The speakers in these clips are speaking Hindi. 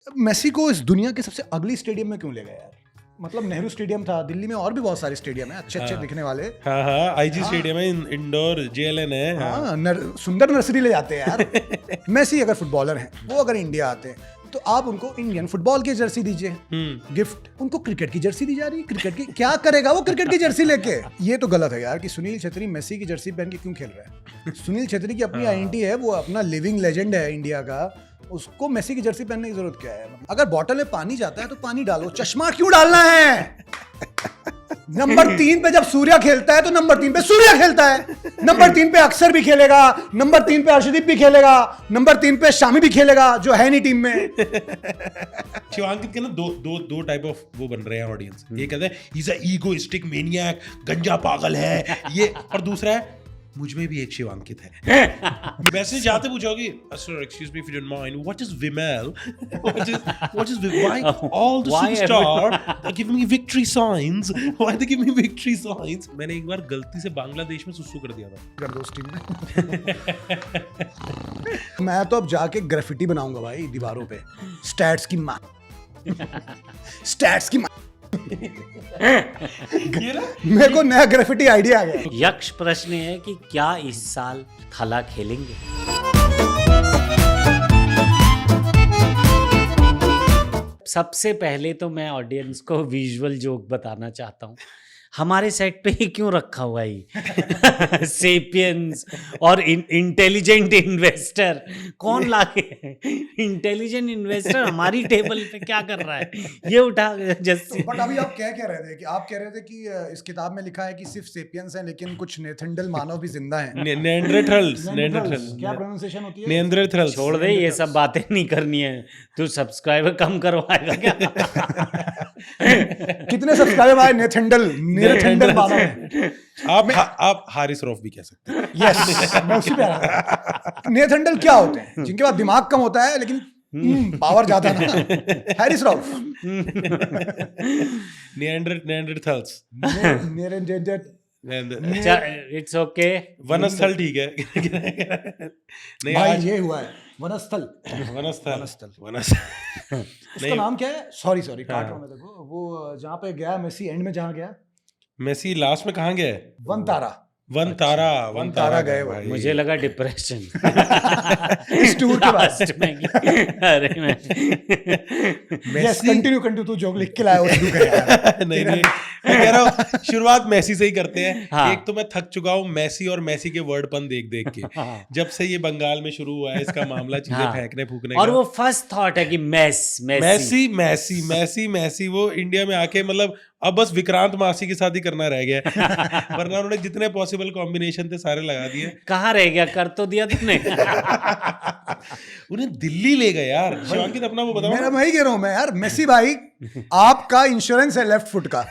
मेसी को इस दुनिया के सबसे अगली स्टेडियम में क्यों ले गए यार? मतलब नेहरू स्टेडियम था, दिल्ली में और भी बहुत सारे स्टेडियम है अच्छे दिखने वाले। हाँ आईजी स्टेडियम है, इंडोर जेएलएन है। सुंदर नर्सरी ले जाते हैं यार। मेसी अगर फुटबॉलर हैं, वो अगर इंडिया आते हैं तो आप उनको इंडियन फुटबॉल की जर्सी दीजिए गिफ्ट। उनको क्रिकेट की जर्सी दी जा रही है, क्रिकेट की क्या करेगा वो क्रिकेट की जर्सी लेके? ये तो गलत है यार कि सुनील छेत्री मेसी की जर्सी पहन के क्यों खेल रहा है? सुनील छेत्री की अपनी आइडेंटिटी है, वो अपना लिविंग लेजेंड है इंडिया का, उसको मेसी की जर्सी पहनने की जरूरत क्या है? अगर बॉटल में पानी जाता है तो पानी डालो, चश्मा क्यों डालना है? नंबर 3 पे जब सूर्या खेलता है तो नंबर 3 पे सूर्या खेलता है, नंबर 3 पे अक्षर भी खेलेगा, नंबर 3 पे अर्शदीप भी खेलेगा, नंबर 3 पे शामी भी खेलेगा जो है नहीं टीम में। शिवांकित के ना दो टाइप ऑफ वो बन रहे हैं ऑडियंस। ये कहते हैं he is a egoistic maniac, गंजा पागल है ये, और दूसरा है मुझ में भी एक शिवांकित है। वैसे जाते पूछोगे sir excuse me if you don't mind what is Vimal, what is why all the superstar they give me victory science, why they give me victory science. मैंने एक बार गलती से बांग्लादेश में सुसु कर दिया था, कर दो उस टीम में। मैं तो अब जाके ग्राफिटी बनाऊंगा भाई दीवारों पे, स्टैट्स की मां, स्टैट्स की मां। मेरे को नया ग्राफिटी आइडिया आ गया। यक्ष प्रश्न है कि क्या इस साल थला खेलेंगे? सबसे पहले तो मैं ऑडियंस को विजुअल जोक बताना चाहता हूँ। हमारे सेट पे ही क्यों रखा हुआ है सेपियंस और इंटेलिजेंट इन्वेस्टर? कौन लाके इंटेलिजेंट इन्वेस्टर हमारी टेबल पे क्या कर रहा है? ये उठा जस्ट। बट अभी आप क्या कह रहे थे कि आप कह रहे थे कि इस किताब में लिखा है कि सिर्फ सेपियंस हैं लेकिन कुछ नेथनडल मानव भी जिंदा हैं। नेएंडरथल्स क्या प्रोनाउंसिएशन होती है? नेएंडरथल्स। छोड़ दे ये सब बातें नहीं करनी है। तू सब्सक्राइबर कम करवाएगा क्या? कितने सब्सक्राइबर आए? नेथनडल मानव है। आप हारिस रऊफ भी कह सकते हैं। यस, मैं उसी पे आ रहा था। नेथनडल क्या होते हैं? जिनके पास दिमाग कम होता है लेकिन पावर ज्यादा ना। Haris Rauf. Neanderthals. It's okay. वनस्थल ठीक है। नहीं भाई आज ये हुआ है वनस्थल। उसका नाम क्या है? सॉरी काट रहा हूं मैं। देखो वो जहाँ पे गया मेसी, एंड में जहाँ गया मेसी लास्ट में कहाँ गया? वन तारा गए भाई। मुझे लगा डिप्रेशन। इस टूर के बाद में अरे मैं यस कंटिन्यू तू जोक लिख के लाया वो शुरू कर। नहीं मैं कह रहा हूँ शुरुआत मेसी से ही करते हैं। हाँ। एक तो मैं थक चुका हूँ मेसी और मेसी के वर्डपन देख के। हाँ। जब से ये बंगाल में शुरू हुआ है इसका मामला, चीजें फेंकने फूकने और वो फर्स्ट थॉट है कि मेसी वो इंडिया में आके मतलब अब बस विक्रांत मासी के साथ ही करना रह गया। वरना उन्होंने जितने पॉसिबल कॉम्बिनेशन थे सारे लगा दिए। कहाँ रह गया? कर तो दिया तुमने। उन्हें दिल्ली ले गए यार। शिवांकित अपना वो बताओ। मैं ही कह रहा हूँ मैं यार, मेसी भाई आपका इंश्योरेंस है लेफ्ट फुट का।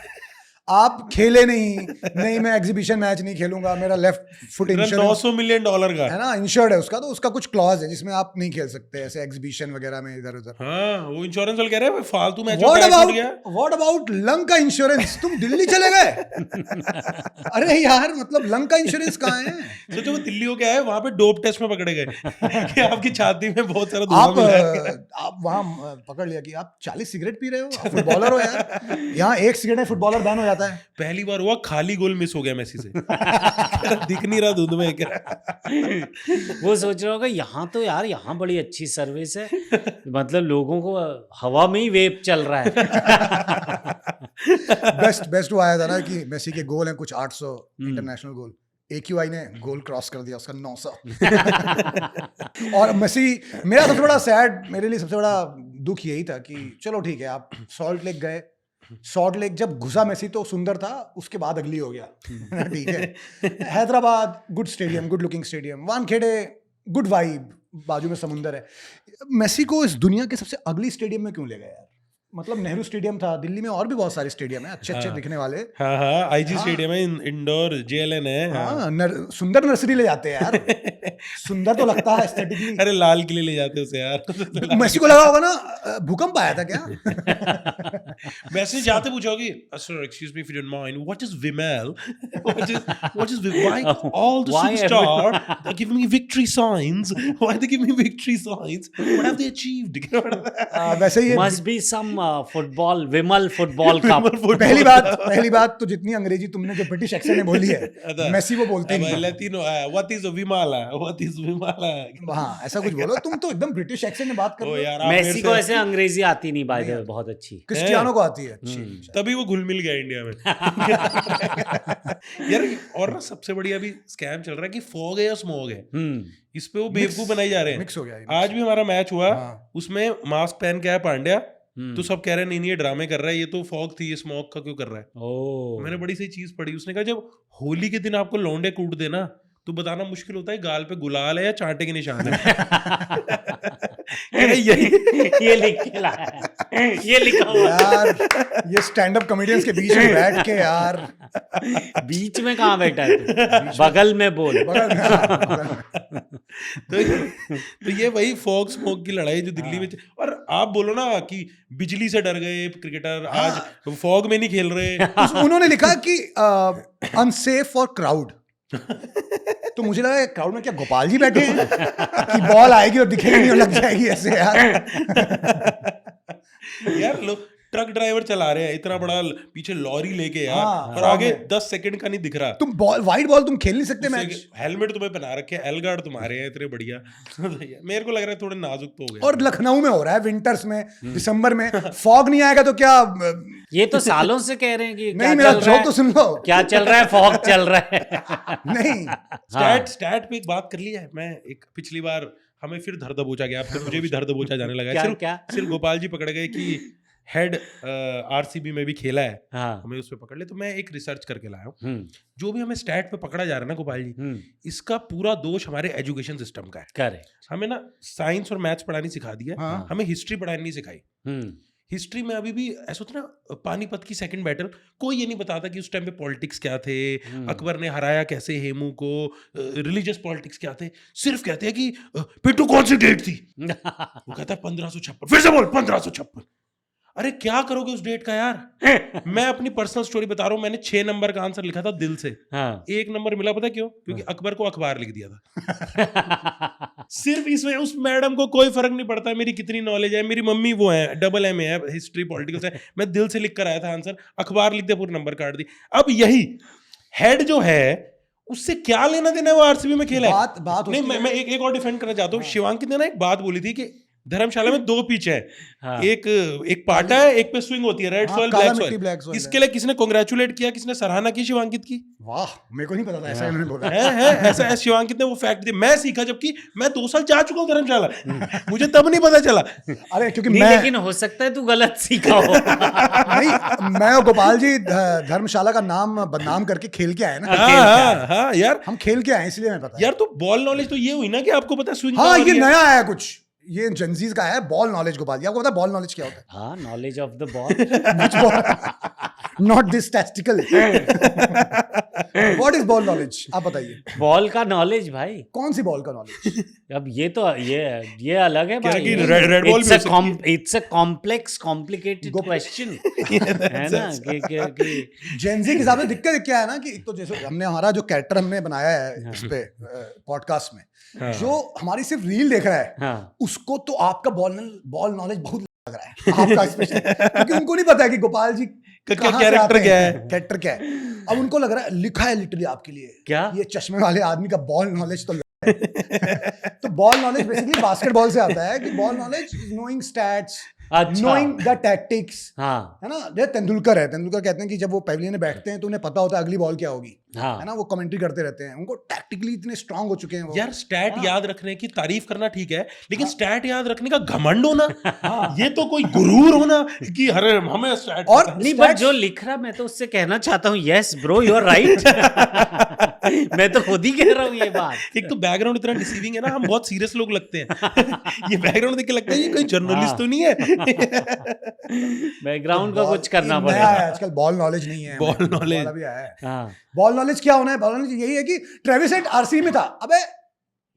आप खेले नहीं मैं एग्जीबिशन मैच नहीं खेलूंगा, मेरा लेफ्ट फुट इंश्योरेंस $900 मिलियन का है ना, इंश्योर्ड है उसका। तो उसका कुछ क्लॉज है जिसमें आप नहीं खेल सकते ऐसे एग्जीबिशन वगैरह में इधर उधर। हाँ वो इंश्योरेंस वाले कह रहे हैं फालतू मैच। व्हाट अबाउट लंग का इंश्योरेंस? तुम दिल्ली चले गए? अरे यार मतलब लंग का इंश्योरेंस कहाँ है? सोचो वो दिल्ली हो गया है, वहां पे डोप टेस्ट में पकड़े गए कि आपकी छाती में बहुत सारा आप वहां पकड़ लिया कि आप 40 सिगरेट पी रहे हो, फुटबॉलर हो यार। यहाँ एक सिगरेट में फुटबॉलर बैन हो जाता है। पहली बार हुआ खाली गोल मिस हो गया मेसी से। दिख नहीं रहा धुंध में। वो सोच रहा होगा यहाँ तो यार यहाँ बड़ी अच्छी सर्विस है, मतलब लोगों को हवा में ही वेप चल रहा है। बेस्ट वो आया था ना कि मेसी के गोल हैं कुछ 800 इंटरनेशनल गोल, AQI ने गोल क्रॉस कर दिया उसका 900। और मेसी, मेरा सबसे बड़ा सैड, मेरे लिए सबसे बड़ा दुख यही था कि चलो ठीक है आप सॉल्ट लेक गए, सॉल्ट लेक जब घुसा मेसी तो सुंदर था, उसके बाद अगली हो गया। ठीक है। Hyderabad good stadium, good looking stadium, Wankhede good vibe, बाजू में समुंदर है। मेसी को इस दुनिया के सबसे अगली स्टेडियम में क्यों ले गए यार? मतलब नेहरू स्टेडियम था, दिल्ली में और भी बहुत सारे स्टेडियम है अच्छे दिखने वाले। हाँ आईजी स्टेडियम है, इंडोर जेएलएन है। सुंदर नर्सरी ले जाते हैं यार। सुंदर तो लगता है एस्थेटिकली। अरे लाल किले ले जाते उसे यार। मेसी को लगा होगा ना भूकंप आया था क्या? मैसेज जाते पूछोगे, sir excuse me if you don't mind, what is Vimal, what is why all the Why superstar they give me victory science, why they give me victory science, what have they achieved? वैसे ये must be some football, Vimal football cup. पहली बात तो जितनी अंग्रेजी तुमने जो ब्रिटिश एक्सेंट में बोली है, मेसी वो बोलते ही नहीं। Latino, what is Vimla, what is Vimla? हाँ ऐसा कुछ बोलो, तुम तो एकदम ब्रिटिश एक्सेंट में बात कर ओ रहे हो। यार, आप मेसी मेरे को से- ऐसे अंग्रेजी आती नहीं, बाय द वे, बहुत अच्छी। क्रिस्टियानो को आती है अच्छी। तभी वो घुल मिल गया इंडिया में। यार और ना सबसे बढ़िया अभी स्कैम चल रहा है कि फॉग है या स्मॉग है, इस पे वो बेवकूफ बनाई जा रहे हैं। मिक्स हो गया ये। आज भी हमारा मैच हुआ, हाँ। उसमें मास्क पहन के आया पांड्या, तो सब कह रहे हैं नहीं ये ड्रामे कर रहा है, ये तो फॉग थी, ये स्मॉग का क्यों कर रहा है? ओह, मैंने बड़ी सही चीज पढ़ी, उसने कहा जब होली के दिन आपको लौंडे कूट देना तो बताना मुश्किल होता है गाल पे गुलाल है या चांटे के निशान है। ये लिख के लाया है, ये लिखा हुआ है। यार ये स्टैंड अप कॉमेडियंस के बीच में बैठ के यार, बीच में कहाँ बैठा है तू? बगल में बोल। बगल में, हाँ, बगल में। तो ये वही फॉग स्मोक की लड़ाई जो दिल्ली में और आप बोलो ना कि बिजली से डर गए क्रिकेटर, आज फॉग में नहीं खेल रहे। उन्होंने लिखा कि अनसेफ फॉर क्राउड। तो मुझे लगा क्राउड में क्या गोपाल जी बैठे हैं कि बॉल आएगी और दिखेगी नहीं और लग जाएगी ऐसे यार। यार लोग ट्रक ड्राइवर चला रहे हैं इतना बड़ा पीछे लॉरी लेके यार, हाँ, और आगे 10 सेकंड का नहीं दिख रहा। तुम बॉल, वाइड बॉल तुम खेल नहीं सकते मैच। हेलमेट तुम्हें पहना रखे, एल गार्ड तुम्हारे हैं इतने बढ़िया। मेरे को लग रहा है थोड़े नाजुक तो हो गए। और लखनऊ में हो रहा है विंटर्स में, दिसंबर में फॉग नहीं आएगा तो क्या? ये तो सालों से कह रहे हैं कि नहीं, मेरा जोक तो सुन लो। क्या चल रहा है, फॉग चल रहा है। नहीं, स्टैट पे एक बात कर ली है। मैं एक पिछली बार हमें फिर धर दबोचा गया, अब तो मुझे भी धर दबोचा जाने लगा है। सिर्फ गोपाल जी पकड़ गए कि हेड आरसीबी में भी खेला है, हाँ। हमें उस पे पकड़ ले। तो मैं एक रिसर्च करके लाया हूँ, जो भी हमें स्टैट पे पकड़ा जा रहा है ना गोपाल जी, इसका पूरा दोष हमारे एजुकेशन सिस्टम का है। करेक्ट। हमें ना साइंस और मैथ्स पढ़ानी सिखा दिया, हाँ। हमें हिस्ट्री पढ़ानी नहीं सिखाई। हिस्ट्री में अभी भी ऐसा होता ना, पानीपत की सेकंड बैटल, कोई ये नहीं बताता कि उस टाइम पे पॉलिटिक्स क्या थे, अकबर ने हराया कैसे हेमू को, रिलीजियस पॉलिटिक्स क्या थे। सिर्फ कहते हैं कि पिंटू कौन सी डेट थी, वो कहता है 1556। फिर से बोल 1556। अरे क्या करोगे उस डेट का यार। मैं अपनी पर्सनल स्टोरी बता रहा हूँ, मैंने 6 नंबर का आंसर लिखा था दिल से। हाँ। 1 नंबर मिला, पता क्यों? क्योंकि अकबर को अखबार लिख दिया था। सिर्फ इसमें उस मैडम को कोई फर्क नहीं पड़ता मेरी कितनी नॉलेज है। मेरी मम्मी वो है, AA है, हिस्ट्री पॉलिटिकल है, मैं दिल से लिख कर आया था आंसर, अखबार लिख दिया, पूरे नंबर काट दी। अब यही हेड जो है उससे क्या लेना देना है, वो आरसीबी में खेला है। बात नहीं, मैं एक और डिफेंड करना चाहता हूँ। शिवांकित ने ना एक बात बोली थी कि धर्मशाला में 2 पिच है, हाँ। एक पाटा है, एक पे स्विंग होती है, रेड सॉइल ब्लैक सॉइल। इसके लिए किसने कांग्रेचुलेट किया, किसने सराहना की शिवांकित की? वाह, मेरे को नहीं पता था ऐसा इन्होंने बोला है ऐसा शिवांकित ने वो फैक्ट दिया। मैं सीखा, जबकि मैं 2 साल जा चुका हूँ धर्मशाला, मुझे तब नहीं पता चला। अरे क्योंकि नहीं, मैं, लेकिन हो सकता है तू गलत सीखा हो। नहीं, मैं और गोपाल जी धर्मशाला का नाम बदनाम करके खेल के आए ना। हाँ यार, हम खेल के आए इसलिए मैं पता। यार तो बॉल नॉलेज तो ये हुई ना कि आपको पता स्विंग। हाँ, ये नया आया कुछ, ये जनजीज का है बॉल नॉलेज। गोपाल जी आपको पता है बॉल नॉलेज क्या होता है? हाँ, knowledge of the ball. Not this testicle. What is ball knowledge, आप बताइए। बॉल का नॉलेज भाई, कौन सी बॉल का नॉलेज? अब ये अलग है भाई। Red ball it's a complex complicated question है ना कि जेनजी के हिसाब से दिक्कत क्या है ना कि तो जैसे हमने हमारा जो कैरेक्टर हमने बनाया है इस पे पॉडकास्ट में, जो हमारी सिर्फ रील देख रहा है, हाँ। उसको तो आपका बॉल नॉलेज बहुत लग रहा है आपका स्पेशल, क्योंकि उनको नहीं पता है कि गोपाल जी कैरेक्टर क्या है, कैरेक्टर क्या है। अब उनको लग रहा है लिखा है लिटरली आपके लिए, क्या ये चश्मे वाले आदमी का बॉल नॉलेज तो तो बॉल नॉलेज बेसिकली बास्केटबॉल से आता है कि ball knowledge is knowing stats, knowing the tactics, हाँ। है ना। जैसे तेंदुलकर है, तेंदुलकर कहते हैं कि जब वो पवेलियन में बैठते हैं तो उन्हें पता होता है अगली बॉल क्या होगी, हाँ। है ना। वो कमेंट्री करते रहते हैं, उनको टैक्टिकली इतने स्ट्रांग हो चुके हैं वो। यार स्टैट याद रखने की तारीफ करना ठीक है, लेकिन स्टैट याद रखने का घमंड होना, ये तो कोई गुरूर होना कि अरे हमें स्टैट। और नहीं, बट जो लिख रहा मैं तो उससे कहना चाहता हूँ, yes bro you are right. मैं तो खुद ही कह रहा हूँ ये बात। एक तो बैकग्राउंड इतना डिसीविंग है ना, हम बहुत सीरियस लोग लगते हैं। ये बैकग्राउंड देख के लगता है ये कोई जर्नलिस्ट तो नहीं है। बैकग्राउंड का कुछ करना नया पड़ेगा। है आजकल, बॉल नॉलेज नहीं है, बॉल नॉलेज अभी आया है। हाँ। बॉल नॉलेज क्या होना है? बॉल नॉलेज यही है कि ट्रेविस हेड आरसीबी में था। अबे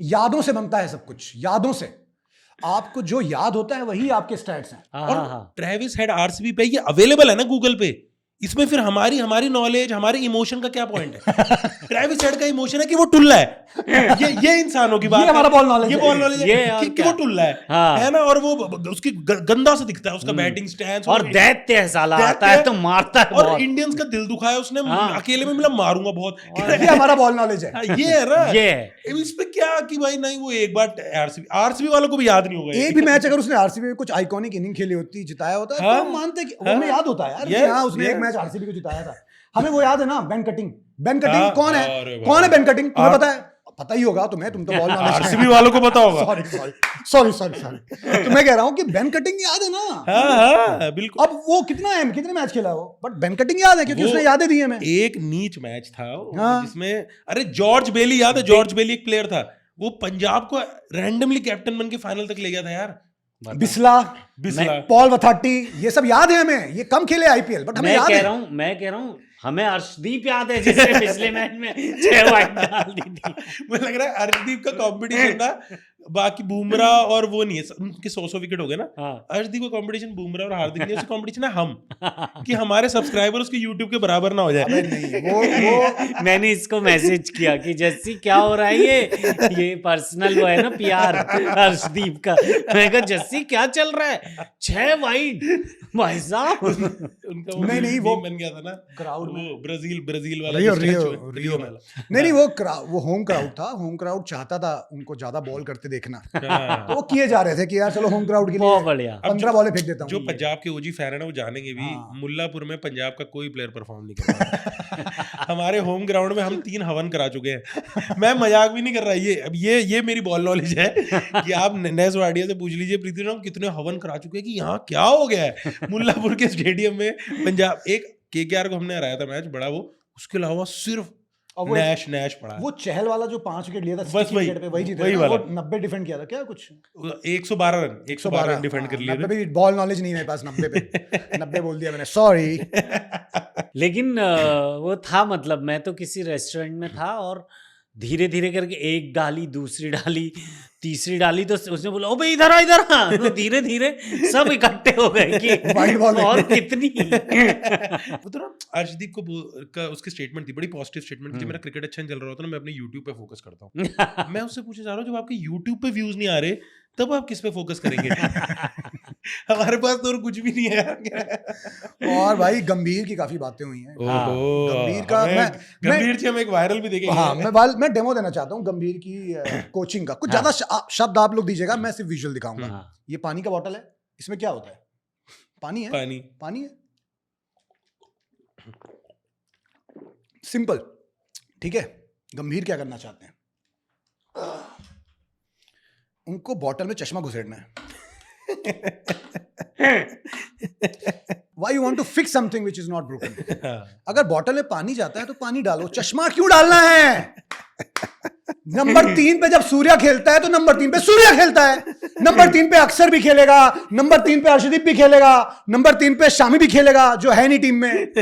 यादों से बनता है सब कुछ, यादों से। आपको जो याद होता है वही आपके स्टैट्स हैं। हाँ और हाँ हाँ ट्रेविस हेड आरसीबी पे, ये अवेलेबल है ना गूगल पे। इसमें फिर हमारी नॉलेज, हमारे इमोशन का क्या पॉइंट है? ट्रेविस हेड का इमोशन है कि वो टुल्ला है। ये इंसानों की बात ये है। हमारा बॉल नॉलेज ये है। बॉल नॉलेज ये है और कि क्या? वो टुल्ला हाँ। है ना। और वो उसकी गंदा से दिखता है उसका बैटिंग स्टैंस, और दैत्य है साला, दैत्य आता है है। तो मारता है और बहुत। इंडियंस का दिल दुखाया उसने। हाँ। अकेले में मिला मारूंगा बहुत। ये हमारा बॉल नॉलेज है। हाँ, ये है ना। ये है। इस पे क्या कि भाई नहीं, वो एक बार आरसीबी वालों को भी याद नहीं होगा। एक भी मैच अगर उसने आरसीबी में कुछ आइकॉनिक इनिंग खेली होती, जिताया होता है, हाँ, तो हम मानते हैं कि हाँ, हमें याद होता है यार कि yes, हाँ उसने एक yes. मैच आरसीबी को जिताया था। हमें वो याद है ना, बेन कटिंग। बेन हाँ, कटिंग कौन है? अरे भाई। कौन है बेन कटिंग? तुम्हें हाँ। पता है? पता ही होगा तुम्हें, तुम तो बॉल नॉलेज आरसीबी वालों को पता होगा। सॉरी। तो मैं कह रहा हूँ कि बेन कटिंग याद है ना। हाँ, बिल्कुल। अब वो कितने मैच खेला वो, बट बेन कटिंग याद है क्योंकि वो उसने यादें दी हमें। एक नीच मैच था हाँ। जिसमें, अरे जॉर्ज बेली याद है? जॉर्ज बेली एक प्लेयर था, वो पंजाब को रैंडमली कैप्टन बन के फाइनल तक ले गया था यार। बिस्ला, बिस्ला। पॉल वथाटी, ये सब याद है हमें। ये कम खेले आईपीएल, बट हमें मैं याद कह है। रहा हूँ हमें अर्शदीप याद है जिसने पिछले मैच में 6 वाइड डाल दी थी। मुझे लग रहा है अर्शदीप का कंपटीशन था, बाकी बुमराह और वो नहीं है, उनके 100 विकेट हो गए ना। हाँ। अर्शदीप का कंपटीशन बुमराह और हार्दिक नहीं है, उसका कंपटीशन है हम, कि हमारे सब्सक्राइबर उसके यूट्यूब के बराबर ना हो जाए। अबे नहीं, वो मैंने इसको मैसेज किया कि जस्सी क्या हो रहा है, ये पर्सनल वो है ना पीआर अर्शदीप का। मैं कहा जस्सी क्या चल रहा है, 6 वाइड भाई साहब। उनका वो नहीं, वो meme बन गया था ना crowd वो ब्राजील वाला रियो जो रियो statue है, रियो वाला। नहीं, वो होम क्राउड था। होम क्राउड चाहता था उनको ज्यादा बॉल करते देखना, हाँ। तो वो किए जा रहे थे कि यार चलो होम क्राउड के बहुत लिए बढ़िया। 15 बॉलें फेंक देता जो हूँ। पंजाब के ओजी फैन है ना, वो जानेंगे भी हाँ। मुल्लापुर में पंजाब का कोई प्लेयर परफॉर्म नहीं कर रहा। हमारे होम ग्राउंड में हम 3 हवन करा चुके हैं। मैं मजाक भी नहीं कर रहा। ये मेरी बॉल नॉलेज है कि आप नेस वाडिया से पूछ लीजिए पृथ्वी राम कितने हवन करा चुके हैं कि यहाँ क्या हो गया है। मुल्लापुर के स्टेडियम में पंजाब एक केकेआर को हमने हराया था मैच बड़ा, वो उसके अलावा सिर्फ और वो नैश पड़ा। वो चहल वाला जो 5 विकेट लिया था, बस 60 वही, विकेट पे, वही जीते वही थे ना। वाला। वो 90 डिफेंड किया था क्या कुछ, 112 रन डिफेंड कर लिए 90 थे। भी बॉल नॉलेज नहीं है मेरे पास 90 पे। 90 बोल दिया मैंने, सॉरी। लेकिन वो था, मतलब मैं तो किसी रेस्टोरेंट में था और धीरे धीरे करके एक डाली, दूसरी डाली, तीसरी डाली, तो उसने बोला ओ भाई इधर आ। तो धीरे धीरे सब इकट्ठे हो गए कि White ball है। और कितनी। वो तो ना अर्शदीप का उसकी स्टेटमेंट थी, बड़ी पॉजिटिव स्टेटमेंट थी। मेरा क्रिकेट अच्छा नहीं चल रहा होता ना, मैं अपने यूट्यूब पे फोकस करता हूँ। मैं उससे पूछना चाह रहा हूँ, जब आपके यूट्यूब पे व्यूज नहीं आ रहे तब आप किस पे फोकस करेंगे? हमारे पास तो और कुछ भी नहीं है। और भाई गंभीर की काफी बातें हुई हैं। गंभीर का गंभीर से हम एक वायरल भी देखेंगे। हाँ, मैं डेमो देना चाहता हूँ गंभीर की कोचिंग का। कुछ ज्यादा शब्द आप लोग दीजिएगा, मैं सिर्फ विजुअल दिखाऊंगा। ये पानी का बॉटल है, इसमें क्या होता है? पानी है, पानी है, सिंपल, ठीक है। गंभीर क्या करना चाहते हैं? उनको बॉटल में चश्मा घुसेड़ना है। Why you want to fix something which is not broken? अगर बॉटल में पानी जाता है तो पानी डालो, चश्मा क्यों डालना है? नंबर 3 पे जब सूर्या खेलता है तो नंबर 3 पे सूर्या खेलता है, नंबर 3 पे अक्षर भी खेलेगा, नंबर 3 पे अर्शदीप भी खेलेगा, नंबर 3 पे शामी भी खेलेगा जो है नहीं टीम में।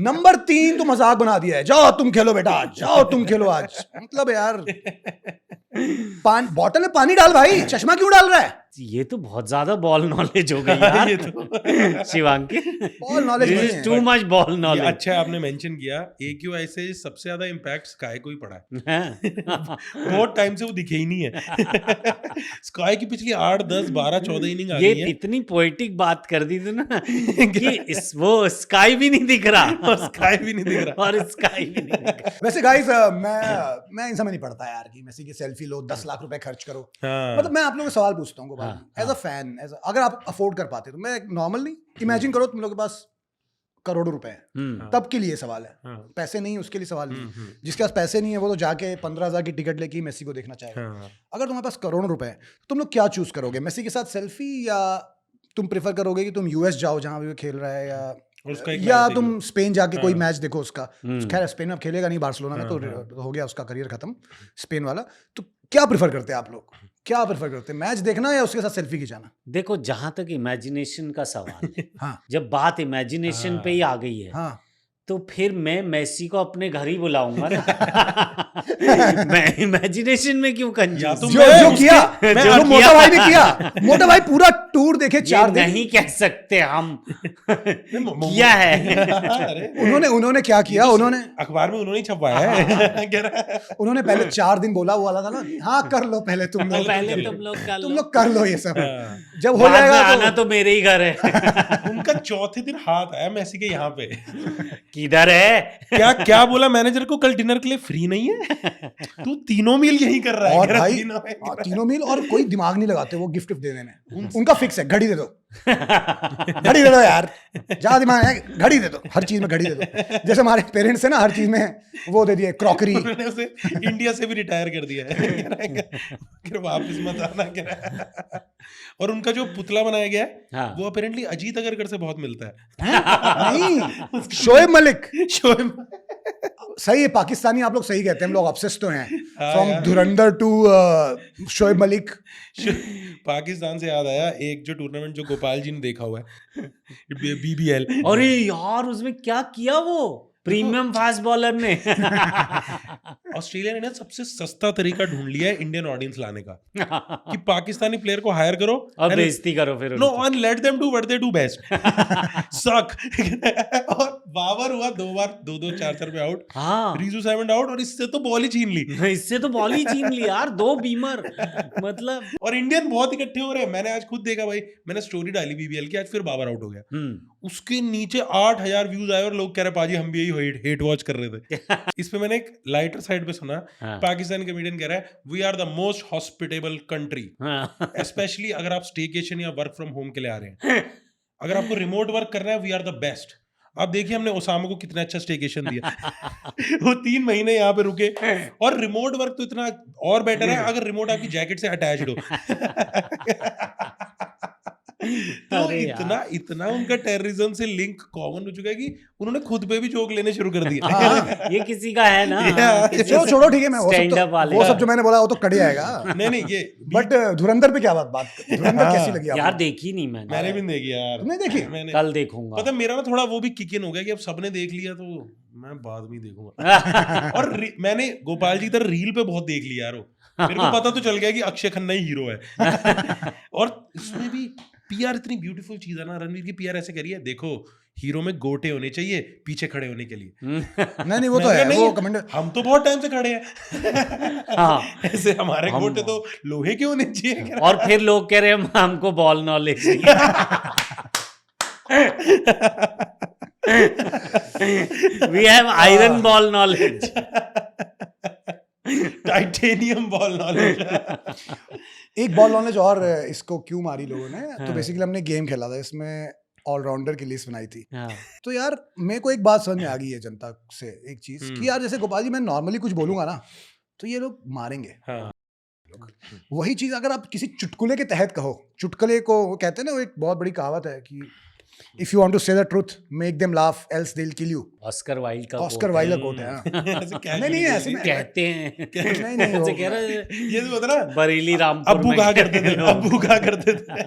नंबर 3 तो मजाक बना दिया है, जाओ तुम खेलो बेटा, जाओ तुम खेलो आज। मतलब यार बॉटल में पानी डाल भाई, चश्मा क्यों डाल रहा है? ये तो बहुत ज्यादा बॉल नॉलेज हो गई यार। ये तो शिवांगी, बॉल नॉलेज नहीं है। Too much ball knowledge. अच्छा आपने मेंशन किया AQI से सबसे ज्यादा इम्पैक्ट स्काई को ही पड़ा है। बहुत टाइम से वो दिखे ही नहीं है। स्काई की पिछली 8, 10, 12, 14 इनिंग आ ये गई है। इतनी पोएटिक बात कर दी थी ना कि वो स्काई भी नहीं दिख रहा और स्काई भी नहीं दिख रहा। और स्काई भी नहीं दिख रहा। वैसे गाइस मैं इन समय नहीं पढ़ता यार कि मेसी की सेल्फी लो, 10 लाख रुपए खर्च करो। हाँ। मतलब मैं आप लोगों से सवाल पूछता हूँ एज अ फैन, अगर आप अफोर्ड कर पाते तो मैं नॉर्मल नहीं, इमेजिन करो तुम लोगों के पास करोड़ों रुपए हैं, तब के लिए सवाल है। हाँ। पैसे नहीं उसके लिए सवाल नहीं। जिसके पास पैसे नहीं है वो तो जाके 15,000 की टिकट लेके मेसी को देखना चाहेगा। हाँ। अगर तुम्हारे पास करोड़ों रुपए हैं तो तुम लोग क्या चूज करोगे? मेसी के साथ सेल्फी, या तुम प्रेफर करोगे कि तुम यूएस जाओ जहां भी वो खेल रहा है, या तुम स्पेन जाके कोई मैच देखो उसका? खैर स्पेन में अब खेलेगा नहीं, बार्सिलोना में तो हो गया उसका करियर खत्म, स्पेन वाला। तो क्या प्रेफर करते हैं आप लोग? क्या प्रेफर करते हैं, मैच देखना या उसके साथ सेल्फी खिंचाना? देखो जहां तक इमेजिनेशन का सवाल है, हाँ, जब बात इमेजिनेशन पे ही आ गई है, हाँ, तो फिर मैं मेसी को अपने घर ही बुलाऊंगा ना। मैं इमेजिनेशन में क्यों कंजूस? तो जो मैं जो उसके- किया, मैं जो मोटा भाई ने किया, मोटा भाई पूरा टूर देखे ये 4 दिन। नहीं कह सकते हम किया है। अरे उन्होंने क्या किया, उन्होंने अखबार में उन्होंने ही छपवाया है। कह रहा है। उन्होंने पहले 4 दिन बोला हुआ था ना, हाँ कर लो पहले तुम लोग, पहले तुम लोग कर तुम लो, लोग कर लो ये सब, हाँ। जब हो बाद में जाएगा आना तो मेरे ही घर है। उनका चौथे दिन हाथ आया मेसी के यहाँ पे। किधर है? क्या क्या बोला मैनेजर को, कल डिनर के लिए फ्री नहीं है, तू 3 मील यही कर रहा है। और कह रहा, भाई 3 मील। 3 मील, और कोई दिमाग नहीं लगाते वो गिफ्ट देने में, उनका फिक्स है, घड़ी दे दो, घड़ी दे दो यार, ज्यादा दिमाग है, घड़ी दे दो, हर चीज में घड़ी दे दो। जैसे हमारे पेरेंट्स है ना, हर चीज में वो दे दिए, क्रॉकरी। उन्होंने उसे इंडिया से भी रिटायर कर दिया है। कह रहा है, फिर वापस मत आना, कह रहा है। और उनका जो पुतला बनाया गया है, हाँ। वो अपेरेंटली अजीत अगरकर से बहुत मिलता है। नहीं, शोएब मलिक, शोएब सही है, पाकिस्तानी आप लोग सही कहते हैं, हम लोग ऑब्सेस्ड तो हैं, हाँ फ्रॉम यार। धुरंधर टू शोएब मलिक। पाकिस्तान से याद आया एक जो टूर्नामेंट जो गोपाल जी ने देखा हुआ है, BBL। अरे यार उसमें क्या किया वो प्रीमियम फास्ट बॉलर ने। ऑस्ट्रेलिया ने ना सबसे सस्ता तरीका ढूंढ लिया है इंडियन ऑडियंस लाने का, कि पाकिस्तानी प्लेयर को हायर करो और बेइज्जती करो फिर नो उनकी। One let them do what they do best सक। और बाबर हुआ 2 बार 2-2 4-4 पे आउट, हाँ रिजू साइमंड आउट, और इससे तो बॉल ही छीन ली। इससे तो बॉल ही छीन ली यार, 2 बीमर मतलब। और इंडियन बहुत इकट्ठे हो रहे हैं। मैंने आज खुद देखा भाई, मैंने स्टोरी डाली BBL की, आज फिर बाबर आउट हो गया, उसके नीचे 8000 व्यूज आए और लोग कह रहे पाजी हम भी यही हेट वॉच कर रहे थे। इस पे मैंने एक लाइटर साइड पे सुना, हाँ। पाकिस्तानी कमेडियन कह रहा है we are the most hospitable country, हाँ। स्पेशली अगर आप स्टेकेशन या वर्क फ्रॉम होम के लिए आ रहे हैं, अगर आपको रिमोट वर्क करना है, वी आर द बेस्ट। अब देखिए हमने ओसामा को कितना अच्छा स्टेकेशन दिया। वो 3 महीने यहाँ पे रुके, और रिमोट वर्क तो इतना और बेटर है अगर रिमोट आपकी जैकेट से अटैच्ड हो। तो अरे इतना उनका टेररिज्म से लिंक कॉमन हो चुका है कि उन्होंने खुद पे भी जोक लेने शुरू कर दिया। हाँ। ये किसी का है ना, Yeah. किसी छोड़ो छोड़ो, ठीक है, मैं stand up वाले वो का। सब जो मैंने बोला वो तो कट जाएगा। नहीं ये बट धुरंधर पे क्या बात धुरंधर कैसी लगी यार आपको? देखी नहीं मैंने, मैंने भी नहीं देखी यार। तुमने देखी? मैंने कल देखूंगा। पता है, मेरा ना थोड़ा वो भी किक इन हो गया कि अब सबने देख लिया तो मैं बाद में ही देखूंगा। और मैंने गोपाल जी की तरह रील पे बहुत देख लिया यार, वो मेरे को पता तो चल गया कि अक्षय खन्ना ही हीरो है। और इसमें भी PR इतनी ब्यूटीफुल चीज है ना, रणवीर की PR ऐसे करी है, देखो हीरो में गोटे होने चाहिए पीछे खड़े होने के लिए। नहीं वो तो मैंने है, कहा, नहीं, वो कमेंट हम तो बहुत टाइम से खड़े हैं। हाँ। ऐसे हमारे हम- गोटे तो लोहे के होने चाहिए। और फिर लोग कह रहे हैं हमको ball knowledge we have iron ball knowledge. Titanium ball knowledge. एक बॉल नॉलेज और इसको क्यों मारी लोगों ने, तो हाँ। बेसिकली हमने गेम खेला था, इसमें ऑलराउंडर की लिस्ट बनाई थी। हाँ। तो यार मेरे को एक बात समझ में आ गई है जनता से, एक चीज कि यार जैसे गोपाल जी मैं नॉर्मली कुछ बोलूंगा ना तो ये लोग मारेंगे। हाँ। वही चीज अगर आप किसी चुटकुले के तहत कहो, चुटकुले को वो कहते हैं ना, वो एक बहुत बड़ी कहावत है कि इफ यू वांट टू से the truth make them laugh else they will kill you. Oscar Wilde का ऑस्कर quote वाइल्ड का कोट है। हाँ। ऐसे क्या नहीं नहीं ऐसे में कहते हैं। नहीं नहीं ऐसे वो- कह रहे हैं, ये तो बता ना, बरेली रामपुर अब्बू में कहा करते थे, अब्बू कहा करते थे।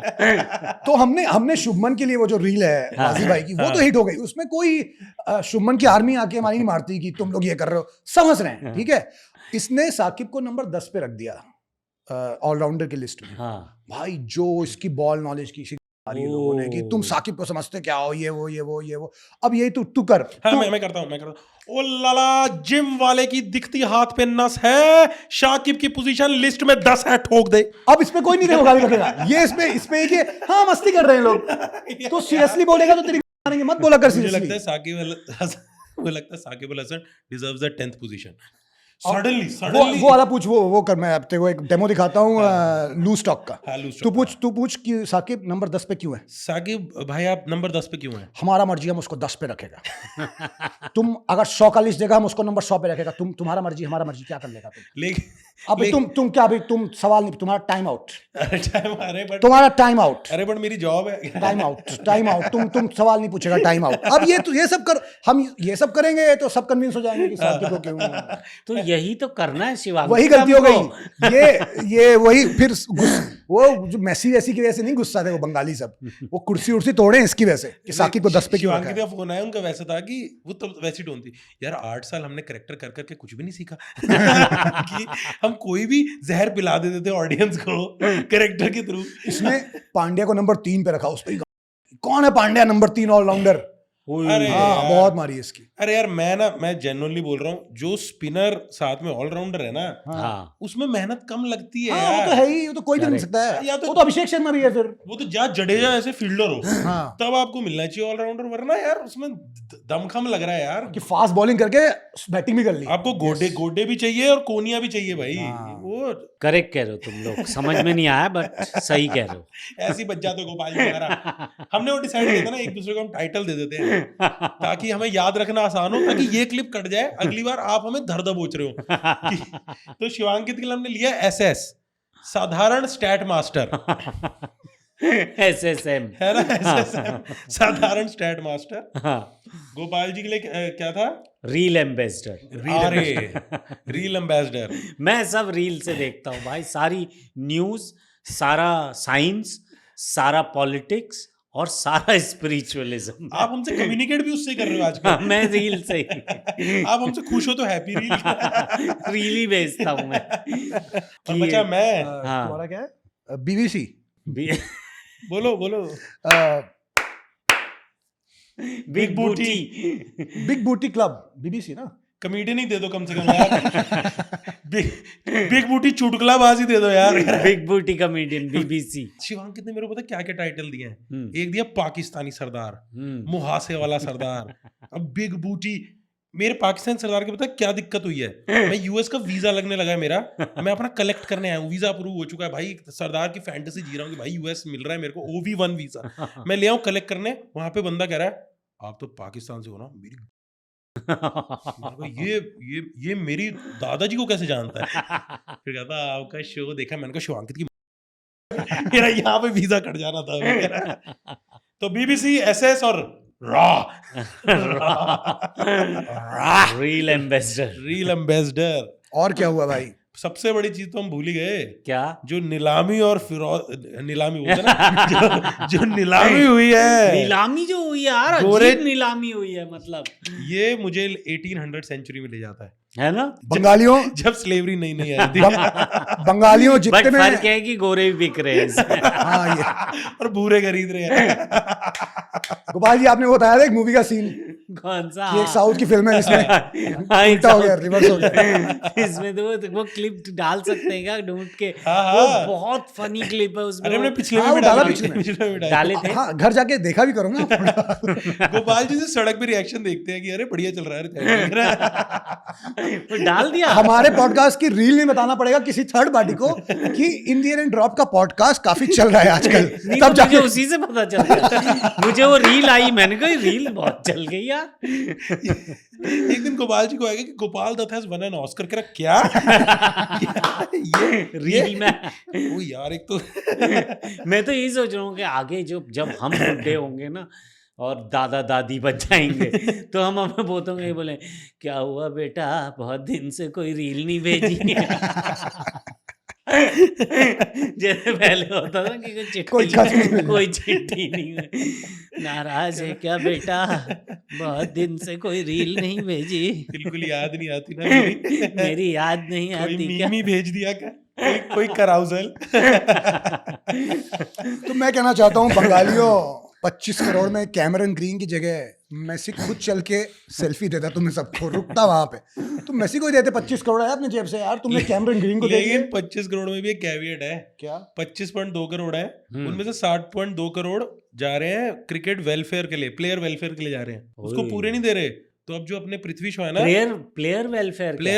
तो हमने शुभमन के लिए वो जो रील है गाजी भाई की, वो तो हिट हो गई। उसमें कोई शुभमन की आर्मी आके हमारी नहीं मारती कि तुम लोग ये कर रहे हो, समझ रहे हैं, ठीक है। इसने साकिब को नंबर 10 पे रख दिया ऑलराउंडर की लिस्ट में। हाँ। भाई जो इसकी बॉल नॉलेज की मारी लोगों ने कि तुम साकिब को समझते क्या हो, ये वो। अब यही तू कर। हाँ, तू- मैं करता हूँ। ओ लाला, जिम वाले की दिखती हाथ पे नस है, शाकिब की पोजीशन लिस्ट में 10 है, ठोक दे। अब इस पे कोई नहीं गाली रखेगा। ये इस पे कि हाँ मस्ती कर रहे हैं लोग, तो सीरियसली बोलेगा तो तेरी मारेंगे, मत बोला कर मुझे लगता है सीरियसली। मुझे लगता है Shakib Al Hasan deserves the 10th position. Suddenly वो वाला पूछ, वो कर, मैं अब तेरे को एक डेमो दिखाता हूँ लूज स्टॉक का। हाँ, लूज तू स्टॉक पूछ कि साकिब नंबर 10 पे क्यों है। साकिब भाई आप नंबर 10 पे क्यों हैं? हमारा मर्जी, हम उसको 10 पे रखेगा। तुम अगर 100 का लिस्ट देगा हम उसको नंबर 100 पे रखेगा। तुम्हारा मर्जी हमारा मर्जी, क्या कर लेगा तुम? लेकिन अब तुम क्या, अभी तुम सवाल नहीं, तुम्हारा टाइम आउट, तुम्हारा टाइम आउट, अरे बट मेरी जॉब है। Time out. तुम सवाल नहीं पूछेगा, टाइम आउट। अब ये सब कर, हम ये सब करेंगे तो सब कन्विंस हो जाएंगे कि साकिब को क्यों। तो यही तो करना है शिवांग। वही गलती हो गई, ये वही फिर वो जो मेसी वैसी की वजह से नहीं गुस्सा थे वो बंगाली सब, वो कुर्सी उर्सी तोड़े इसकी वजह से कि साकिब को 10 पे क्यों रखा शिवांकित है। का फोन आया, उनका वैसा था कि वो तो वैसी टोन थी, यार 8 साल हमने करेक्टर कर करके कुछ भी नहीं सीखा कि हम कोई भी जहर पिला देते थे ऑडियंस को करेक्टर के थ्रू। इसने पांड्या को नंबर 3 पे रखा, उस पे कौन है पांड्या नंबर 3 ऑलराउंडर। अरे हाँ यार। बहुत मारी इसकी। अरे यार मैं जेन्युइनली बोल रहा हूँ, जो स्पिनर साथ में ऑलराउंडर है ना, हाँ उसमें मेहनत कम लगती है हाँ वो यार। तो है ही, वो तो कोई भी नहीं Correct. सकता है, या तो- वो तो अभिषेक शर्मा भी है फिर। वो तो जा जडेजा ऐसे फील्डर हो हाँ तब आपको मिलना चाहिए ऑलराउंडर, वरना यार उसमें दमखम लग रहा है यार। कि फास्ट बॉलिंग करके बैटिंग भी कर ली। आपको गोडे भी चाहिए और कोनिया भी चाहिए भाई। हाँ। वो करेक्ट कह रहे हो तुम लोग, समझ में नहीं आया बट सही कह रहे हो। ऐसे ही बच जाते हो गोपाल जी हमारा। हमने वो डिसाइड किया था ना, एक दूसरे को हम टाइटल दे देते हैं ताकि हमें याद रखना आसान हो, ताकि ये क्लिप कट जाए, अगली बार आप हमें धर दबोच रहे हो। तो शिवांकित के लिए हमने लिया SS, साधारण स्टैट मास्टर, SSM है ना, SSM, साधारण स्टैट मास्टर। हाँ, गोपाल जी के लिए क्या था? Reel ambassador. अरे रील एम्बेसडर। मैं सब रील से देखता हूँ भाई, सारी न्यूज, सारा साइंस, सारा पॉलिटिक्स और सारा स्पिरिचुअलिज्म। आप हमसे कम्युनिकेट भी उससे कर रहे हो आजकल। मैं रील से ही आप हमसे खुश हो तो हैप्पी रील। रील ही भेजता हूँ मैं। और बचा मैं। हाँ। तुम्हारा क्या है? BBC। बोलो बोलो। बिग बूटी। बिग बूटी क्लब, BBC ना। कमेडियन ही दे दो कम से कम यार। बिग बूटी चुटकुलाबाजी दे दो यार। बिग बूटी कमेडियन BBC। शिवांकित ने मेरे को पता क्या क्या टाइटल दिए हैं। एक दिया पाकिस्तानी सरदार, मुहासे वाला सरदार। अब बिग बूटी। मेरे पाकिस्तान सरदार के पता क्या दिक्कत हुई है, मैं US का वीजा लगने लगा है मेरा, मैं अपना कलेक्ट करने आया हूँ, वीजा अप्रूव हो चुका है भाई, सरदार की फैंटेसी जी रहा हूँ कि भाई US मिल रहा है मेरे को OV1 वीजा, मैं ले आऊँ कलेक्ट करने। वहां पे बंदा कह रहा है आप तो पाकिस्तान से हो ना, मेरी ये मेरी दादाजी को कैसे जानता है? फिर कहता आपका शो देखा, मैंने कहा शिवांकित की मेरा यहाँ पे वीजा कट जाना था। तो BBC, SS और रील एम्बेसडर। Reel ambassador. और क्या हुआ भाई? सबसे बड़ी चीज तो हम भूल ही गए, क्या? जो नीलामी और नीलामी होता है ना, जो नीलामी हुई है, नीलामी जो हुई है यार, गोरे- अजीब नीलामी हुई है, मतलब ये मुझे 1800 सेंचुरी में ले जाता है ना। बंगालियों जब स्लेवरी नई नई आई थी। बंगालियों बट जितने में फर्क है कि गोरे भी बिक रहे हैं इसमें। हाँ ये और भूरे खरीद रहे हैं। गोपाल जी आपने वो बताया था एक मूवी का सीन कौन सा? कि एक साउथ की फिल्म है जिसमें हाँ, उल्टा हो गया, रिवर्स हो गया। इसमें तो वो क्लिप डाल सकते हैं क्या ढूंढ के? हाँ, वो हाँ। बहुत फनी क्लिप है उसमें। अरे हमने पिछले हाँ, में वो भी डाला, डाला पिछले में डाला। डाले थे। हाँ घर जाके देखा भी करूंगा। गोपाल जी से सड़क पे रिएक्शन देखते हैं कि अरे बढ़िया चल रहा है। वो डाल दिया। हमारे पॉडकास्ट की रील नहीं बताना पड़ेगा किसी थर्ड पार्टी को कि इंडियन एंड ड्रॉप का पॉडकास्ट काफी चल रहा है आजकल। नहीं तब तो जाके मुझे उसी से पता चल गया। मुझे वो रील आई, मैंने कहा रील बहुत चल गई यार। एक दिन गोपाल जी को आएगा कि Gopal Dutt has won an Oscar. कह रहा क्या? ये रील में ओ यार, एक तो मैं तो यही सोच रहा हूँ कि आगे जब हम बुढ़े होंगे ना और दादा दादी बन जाएंगे तो हम हमें बोलेंगे, बोले क्या हुआ बेटा, बहुत दिन से कोई रील नहीं भेजी। जैसे पहले होता था कि कोई चिट्ठी नहीं, नाराज है क्या बेटा, बहुत दिन से कोई रील नहीं भेजी, बिल्कुल याद नहीं आती ना मेरी। मेरी याद नहीं आती कोई क्या? मीमी भेज दिया क्या? कोई कराउजल। तो मैं कहना चाहता हूँ बंगालियों, 25 करोड़ में कैमरन ग्रीन की जगह मेसी खुद चल के सेल्फी देता तुम्हें सबको, रुकता वहां पे। तुम मेसी को ही देते 25 करोड़ है अपने जेब से यार, तुमने कैमरन ग्रीन को दे दिए। लेकिन 25 करोड़ में भी एक कैविएट है। क्या? 25.2 करोड़ है, उनमें से 60.2 करोड़ जा रहे हैं क्रिकेट वेलफेयर के लिए, प्लेयर वेलफेयर के लिए जा रहे हैं, उसको पूरे नहीं दे रहे। तो अब जो अपने पृथ्वी शॉ है ना, प्लेयर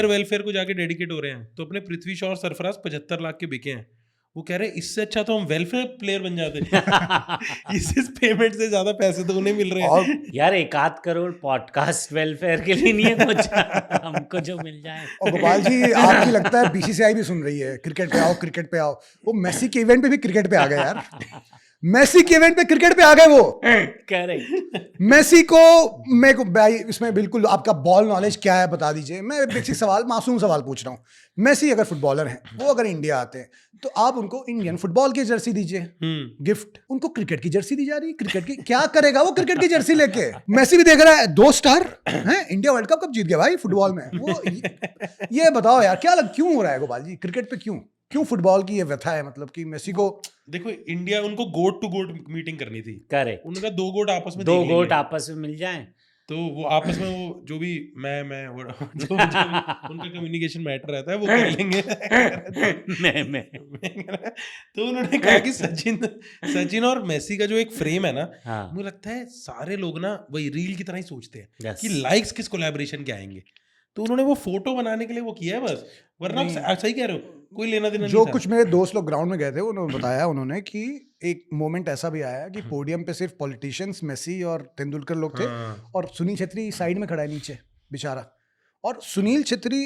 वेलफेयर को जाके डेडिकेट हो रहे हैं। तो अपने पृथ्वी शॉ और सरफराज 75 लाख के बिके हैं। वो कह रहे हैं इससे अच्छा तो हम वेलफेयर प्लेयर बन जाते। इस पेमेंट से ज्यादा पैसे तो उन्हें मिल रहे हैं। और यार 1-8 करोड़ पॉडकास्ट वेलफेयर के लिए नहीं है कुछ, हमको जो मिल जाए। और गोपाल जी आपकी लगता है BCCI भी सुन रही है, क्रिकेट पे आओ क्रिकेट पे आओ। वो मेसी के इवेंट पे भी क्रिकेट पे आ गए यार। मेसी के इवेंट पे क्रिकेट पे आ गए वो। करेक्ट। मेसी को मेरे को भाई इसमें बिल्कुल आपका बॉल नॉलेज क्या है बता दीजिए। मैं बेसिक सवाल, मासूम सवाल पूछ रहा हूँ। मेसी अगर फुटबॉलर हैं, वो अगर इंडिया आते हैं, तो आप उनको इंडियन फुटबॉल की जर्सी दीजिए गिफ्ट। उनको क्रिकेट की जर्सी दी जा रही है। क्रिकेट की क्या करेगा वो क्रिकेट की जर्सी लेके? मेसी भी देख रहा है 2 स्टार हैं, इंडिया वर्ल्ड कप कब जीत गया भाई फुटबॉल में वो। ये बताओ यार क्यों हो रहा है गोपाल जी क्रिकेट पे? क्यों फुटबॉल की ये व्यथा है? मतलब कि मेसी को देखो, इंडिया उनको गोट टू गोट मीटिंग करनी थी। करेक्ट। उनका 2 गोट आपस में 2 देख गोट लेंगे। आपस में मिल जाएं तो वो आपस में वो जो भी जो उनका कम्युनिकेशन मैटर रहता है वो कर लेंगे। मैं तो उन्होंने कहा कि सचिन और मेसी का जो एक फ्रेम है ना, हाँ, मुझे लगता है सारे लोग ना वही रील की तरह ही सोचते हैं Yes. कि लाइक्स किस कोलैबोरेशन के आएंगे। तो उन्होंने वो फोटो बनाने के लिए वो किया है बस, वरना आप सही कह रहे हो, कोई लेना देना जो नहीं था। कुछ मेरे दोस्त लोग ग्राउंड में गए थे उन्होंने बताया उन्होंने कि एक मोमेंट ऐसा भी आया कि पोडियम पे सिर्फ पॉलिटिशियंस मेसी और तेंदुलकर लोग थे हाँ। और सुनील छेत्री साइड में खड़ा है नीचे बेचारा। और सुनील छेत्री,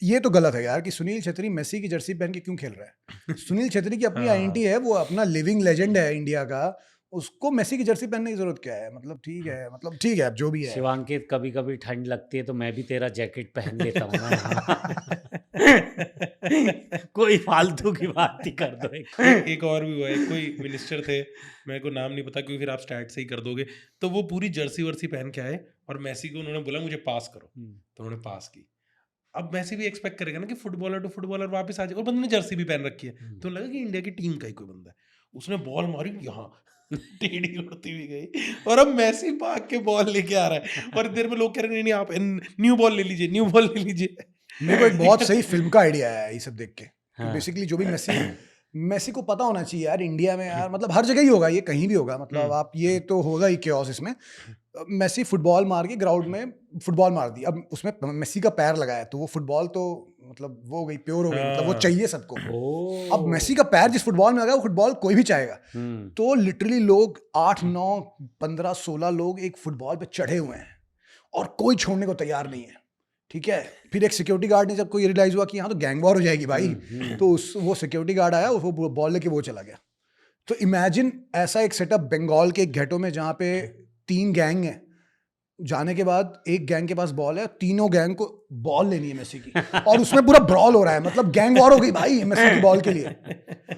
ये तो गलत है यार कि सुनील छेत्री मेसी की जर्सी पहन के क्यों खेल रहा है? सुनील छेत्री की अपनी आइडेंटिटी है, वो अपना लिविंग लेजेंड है इंडिया का, उसको मेसी की जर्सी पहनने की जरूरत क्या है? मतलब ठीक है अब जो भी है। शिवांकित, कभी कभी ठंड लगती है तो मैं भी तेरा जैकेट पहन लेता हूँ ना। कोई फालतू की बात ही कर दो। एक और भी हुआ है, कोई मिनिस्टर थे, मेरे को नाम नहीं पता क्योंकि फिर आप स्टैट से ही कर दोगे। तो वो पूरी जर्सी वर्सी पहन के आए और मेसी को उन्होंने बोला मुझे पास करो, तो उन्होंने पास की। अब मेसी भी एक्सपेक्ट करेगा ना कि फुटबॉलर टू फुटबॉलर वापस आ जाए, और बंदे ने जर्सी भी पहन रखी है, तो लगा कि इंडिया की टीम का ही कोई बंदा है। उसने बॉल मारी, यहाँ टेढ़ी उड़ती हुई गई, और अब मेसी भाग के बॉल लेके आ रहा है, और देर में लोग कह रहे हैं नहीं आप न्यू बॉल ले लीजिए, न्यू बॉल ले लीजिए। मेरे को एक बहुत सही फिल्म का आइडिया आया ये सब देख के। हाँ। बेसिकली जो भी मेसी को पता होना चाहिए यार इंडिया में यार, मतलब हर जगह ही होगा ये, कहीं भी होगा, मतलब आप ये तो होगा ही chaos इसमें। मेसी फुटबॉल मार के ग्राउंड में फुटबॉल मार दी, अब उसमें मेसी का पैर लगा है तो वो फुटबॉल तो मतलब वो हो गई, प्योर हो गई, मतलब वो चाहिए सबको। अब मेसी का पैर जिस फुटबॉल में लगा वो फुटबॉल कोई भी चाहेगा। तो लिटरली लोग 8, 9, 15, 16 लोग एक फुटबॉल पे चढ़े हुए हैं और कोई छोड़ने को तैयार नहीं है। ठीक है, फिर एक सिक्योरिटी गार्ड ने जब कोई रियलाइज हुआ कि यहाँ तो गैंग वॉर हो जाएगी भाई, तो वो सिक्योरिटी गार्ड आया, वो बॉल लेके वो चला गया। तो इमेजिन ऐसा एक सेटअप बंगाल के एक घेटो में जहाँ पे 3 गैंग है, जाने के बाद एक गैंग के पास बॉल है, तीनों गैंग को बॉल लेनी है मेसी की, और उसमें पूरा ब्रॉल हो रहा है, मतलब गैंग वॉर हो गई भाई मेसी की बॉल के लिए।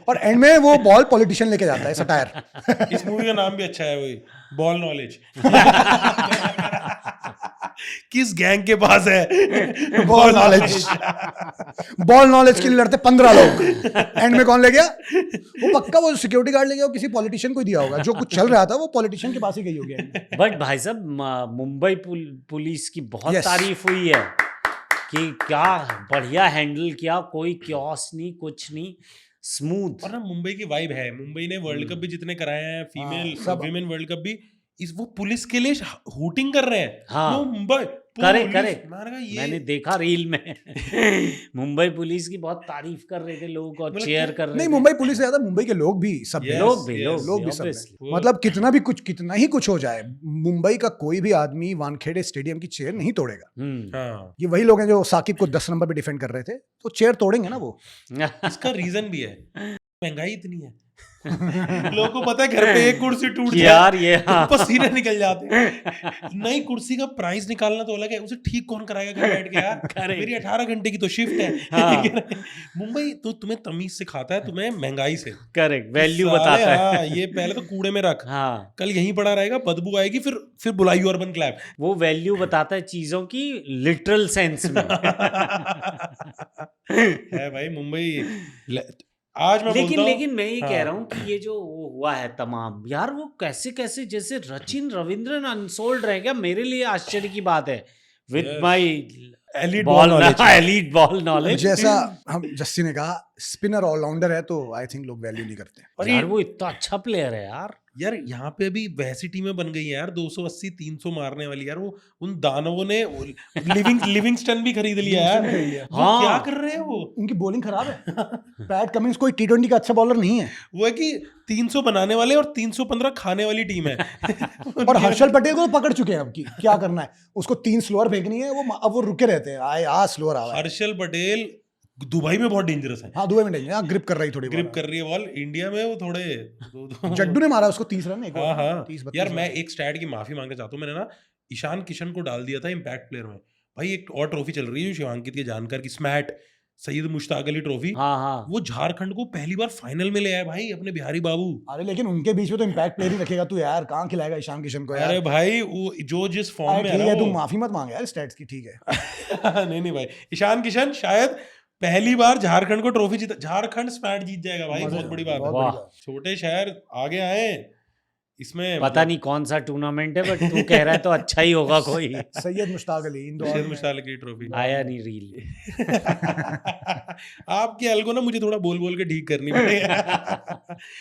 और एंड में वो बॉल पॉलिटिशियन लेके जाता है, सटायर। इस मूवी का नाम भी अच्छा है, वही बॉल नॉलेज। किस गैंग के पास है बॉल नॉलेज? बॉल नॉलेज के लिए लड़ते 15 लोग, एंड में कौन ले गया? वो पक्का वो सिक्योरिटी गार्ड ले गया, वो किसी पॉलिटिशियन को दिया होगा, जो कुछ चल रहा था वो पॉलिटिशियन के पास ही गई होगी। बट भाई साहब, मुंबई पुलिस की बहुत Yes. तारीफ हुई है कि क्या बढ़िया हैंडल किया, कोई क्योस नहीं, कुछ नहीं, स्मूथ। और ना मुंबई की वाइब है, मुंबई ने वर्ल्ड कप भी जितने कराए हैं, फीमेल सब। विमेन वर्ल्ड कप भी, वो पुलिस के लिए हूटिंग कर रहे हैं। हाँ। वो मुंबई करेक्ट। ये मैंने देखा रील में। मुंबई पुलिस की बहुत तारीफ कर रहे थे लोग और चेयर कर रहे नहीं, थे। मुंबई पुलिस से ज्यादा मुंबई के लोग भी सब Yes, लोग भी सब obviously। हैं। मतलब कितना ही कुछ हो जाए, मुंबई का कोई भी आदमी वानखेड़े स्टेडियम की चेयर नहीं तोड़ेगा। हाँ, ये वही लोग हैं जो साकिब को 10 नंबर पे डिफेंड कर रहे थे, तो चेयर तोड़ेंगे ना वो। इसका रीजन भी है, महंगाई इतनी है। लोगों को पता है घर पे एक कुर्सी टूट यार जाए ये हाँ। पसीने निकल जाते हैं। नई कुर्सी का प्राइस निकालना तो अलग है, उसे ठीक कौन कराएगा घर बैठ के यार? मेरी 18 घंटे की तो शिफ्ट है। हाँ। मुंबई तो तुम्हें तमीज सिखाता है, तुम्हें महंगाई से करेक्ट वैल्यू साले, बताता है। हाँ, ये पहले तो कूड़े में रख, हाँ, कल यहीं पड़ा रहेगा, बदबू आएगी, फिर बुलाई अर्बन क्लैप। वो वैल्यू बताता है चीजों की लिटरल सेंस में। है भाई मुंबई। आज मैं बोलता हूँ, लेकिन मैं ये कह हाँ। रहा हूँ कि ये जो वो हुआ है तमाम, यार वो कैसे जैसे रचिन रविंद्रन अनसोल्ड रह गया, मेरे लिए आश्चर्य की बात है। With my elite ball knowledge. Elite ball knowledge, जैसा हम जस्सी ने कहा, स्पिनर ऑलराउंडर है तो आई थिंक लोग वैल्यू नहीं करते। और यार वो इतना अच्छा प्लेयर है यार। यार यहाँ पे अभी वैसी टीमें बन गई हैं यार, 280 300 मारने वाली यार। वो उन दानवों ने लिविंगस्टन भी खरीद लिया यार। वो हाँ। क्या कर रहे हैं वो? उनकी बॉलिंग खराब है। पैट कमिंस कोई T20 का अच्छा बॉलर नहीं है, वो है कि 300 बनाने वाले और 315 खाने वाली टीम है। और हर्षल पटेल को तो पकड़ चुके हैं अब की क्या करना है, उसको 3 स्लोअर फेंकनी है, वो अब वो रुके रहते हैं, आए आ स्लोअर आ। हर्षल पटेल दुबई में बहुत डेंजरस है, हाँ दुबई में डेंजर, ग्रिप कर रही थोड़ी ग्रिप कर रही है बॉल। इंडिया में वो थोड़े जड्डू ने मारा उसको 30 रन एक हाँ हाँ 30-32 यार मैं एक स्टैट की माफी मांगना चाहता हूँ, मैंने ना ईशान किशन को डाल दिया था इम्पैक्ट प्लेयर में। भाई एक और ट्रॉफी चल रही है शिवांकित के जानकार की, स्मैट सैयद मुश्ताक अली ट्रॉफी, हाँ हाँ वो झारखंड को पहली बार फाइनल में ले आए भाई अपने बिहारी बाबू। अरे लेकिन उनके बीच में तो इम्पैक्ट प्लेयर ही रखेगा तू यार, कहाँ खिलाएगा ईशान किशन को यार। अरे भाई वो जो जिस फॉर्म अरे में ठीक है है ना तू वो माफी मत मांग यार स्टैट्स की, ठीक है। नहीं भाई ईशान किशन शायद पहली बार झारखंड को ट्रॉफी जीता, झारखंड स्मैट जीत जाएगा भाई, बहुत बड़ी बात है। वाह। छोटे शहर आगे आए इसमें, पता नहीं कौन सा टूर्नामेंट है बट तू कह रहा है तो अच्छा ही होगा कोई। सैयद मुश्ताक अली इंदौर सैयद में। मुश्ताक की ट्रॉफी आया नहीं रील। आपकी एल को ना मुझे थोड़ा बोल बोल के ठीक करनी पड़ेगी।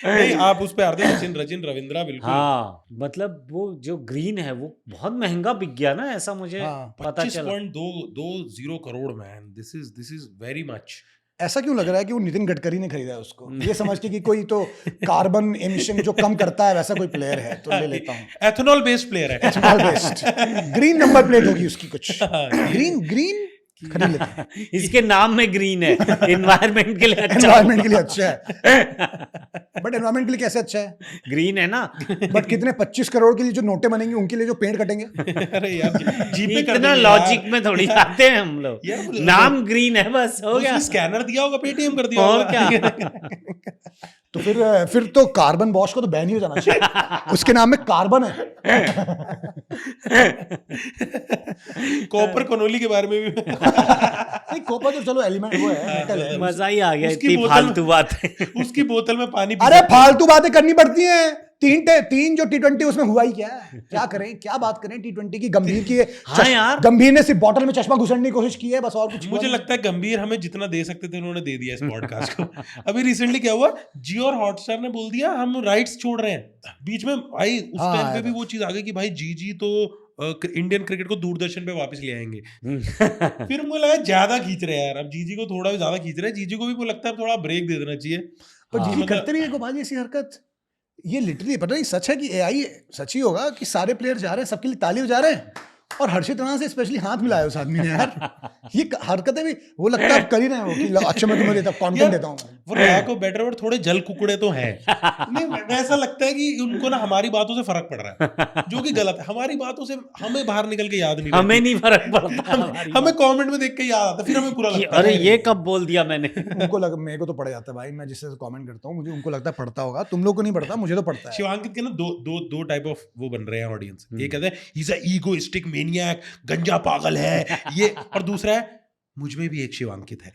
नहीं आप उस पे आते हैं, सचिन रविंद्रा बिल्कुल। हाँ मतलब वो जो ग्रीन है वो बहुत महंगा बिक गया ना, ऐसा मुझे हाँ, पता चला। 25.20 crore man, this is very much. ऐसा क्यों लग रहा है कि वो नितिन गडकरी ने खरीदा है उसको, ये समझ के कि कोई तो कार्बन एमिशन जो कम करता है वैसा कोई प्लेयर है तो ले लेता हूँ। एथेनॉल बेस्ड प्लेयर है। Ethanol based, green number plate होगी उसकी कुछ, ग्रीन खरीद लेते हैं, इसके नाम में ग्रीन है, एनवायरनमेंट के लिए अच्छा एनवायरमेंट के लिए अच्छा है। बट एनवायरमेंट के लिए कैसे अच्छा है? ग्रीन है ना। बट कितने 25 करोड़ के लिए जो नोटें बनेंगे उनके लिए जो पेड़ कटेंगे। अरे यार जीपे कर इतना देंगे लॉजिक यार। में थोड़ी आते हैं हम लोग। यार, नाम ग्रीन है बस हो गया। उसने स्कैनर दिया होगा, पेटीएम कर दिया और होगा। क्या। तो फिर तो कार्बन बॉश को तो बैन ही हो जाना चाहिए, उसके नाम में कार्बन है। कॉपर कनोली के बारे में भी नहीं कॉपर तो चलो एलिमेंट वो है, मेटल है। मजा ही आ गया, उसकी इतनी बोतल- फालतू बातें। उसकी बोतल में पानी पी अरे सकते हैं। फालतू बातें करनी पड़ती हैं। तीन जो T20 उसमें हुआ ही क्या है, क्या करें, क्या बात करें T20 की। गंभीर की हाँ यार। गंभीर ने सिर्फ बॉटल में चश्मा घुसड़ने की कोशिश की है बस, और कुछ हुआ मुझे नहीं। लगता है गंभीर हमें जितना दे सकते थे उन्होंने दे दिया इस पॉडकास्ट को। अभी रिसेंटली क्या हुआ, जियो और हॉटस्टार ने बोल दिया हम राइट्स छोड़ रहे हैं बीच में। भाई उस हाँ, टाइम पे यार। भी वो चीज आ गई कि भाई जी तो इंडियन क्रिकेट को दूरदर्शन पे वापस ले आएंगे। फिर मुझे लगा ज्यादा खींच रहे हैं यार, अब जीजी को थोड़ा भी ज्यादा खींच रहे हैं। जीजी को भी मुझे लगता है थोड़ा ब्रेक दे देना चाहिए। पर हाँ। जीजी मतलब- करते नहीं है गोपाल जी ऐसी हरकत। ये लिटरली पता नहीं सच है कि एआई सच ही होगा कि सारे प्लेयर जा रहे हैं, सबके लिए ताली बजा रहे हैं, और हर्षित राणा से स्पेशली हाथ मिलाया उस आदमी ने यार। ये हरकतें भी वो लगता है कर ही रहे हैं वो कि अच्छा मैं तुम्हें देता कंटेंट यार, देता हूँ। वो लैक ऑफ बेटर वर्ड थोड़े जल कुकड़े तो हैं। नहीं ऐसा लगता है कि उनको ना हमारी बातों से फर्क पड़ रहा है, जो कि गलत है। हमारी बातों से हमें बाहर निकल के याद नहीं हमें रहती। नहीं फर्क पड़ता हमारी हमें कमेंट में देख के याद आता है, फिर हमें बुरा कि लगता है। अरे ये कब बोल दिया मैंने। उनको लग मेरे को तो पड़ जाता है भाई, मैं जिससे कमेंट करता हूँ मुझे उनको लगता है पड़ता होगा, तुम लोग को नहीं पड़ता, मुझे तो पड़ता है। शिवांकित के ना दो टाइप ऑफ वो बन रहे हैं ऑडियंस। एक कहते हैं he is a egoistic maniac, गंजा पागल है ये, और दूसरा है मुझ में भी एक शिवांकित है।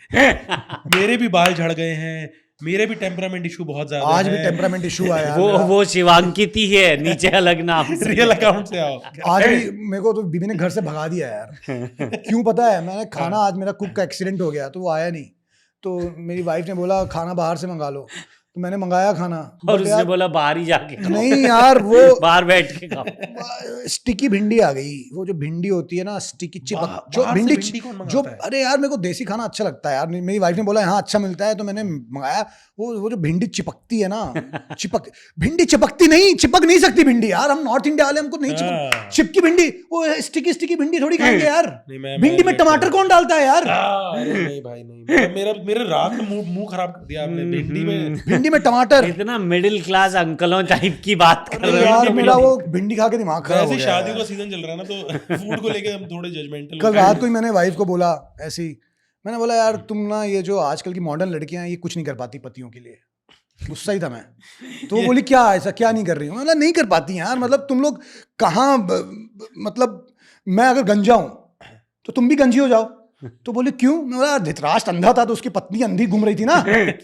मेरे भी बाल झड़ गए हैं, मेरे भी टेम्परामेंट इशू बहुत ज्यादा आज भी है। टेम्परामेंट इशू आया वो शिवांकित ही है, नीचे अलग नाम से। रियल अकाउंट से आओ। आज भी मेरे को तो बीबी ने घर से भगा दिया यार। क्यों पता है, मैंने खाना, आज मेरा कुक का एक्सीडेंट हो गया तो वो आया नहीं, तो मेरी वाइफ ने बोला खाना बाहर से मंगा लो, तो मैंने मंगाया खाना। और But उसने यार, बोला बाहर ही जाके खाओ। नहीं यार वो बाहर बैठ के खाओ। स्टिकी भिंडी आ गई, वो जो भिंडी होती है ना स्टिकी चिपक, जो बाहर से भिंडी भिंडी कौन जो, मंगाता है? अरे यार मेरे को देसी खाना अच्छा लगता है यार। मेरी वाइफ ने बोला हाँ अच्छा मिलता है तो मैंने मंगाया। वो जो भिंडी चिपकती है ना, भिंडी चिपकती नहीं, चिपक नहीं सकती भिंडी यार, हम नॉर्थ इंडिया वाले हमको नहीं हाँ। चिपकी भिंडी, वो स्टिकी भिंडी थोड़ी खाएंगे यार। नहीं, मैं भिंडी में लेता टमाटर हूँ। कौन डालता है यार? अरे नहीं भाई नहीं, मेरे रात में मुंह खराब कर दिया आपने। भिंडी में भिंडी में टमाटर, इतना मिडिल क्लास अंकलों टाइप की बात कर रहे यार हो। मेरा वो भिंडी खा के दिमाग खराब हो वैसे गया शादियों यार। का सीजन चल रहा है ना, तो फूड को लेके हम थोड़े जजमेंटल। कल रात को ही मैंने वाइफ को बोला ऐसी, मैंने बोला यार तुम ना ये जो आजकल की मॉडर्न लड़कियां हैं ये कुछ नहीं कर पाती पतियों के लिए। गुस्सा ही था मैं, तो वो बोली क्या ऐसा क्या नहीं कर रही हूँ? मतलब नहीं कर पाती यार, मतलब तुम लोग कहाँ मतलब मैं अगर गंजा हूँ तो तुम भी गंजी हो जाओ। तो बोले क्यों? मैं बोला धृतराष्ट्र अंधा था तो उसकी पत्नी अंधी घूम रही थी ना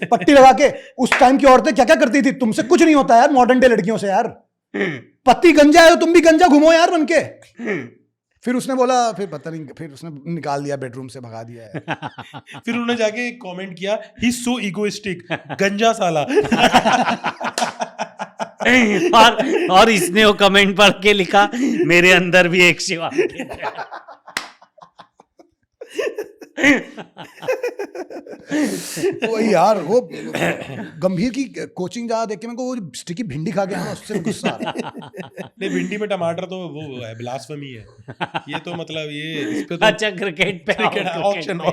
पट्टी लगा के। उस टाइम की औरतें क्या क्या करती थी, तुमसे कुछ नहीं होता यार मॉडर्न डे लड़कियों से यार। पति गंजा है तो तुम भी गंजा घूमो यार बन के। फिर उसने बोला, फिर पता नहीं, फिर उसने निकाल दिया बेडरूम से, भगा दिया है। फिर उन्होंने जाके कमेंट किया ही सो इगोइस्टिक, गंजा साला। और इसने वो कमेंट पढ़ के लिखा मेरे अंदर भी एक शिवांकित है। वही यार, वो गंभीर की कोचिंग जहाँ देख के मेरे को वो स्टिकी भिंडी खा गया ना, उससे गुस्सा आ रहा है। नहीं, भिंडी में टमाटर तो वो है, ब्लास्फेमी है ये तो, मतलब ये इस पे तो अच्छा, क्रिकेट पे आओ, क्रिकेट ऑक्शन पे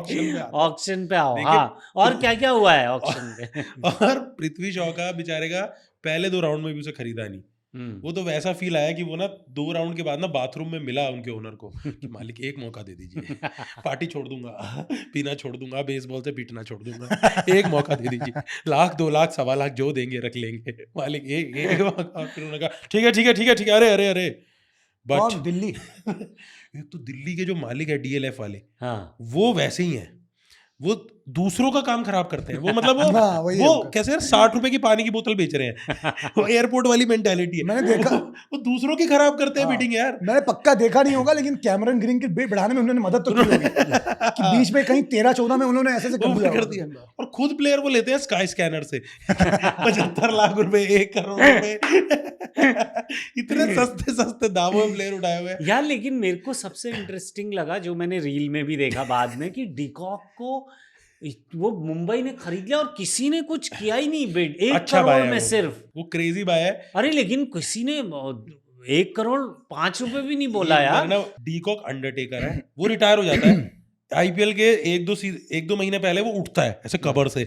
ऑक्शन पे आओ। देखिए, हाँ, और क्या क्या हुआ है ऑक्शन पे? और पृथ्वी शॉ का बेचारे का पहले 2 राउंड में भी उसे खरीदा नहीं। वो तो वैसा फील आया कि वो ना 2 राउंड के बाद ना बाथरूम में मिला उनके ओनर को कि मालिक एक मौका दे दीजिए, पार्टी छोड़ दूंगा, पीना छोड़ दूंगा, बेसबॉल से पीटना छोड़ दूंगा, एक मौका दे दीजिए, 1 लाख 2 लाख 1.25 लाख जो देंगे रख लेंगे मालिक, एक मौका। फिर उन्होंने कहा ठीक है ठीक है ठीक है ठीक है, अरे अरे अरे, और बट दिल्ली एक तो दिल्ली के जो मालिक है DLF वाले, हाँ, वो वैसे ही हैं, वो दूसरों का काम खराब करते हैं। वो मतलब हाँ, वही है वो उनका। कैसे यार 60 रुपए की पानी की बोतल बेच रहे हैं, वो एयरपोर्ट वाली मेंटालिटी है। मैंने देखा, वो दूसरों की खराब करते हैं हाँ, मीटिंग यार। मैंने पक्का देखा नहीं होगा, लेकिन कैमरन ग्रीन के वेट बढ़ाने में उन्होंने मदद तो की होगी कि बीच में कहीं 13-14 में उन्होंने ऐसे वो कर दिया, और खुद प्लेयर वो लेते हैं स्काई स्कैनर से 75 लाख रुपए, 1 करोड़ रुपए, इतने सस्ते सस्ते दामों में प्लेयर उठाए हुए हैं। यार लेकिन मेरे को सबसे इंटरेस्टिंग लगा, जो मैंने रील में भी देखा बाद में, कि डिकॉक को वो मुंबई ने खरीद लिया और किसी ने कुछ किया ही नहीं बिड, 1 अच्छा करोड़ बाय है में वो, सिर्फ। वो क्रेजी बाय है। अरे लेकिन किसी ने 1 करोड़ 5 रुपए भी नहीं बोला यार। डीकॉक अंडरटेकर है, वो रिटायर हो जाता है IPL के 1-2 महीने पहले वो उठता है ऐसे कबर से,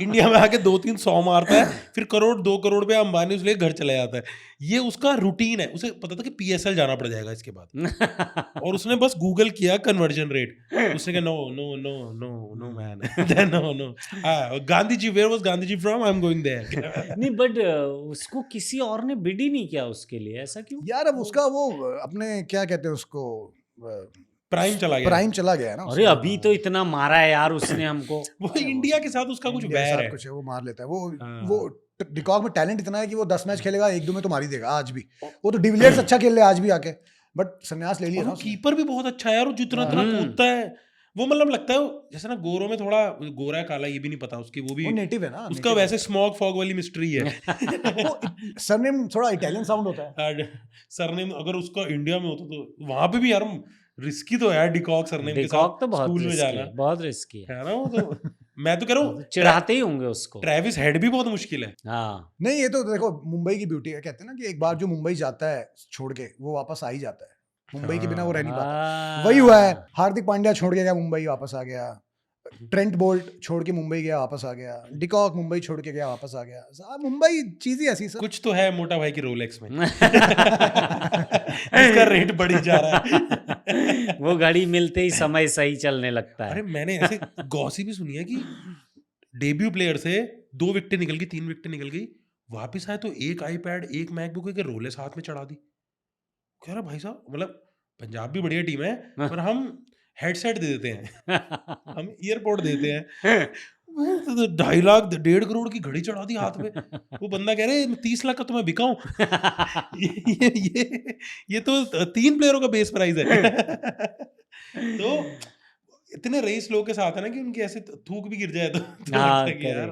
इंडिया में आके 2-3 100 मारता है, फिर 1-2 करोड़ पे अंबानी उसके घर चले जाता है। ये उसका रूटीन है, उसे पता था कि PSL जाना पड़ जाएगा इसके बाद, और उसने बस गूगल किया कन्वर्जन रेट, उसने कहा no no no no no man, no no, Gandhi ji, where was Gandhi ji from, I am going there. नहीं, बट उसको किसी और ने बिड ही नहीं किया उसके लिए, ऐसा क्यों? यार अब उसका वो अपने क्या कहते हैं उसको, प्राइम चला गया, प्राइम चला गया है ना। अरे अभी तो इतना मारा है यार उसने हमको। वो इंडिया के साथ उसका कुछ इंडिया के वैर साथ है, कुछ है, वो मार लेता है हाँ। वो डिकॉक में टैलेंट इतना है कि वो 10 मैच खेलेगा, 1-2 में तो मार ही देगा आज भी। वो तो डिविलियर्स अच्छा खेल रहा है आज भी आके, बट संन्यास ले लिया और ना वो उसने। कीपर भी बहुत अच्छा है यार, वो जितना इतना कूदता है, वो मतलब लगता है जैसे ना गोरों में थोड़ा गोरा है काला ये भी नहीं पता उसकी, वो भी वो नेटिव है ना, उसका native वैसे स्मॉग फॉग वाली मिस्ट्री है। वो सरनेम थोड़ा इटालियन साउंड होता है। सरनेम अगर उसका इंडिया में होता तो वहां पे भी यार रिस्की तो है डिकॉक सरनेम के डिकॉक साथ तो बहुत स्कूल में रिस्की जाना है, बहुत रिस्की है। है ना। वो तो मैं तो कह रहा हूँ चिढ़ाते ही होंगे उसको। ट्रेविस हेड भी बहुत मुश्किल है। हाँ, नहीं, ये तो देखो मुंबई की ब्यूटी है, कहते हैं ना कि एक बार जो मुंबई जाता है छोड़ के, वो वापस आ ही जाता है। मुंबई के बिना वो रह नहीं पाता। वही हुआ है, हार्दिक पांड्या छोड़ के गया मुंबई, वापस आ गया। ट्रेंट बोल्ट छोड़ के मुंबई गया, वापस आ गया। डिकॉक मुंबई छोड़ के गया, वापस आ गया। मुंबई चीज ही ऐसी सर। कुछ तो है मोटा भाई की रोलेक्स में इसका रेट बढ़ी जा रहा है। वो घड़ी मिलते ही समय सही चलने लगता है। अरे मैंने ऐसे गॉसिप भी सुनी है कि डेब्यू प्लेयर से 2 विकेटें निकल गई, 3 विकेटें निकल गई, वापिस आए तो 1 iPad 1 मैकबुक के रोलेक्स हाथ में चढ़ा दी। कह रहा भाई साहब, मतलब पंजाब भी बढ़िया टीम है पर हम हेडसेट दे देते हैं, हम ईयरपोड देते हैं। 2.5 लाख 1.5 करोड़ की घड़ी चढ़ा दी हाथ में। वो बंदा कह रहे 30 लाख का तो मैं बिकाऊं। ये तो 3 प्लेयरों का बेस प्राइस है। तो इतने रईस लोग के साथ है ना कि उनकी ऐसे थूक भी गिर जाए तो हाँ, लगता है कि यार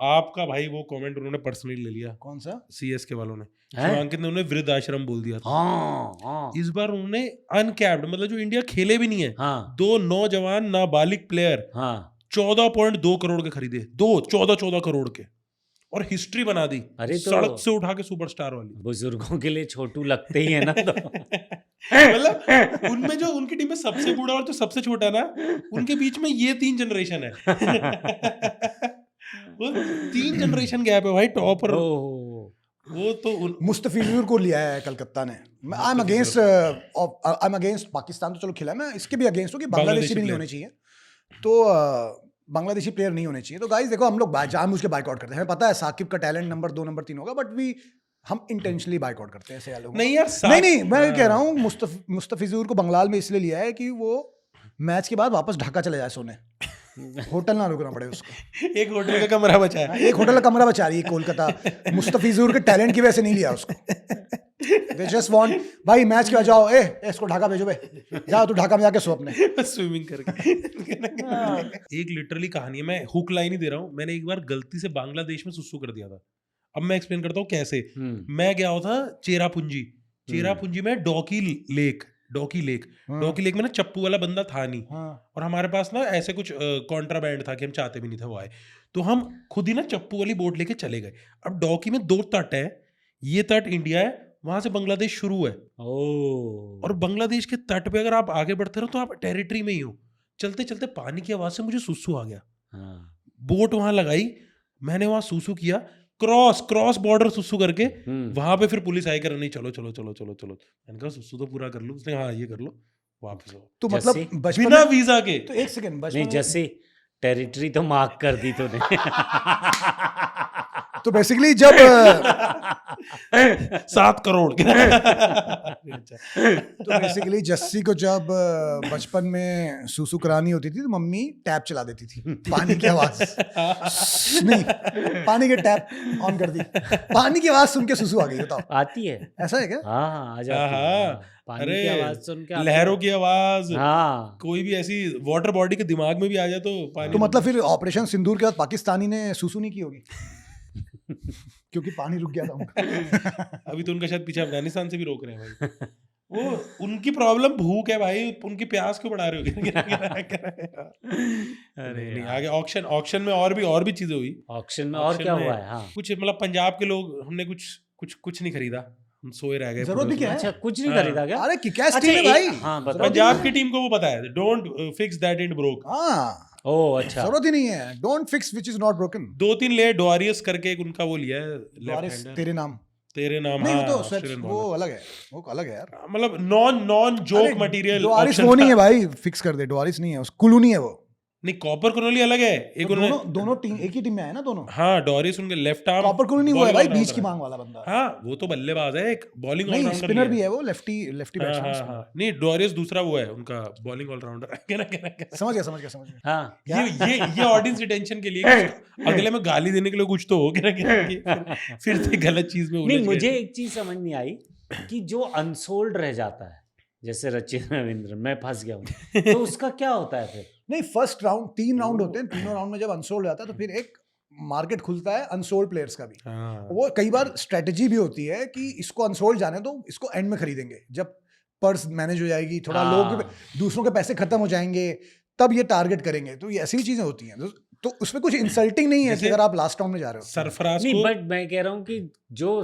आपका भाई वो कमेंट उन्होंने पर्सनली ले लिया। कौन सा? CSK वालों ने, शिवांकित ने उन्हें वृद्धाश्रम बोल दिया था। हाँ, इस बार उन्होंने अनकैप्ड, मतलब जो इंडिया खेले भी नहीं है, हाँ, 2 नौजवान नाबालिग प्लेयर हाँ। 14.2 करोड़ के खरीदे, 14 करोड़ के, और हिस्ट्री बना दी। अरे तो सड़क से उठा के सुपरस्टार वाली। बुजुर्गों के लिए छोटू लगते ही है ना तो। मतलब उनमें जो उनकी टीम में सबसे बूढ़ा और जो सबसे छोटा है ना, उनके बीच में ये 3 जनरेशन है। वो 3 जनरेशन गैप है भाई टॉप पर। वो तो मुस्तफिजुर को लिया है कलकत्ता ने। आई एम अगेंस्ट पाकिस्तान, तो चलो खिला, मैं इसके भी अगेंस्ट हूँ कि बांग्लादेशी भी नहीं होने चाहिए, तो बांग्लादेशी प्लेयर नहीं होने चाहिए। तो गाइस देखो, हम लोग जानबूझ के बाइकआउट करते हैं, हमें पता है साकिब का टैलेंट नंबर 2 नंबर 3 होगा, बट हम इंटेंशनली बाइकआउट करते हैं ऐसे लोग। नहीं यार, नहीं मैं कह रहा हूँ मुस्तफिजुर को बंगाल में इसलिए लिया है कि वो मैच के बाद वापस ढाका चले जाए सोने, होटल ना रुकना पड़े उसको। एक होटल का कमरा बचा है, एक होटल का कमरा बचा रही है कोलकाता। मुस्तफिजुर के टैलेंट की वजह से नहीं लिया उसको। They just want, भाई मैच के बाद जाओ, इसको ढाका भेजो बे, जाओ तू ढाका में जाके सो अपने स्विमिंग करके। एक लिटरली कहानी है, मैं हुक लाइन ही दे रहा हूँ। मैंने एक बार गलती से बांग्लादेश में सुसु कर दिया था। अब मैं एक्सप्लेन करता हूँ कैसे। मैं गया था चेरापूंजी में डॉकी लेक, डॉकी लेक में ना चप्पू वाला बंदा था नहीं, और हमारे पास ना ऐसे कुछ कॉन्ट्राबैंड था कि हम चाहते भी नहीं थे वो आए, तो हम खुद ही ना चप्पू वाली बोट लेके चले गए। अब डॉकी में 2 तट है, ये तट इंडिया है, वहां से बांग्लादेश शुरू है, और बांग्लादेश के तट पे अगर आप आगे बढ़ते रहो तो आप टेरिटरी में ही हो। चलते चलते पानी की आवाज से मुझे सुसु आ गया, बोट वहां लगाई, मैंने वहां सुसु किया, क्रॉस बॉर्डर सुसु करके वहां पे फिर पुलिस आई कर नहीं चलो चलो चलो चलो चलो, मैंने कहा सुसु तो पूरा कर लो, उसने हाँ ये कर लो, वापस आओ। तो मतलब बिना वीजा के। तो एक सेकंड, नहीं जैसे टेरिटरी तो मार्क कर दी तूने। तो बेसिकली जब 7 करोड़ तो बेसिकली जस्सी को जब बचपन में सुसु करानी होती थी तो मम्मी टैप चला देती थी, पानी की आवाज नहीं, पानी के टैप ऑन कर दी, पानी की आवाज सुन के सुसु आ गई। बताओ आती है ऐसा है क्या? हाँ आ जाती है, पानी की आवाज सुन के लहरों की आवाज, हाँ कोई भी ऐसी वाटर बॉडी के दिमाग में भी आ जाए तो पानी। तो मतलब फिर ऑपरेशन सिंदूर के बाद पाकिस्तानी ने सुसु नहीं की होगी क्योंकि पानी रुक गया था उनका। अभी तो उनका शायद पीछे अफगानिस्तान से भी रोक रहे हैं भाई। वो उनकी प्रॉब्लम भूख है भाई, उनकी प्यास क्यों बढ़ा रहे हो? अरे नहीं, आगे ऑक्शन में और भी चीजें हुई। ऑक्शन में और क्या हुआ है? हाँ कुछ मतलब पंजाब के लोग, हमने कुछ नहीं खरीदा, हम सोए रह गए। जरूरत भी क्या है? अच्छा कुछ नहीं खरीदा क्या? अरे किक-एस टीम है भाई। हाँ बताओ। पंजाब की टीम को वो पता है, don't fix that it broke. हाँ ओह अच्छा, जरूरत ही नहीं है, don't fix which is not broken. 2-3 ले डोरियस करके एक उनका वो लिया है, डोरियस तेरे नाम नहीं, हाँ, वो तो वो अलग है, वो अलग है यार, मतलब नॉन जोक मटेरियल। डोरिस वो नहीं है भाई, फिक्स कर दे, डोरिस नहीं है, कुलूनी है वो। नहीं, कॉपर कुनोली अलग है, एक तो दोनों टीम एक ही टीम में है ना दोनों। हाँ डोरिस उनके लेफ्ट आर्म, कॉपर कुलूनी वो है भाई, बीच की मांग वाला बंदा। हाँ वो तो बल्लेबाज है, एक बॉलिंग नहीं ऑलराउंडर स्पिनर भी है वो, लेफ्टी बैट्समैन। हाँ नहीं डोरिस दूसरा वो है उनका बॉलिंग ऑलराउंडर। समझ गया। हाँ ये ऑडियंस रिटेंशन के लिए कि अगले में गाली देने के लिए कुछ तो हो फिर से गलत चीज में। नहीं मुझे एक चीज समझ नहीं आई कि जो अनसोल्ड रह जाता है, जैसे रचिन रविंद्रन, मैं फंस गया हूँ, तो उसका क्या होता है फिर? नहीं फर्स्ट राउंड 3 राउंड होते हैं, तीनों राउंड में जब अनसोल्ड जाता है तो फिर एक मार्केट खुलता है अनसोल्ड प्लेयर्स का भी। वो कई बार स्ट्रेटेजी भी होती है कि इसको अनसोल्ड जाने दो, इसको एंड में खरीदेंगे जब पर्स मैनेज हो जाएगी, थोड़ा लोग दूसरों के पैसे खत्म हो जाएंगे, तब ये टारगेट करेंगे। तो ये ऐसी भी चीजें होती हैं, तो उसमें कुछ इंसल्टिंग नहीं है कि अगर आप लास्ट राउंड में जा रहे हो। सरफराज नहीं बट मैं कह रहा हूँ कि जो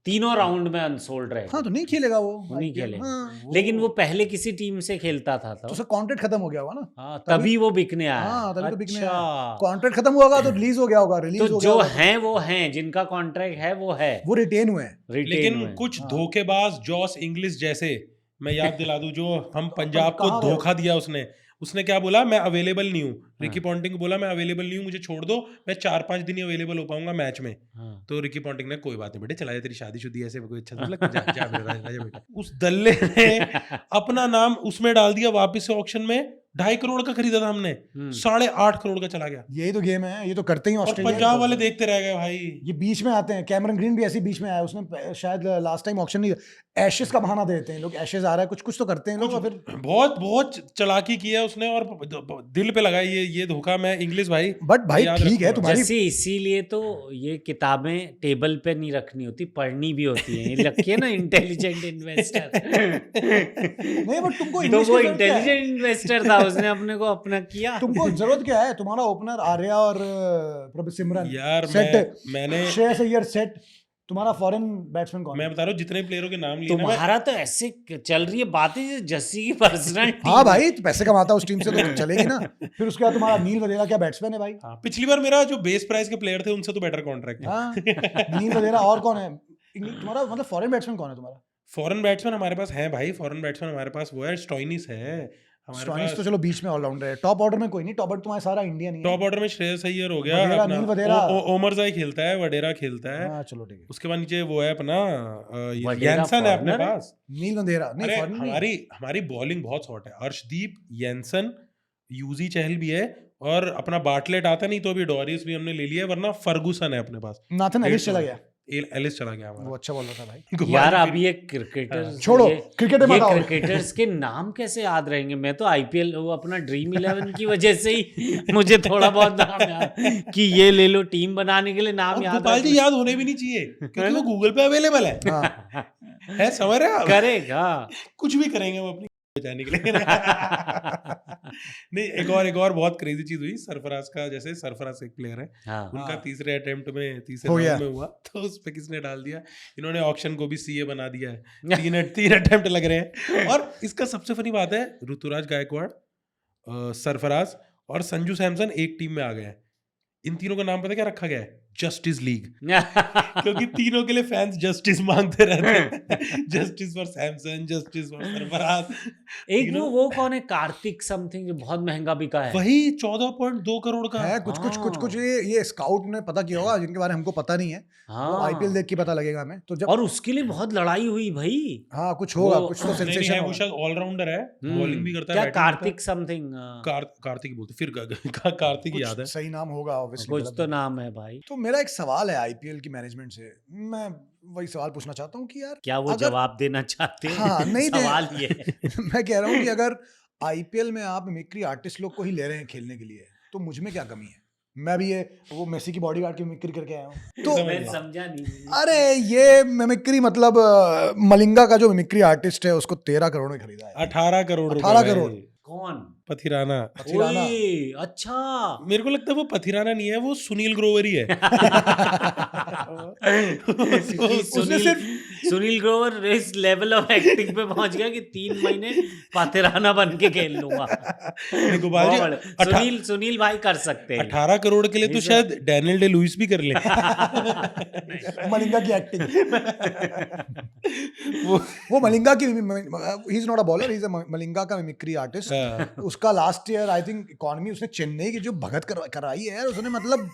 तीनों राउंड में अनसोल्ड रहे, हाँ तो नहीं खेलेगा वो नहीं खेलेगा। हाँ, लेकिन वो पहले किसी टीम से खेलता था तो उसका कॉन्ट्रैक्ट खत्म हो गया होगा ना। हाँ, तभी वो बिकने आया। हाँ तभी तो बिकने आया। अच्छा कॉन्ट्रैक्ट खत्म हुआ होगा तो रिलीज हो गया होगा, रिलीज तो हो गया जो होगा। हैं वो हैं, जिनका कॉन्ट्रैक्ट है वो है, वो रिटेन हुए हैं। रिटेन लेकिन हुए। कुछ धोखेबाज जॉस इंग्लिश जैसे, मैं याद दिला दूं, जो हम पंजाब को कहाँ गए? धोखा दिया उसने क्या बोला, मैं अवेलेबल नहीं हूँ। रिकी पॉन्टिंग को बोला मैं अवेलेबल नहीं हूँ, मुझे छोड़ दो, मैं 4-5 दिन ही अवेलेबल हो पाऊंगा मैच में। तो रिकी पॉन्टिंग ने कोई बात नहीं बेटे, चला जा, तेरी शादीशुदी ऐसे कोई अच्छा नहीं लगता, जा बेटा। उस दल्ले ने अपना नाम उसमें डाल दिया वापस से ऑक्शन में। 2.5 करोड़ का खरीदा था हमने, 8.5 करोड़ का चला गया। यही तो गेम है, ये तो करते ही और ऑस्ट्रेलिया। पंजाब वाले देखते रह गए भाई। ये बीच में आते हैं, कैमरन ग्रीन भी ऐसे बीच में आया, उसने शायद लास्ट टाइम ऑक्शन नहीं, एशेस का बहाना देते हैं लोग, एशेस आ रहा है, कुछ तो करते हैं लोग। और फिर बहुत चालाकी किया उसने और दिल पे लगाई ये धोखा। मैं इंग्लिश भाई, बट भाई ठीक है तुम्हारी, जैसे इसीलिए तो ये किताबें टेबल पे नहीं रखनी होती, पढ़नी भी होती हैं। ये रखिए ना इंटेलिजेंट इन्वेस्टर। नहीं बट तुमको तो वो इंटेलिजेंट इन्वेस्टर था, उसने अपने को अपना किया। तुमको जरूरत क्या है? तुम्हारा ओपनर आर्या और प्रभु सिमरन यार सेट, मैंने श्रेयस अय्यर सेट, तुम्हारा फॉरेन बैट्समैन कौन है? मैं बता रहा हूँ जितने प्लेयरों के नाम लिए तुम्हारा तो ऐसे चल रही है बातें जस्सी की पर्सनल। हाँ भाई तो पैसे कमाता है उस टीम से तो चलेगी ना। फिर उसके बाद तुम्हारा नील वधेरा क्या बैट्समैन है भाई? पिछली बार मेरा जो बेस प्राइस के प्लेयर थे उनसे तो बेटर कॉन्ट्रैक्ट है। हाँ नील वधेरा। और कौन है तुम्हारा, मतलब फॉरेन बैट्समैन कौन है तुम्हारा? फॉरेन बैट्समैन हमारे पास है भाई, फॉरेन बैट्समैन हमारे पास वो है, स्टोइनिस है स्टोइनिस तो चलो बीच में ऑलराउंडर है, टॉप ऑर्डर में कोई नहीं, टॉप ऑर्डर तुम्हारा सारा इंडियन ही है। टॉप ऑर्डर में श्रेयस अय्यर हो गया, वधेरा, नील वधेरा, ओमरजाई खेलता है, वडेरा खेलता है। हाँ चलो ठीक है। उसके बाद नीचे वो है अपना येंसन है अपने पास। नील वधेरा नहीं, हमारी बॉलिंग बहुत शॉर्ट है। अर्शदीप, येंसन, यूजी चहल भी है और अपना बाटलेट आता नहीं, तो अभी डोरिस भी हमने ले लिया है, वरना फर्गुसन है अपने पास। नाथन एलिस चला गया। एलिस चला गया वो हमारा। अच्छा बॉलर था भाई। यार अब ये क्रिकेटर छोड़ो, क्रिकेट में ये मत आओ। क्रिकेटर्स के नाम कैसे याद रहेंगे? मैं तो आईपीएल वो अपना ड्रीम 11 की वजह से ही मुझे थोड़ा बहुत नाम याद कि ये ले लो, टीम बनाने के लिए नाम अब याद गोपाल जी रखना। याद होने भी नहीं चाहिए क्योंकि वो गूगल पे अवेलेबल है। हाँ, है, समझ रहे हैं आप? करेगा। कुछ भी करेंगे वो अपनी बचाने के लिए। नहीं, एक और बहुत क्रेजी चीज हुई सरफराज का। जैसे सरफराज एक प्लेयर है, हाँ उनका तीसरे अटेम्प्ट में, तीसरे हो राउंड गया। में हुआ, तो उस पे किसने डाल दिया, इन्होंने ऑक्शन को भी सीए बना दिया है। तीन अटेम्प्ट लग रहे हैं। और इसका सबसे फनी बात है, ऋतुराज गायकवाड़, सरफराज और संजू सैमसन एक टीम में आ गए हैं। इन तीनों का नाम पता क्या रखा गया है? Justice league. क्योंकि तीनों के लिए फैंस जस्टिस मांगते रहते हैं। Justice for Samson, justice for Sarfaraz. एक वो कौन है, कार्तिक समथिंग, जो बहुत महंगा बिका है। वही 14.2 करोड़ का है कुछ ये स्काउट ने पता किया होगा जिनके बारे में हमको पता नहीं है। वो आईपीएल देख के पता लगेगा हमें। तो जब और उसके लिए बहुत लड़ाई हुई भाई। हाँ कुछ होगा, वो- कुछ तो नहीं, सेंसेशन है, वो होगा। शायद ऑलराउंडर है, बॉलिंग भी करता है, क्या बैटिंग करता है। कार्तिक समथिंग, कार्तिक बोलते, फिर कार्तिक ही याद है। कुछ सही नाम होगा ऑब्वियसली। कुछ तो नाम है भाई। तो मेरा एक सवाल है आईपीएल की मैनेजमेंट से। मैं वही सवाल पूछना चाहता हूँ कि यार क्या वो अगर- जवाब देना चाहते हैं? हाँ, नहीं दे- सवाल ये है। मैं कह रहा हूँ कि अगर आईपीएल में आप मिमिक्री आर्टिस्ट लोग को ही ले रहे हैं खेलने के लिए, तो मुझ में क्या कमी है? मैं भी वो मेसी की बॉडीगार्ड की मिमिक्री करके आया हूँ। तो मैं समझा नहीं। अरे ये मिमिक्री मतलब मलिंगा का जो मिमिक्री आर्टिस्ट है उसको 13 करोड़ में खरीदा है। 18 करोड़ रुपए 18 भाई। करोड़। कौन? पथिराना। पथिराना। ओए, अच्छा। मेरे को लगता है वो पथिराना नहीं है, वो सुनील ग्रोवर ही है। सुनील ग्रोवर इस लेवल ऑफ एक्टिंग पे पहुंच गया कि 3 महीने पातेराना बन के खेल लूंगा। गोपाल जी, बहुत बड़े। सुनील भाई कर सकते हैं। 18 करोड़ के लिए तो शायद डैनियल डे लुइस भी कर ले। मलिंगा की एक्टिंग। वो मलिंगा की he is not a bowler, he is a Malinga का मिमिक्री आर्टिस्ट। उसका last year I think economy उसने चेन्नई की जो भगत कराई है यार, उसने मतलब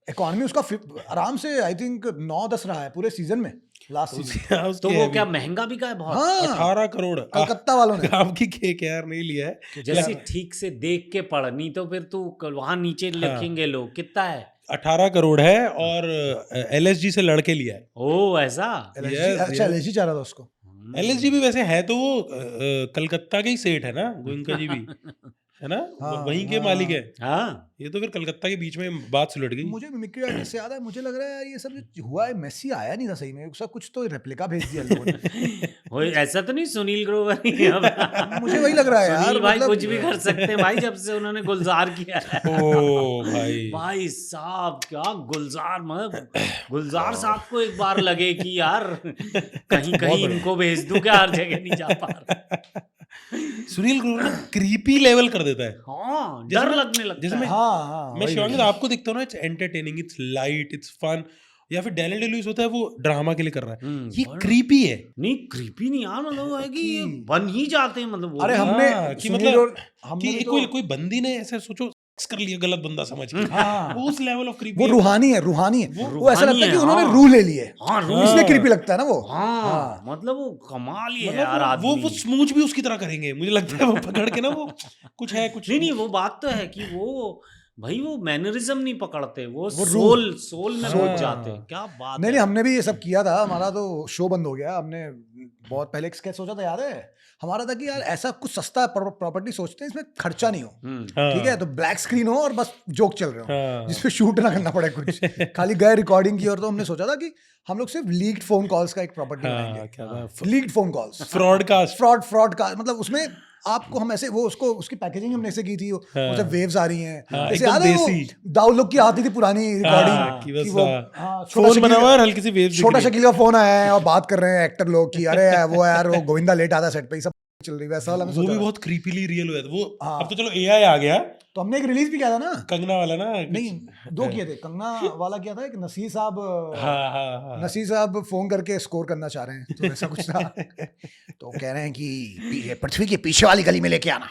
इकॉनमी उसका आराम से आई थिंक 9-10 रहा है पूरे सीजन में, लास्ट सीजन। तो वो क्या महंगा बिका है बहुत? हाँ 18 करोड़ कलकत्ता वालों ने। आपकी केक यार नहीं लिया है। जैसे ठीक से देख के पढ़, नहीं तो फिर तू वहां नीचे लिखेंगे लोग कितना है। 18 करोड़ है और एलएसजी से लड़के लिया है। ओ ऐसा। अच्छा एलएसजी चाह रहा था उसको। एलएसजी भी वैसे है तो वो कलकत्ता के ही सेठ है ना, गोइंका जी भी है ना, हाँ, वहीं के मालिक है। हाँ ये तो फिर कलकत्ता के बीच में बात सुलट गई। मुझे मिमिक्री आर्टिस्ट से याद है, मुझे लग रहा है यार ये सब जो हुआ है, मेसी आया नहीं था सही में, सब कुछ तो रेप्लिका भेज दिया लोगों ने। वो ऐसा तो नहीं सुनील ग्रोवर ही है अब। मुझे वही लग रहा है यार, सुनील भाई मतलब- कुछ भी कर सकते हैं भाई, जब से उन्होंने गुलजार किया है। ओ भाई भाई साहब क्या गुलजार, मतलब गुलजार साहब को एक बार लगे कि यार कहीं इनको भेज दूं क्या, हर जगह नहीं जा पा रहा। सुनील ग्रोवर ना क्रीपी लेवल कर देता है। हाँ जैसे डर मैं- लगने लगता जैसे है। मैं- हाँ मैं वही शिवांगी वही। आपको दिखता हूँ ना, it's entertaining, it's light, it's fun. या फिर डैनियल डे लुइस होता है वो ड्रामा के लिए कर रहा है, ये बड़ा- क्रीपी है। नहीं क्रीपी नहीं यार, मतलब वो है कि ये बन ही जाते हैं, मतलब वो अरे भी- हमने कि सुनील मतलब और हमने कि भी कोई बंदी ने ऐसे सोचो सेक्स कर लिया गलत बंदा समझ के, हाँ। वो उस लेवल ऑफ क्रीपी वो रूहानी है, रूहानी है। वो ऐसा रूहानी लगता है कि है, उन्होंने हाँ। रूह ले लिए, हाँ इसलिए क्रीपी लगता है ना वो। हाँ मतलब वो कमाल ही है मतलब यार आदमी। वो स्मूच भी उसकी तरह करेंगे, मुझे लगता है वो पकड़ के ना, वो कुछ है कुछ नहीं वो बात तो है कि वो भाई वो मैनरिज्म नहीं पकड़ते, वो रूह। सोल में हाँ। पहुंच जाते हैं। क्या बात नहीं है। नहीं, हमने भी ये सब किया था, हमारा तो शो बंद हो गया। हमने बहुत पहले एक स्केच सोचा था, याद है हमारा था कि यार ऐसा कुछ सस्ता प्रॉपर्टी सोचते हैं इसमें खर्चा नहीं हो, हाँ। ठीक है, तो ब्लैक स्क्रीन हो और बस जोक चल रहे हो, हाँ। जिसपे शूट ना करना पड़े कुछ, खाली गए रिकॉर्डिंग की। और तो हमने सोचा था कि हम लोग सिर्फ लीक्ड फोन कॉल्स का एक प्रॉपर्टी हाँ, बनाएंगे। क्या था? Leaked phone calls, fraudcast. Fraud का मतलब उसमें आपको हम ऐसे वो उसको उसकी पैकेजिंग हमने ऐसे की थी, उससे वेव्स आ रही हैं, हाँ, जैसे एकदम याद है वो देसी। दाऊद लोग की आती थी पुरानी रिकॉर्डिंग कि बस कि वो हाँ, छोटा फोन शकील बना का- हुआ है और हल्की सी वेव्स छोटा शकील का फोन आया है और बात कर रहे हैं एक्टर लोग कि अरे वो यार वो गोविंदा लेट आता सेट पे, ये सब चल रही है, वैसा वाला हमने वो सोचा भी था। बहुत क्रीपीली रियल हुआ था वो। हाँ। अब तो चलो एआई आ गया, तो हमने एक रिलीज भी किया था ना, कंगना वाला ना नहीं 2 किए थे, कंगना वाला किया था, एक नसीर साहब, हाँ हाँ हाँ नसीर साहब फोन करके स्कोर करना चाह रहे हैं, तो ऐसा कुछ था। तो कह रहे हैं कि पृथ्वी के पीछे वाली गली में लेके आना।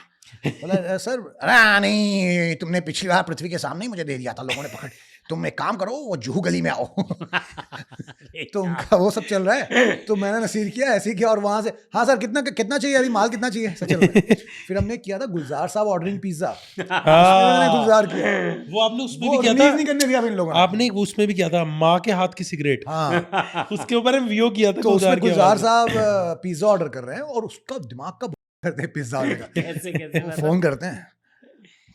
बोला सर, अरे नहीं तुमने पिछली बार पृथ्वी के सामने ही मुझे दे दिया था लोगों ने पकड़। तुम एक काम करो, वो जुहू गली में आओ। अरे तो यार। उनका वो सब चल रहा है। तो मैंने नसीर किया, ऐसे ही किया, और वहां से हाँ सर कितना चाहिए, अभी माल कितना चाहिए, सब चल रहा है। फिर हमने किया था गुलजार साहब ऑर्डरिंग पिज्जा, मैंने गुलजार किया, वो आपने उसमें वो भी किया रिलीज था, नहीं करने दिया इन लोगों ने। आपने उसमें भी किया था माँ के हाथ की सिगरेट, हाँ, उसके ऊपर हम वीओ किया था तो उसमें की गुलजार आवाज़ में। साहब पिज्जा ऑर्डर कर रहे हैं और उसका दिमाग का करते हैं पिज्जा वाले का। कैसे वो फोन करते हैं,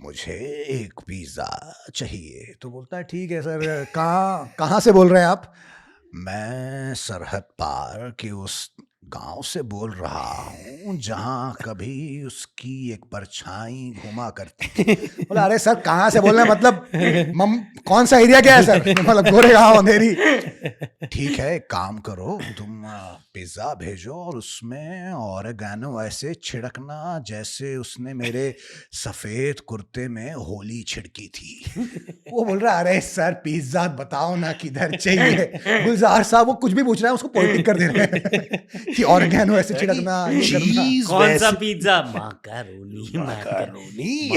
मुझे एक पिज्जा चाहिए। तो बोलता है ठीक है सर, कहाँ से बोल रहे हैं आप? मैं सरहद पार के उस गांव से बोल रहा हूँ जहाँ कभी उसकी एक परछाई घुमा करती थी। बोला अरे सर कहाँ से बोल रहे हैं, मतलब कौन सा एरिया क्या है सर? मतलब गोरेगांव, अंधेरी। ठीक है, एक काम करो, तुम पिज्जा भेजो और उसमें ऑरिगेनो ऐसे छिड़कना जैसे उसने मेरे सफेद कुर्ते में होली छिड़की थी। वो बोल रहा है अरे सर पिज्जा बताओ ना किधर चाहिए। गुलजार साहब वो कुछ भी पूछ रहे हैं, उसको पोएटिक कर दे रहे हैं कि ऑरिगेनो ऐसे छिड़कना, ये करना। कौन सा पिज्जा?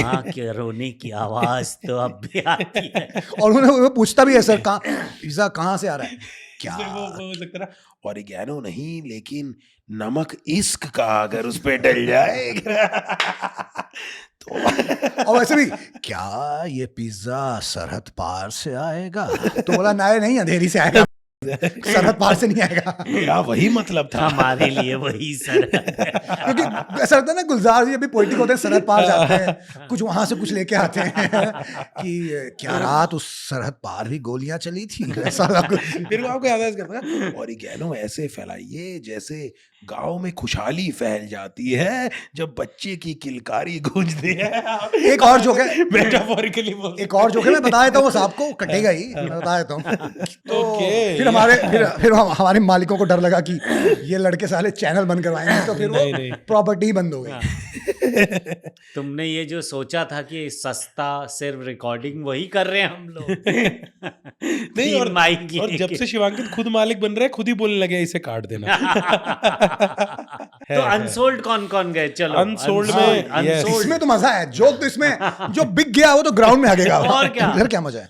माकारोनी की आवाज तो अब भी आती है। और उन्हें वो पूछता भी है सर पिज्जा कहाँ से आ रहा है क्या? वो लगता था ऑरिगेनो नहीं, लेकिन नमक इश्क का अगर उस पे डल जाए तो और वैसे भी क्या ये पिज्जा सरहद पार से आएगा? तो बोला नहीं अंधेरी से आएगा, सरहद पार से नहीं आएगा। मेरा वही मतलब था। हमारे लिए वही सर। क्योंकि ऐसा लगता है ना, गुलजार जी अभी पोइटिक होते हैं, सरहद पार जाते हैं, कुछ वहां से कुछ लेके आते हैं कि क्या रात उस सरहद पार भी गोलियां चली थी, ऐसा कुछ। फिर आपको याद है इसका ऑरिगेनो ऐसे फैलाइए जैसे गांव में खुशहाली फैल जाती है जब बच्चे की किलकारी गूंजती है। एक और जोक है, मेटाफोरिकली बोल, एक और जोक है, मैं बता देता हूँ, साहब को कटेगा ही, मैं बता देता हूँ। तो Okay. फिर हमारे मालिकों को डर लगा कि ये लड़के साले चैनल बंद करवाएंगे, तो फिर वो प्रॉपर्टी ही बंद हो गई। तुमने ये जो सोचा था कि सस्ता सिर्फ रिकॉर्डिंग, वही कर रहे हैं हम लोग। नहीं, और जब से शिवांकित खुद मालिक बन रहे हैं, खुद ही बोलने लगे इसे काट देना। तो अनसोल्ड कौन गए? चलो अनसोल्ड में अनसोल्ड इसमें तो मजा है, जोक तो इसमें जो बिक गया वो तो ग्राउंड में आगेगा। और क्या? इधर क्या मजा है?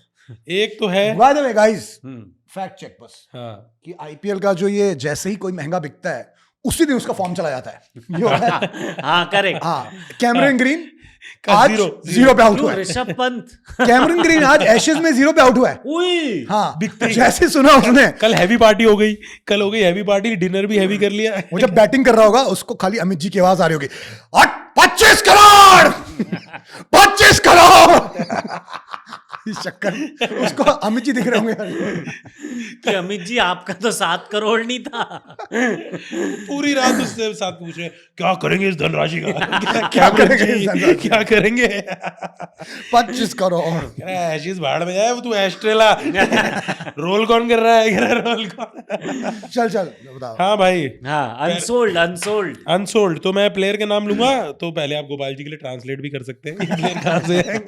एक तो है by the way guys, fact check बस, हाँ, कि आईपीएल का जो ये जैसे ही कोई महंगा बिकता है उसी दिन उसका फॉर्म चला जाता है। ये होता है। हाँ करेक्ट। हाँ, कैमरन ग्रीन का आज जीरो पे आउट हुआ है। ऋषभ पंत, कैमरन ग्रीन आज एशेज में 0 पे आउट हुआ है। उई, हाँ, जैसे सुना उसने, कल हैवी पार्टी हो गई, कल हो गई हैवी पार्टी, डिनर भी हैवी कर लिया। वो जब बैटिंग कर रहा होगा उसको खाली अमित जी की आवाज आ रही होगी, 25 करोड़ 25 करोड़। इस चक्कर उसको अमित जी दिख रहे होंगे कि अमित जी आपका तो 7 करोड़ नहीं था। पूरी रात उससे साथ पूछ रहे क्या करेंगे इस धनराशि का, क्या करेंगे इस धनराशि का? क्या करेंगे? 25 करोड़। एशिस भाड़ में जाए, तू एस्ट्रेला रोल कौन कर रहा है? रोल कौन? चल बताओ। हाँ भाई, हाँ, अनसोल्ड। तो मैं प्लेयर के नाम लूंगा, तो पहले आप गोपाल जी के लिए ट्रांसलेट भी कर सकते हैं प्लेयर कहाँ से है।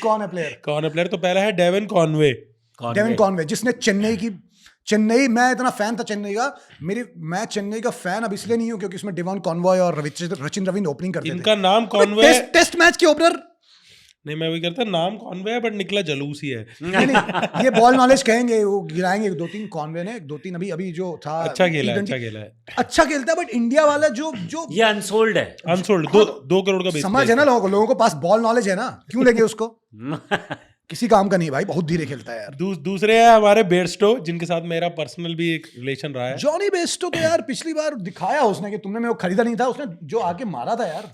कौन है प्लेयर? कौन है प्लेयर? तो पहला है डेविन कॉनवे। डेविन कॉनवे, जिसने चेन्नई, मैं इतना फैन था चेन्नई का, मैं चेन्नई का फैन अब इसलिए नहीं हूं क्योंकि उसमें डिवॉन कॉनवॉय और रचिन रवींद्र ओपनिंग करते थे। इनका नाम कॉनवे, टेस्ट मैच के ओपनर। नहीं मैं वही करता, नाम कॉनवे है बट निकला जलूस ही है। नहीं, ये बॉल नॉलेज कहेंगे, वो गिराएंगे 2-3 कॉनवे ने, 2-3 अभी जो था। अच्छा खेला है, अच्छा खेलता है, बट इंडिया वाला जो ये अनसोल्ड है। अनसोल्ड 2 करोड़ का समझ है ना, लोगों को पास बॉल नॉलेज है ना, क्यों लेंगे उसको? किसी काम का नहीं भाई, बहुत धीरे खेलता है यार। दूसरे है हमारे बेयरस्टो, जिनके साथ मेरा पर्सनल भी एक रिलेशन रहा है। जॉनी बेयरस्टो तो यार पिछली बार दिखाया उसने कि तुमने मेरे को खरीदा नहीं था, उसने जो आके मारा था यार।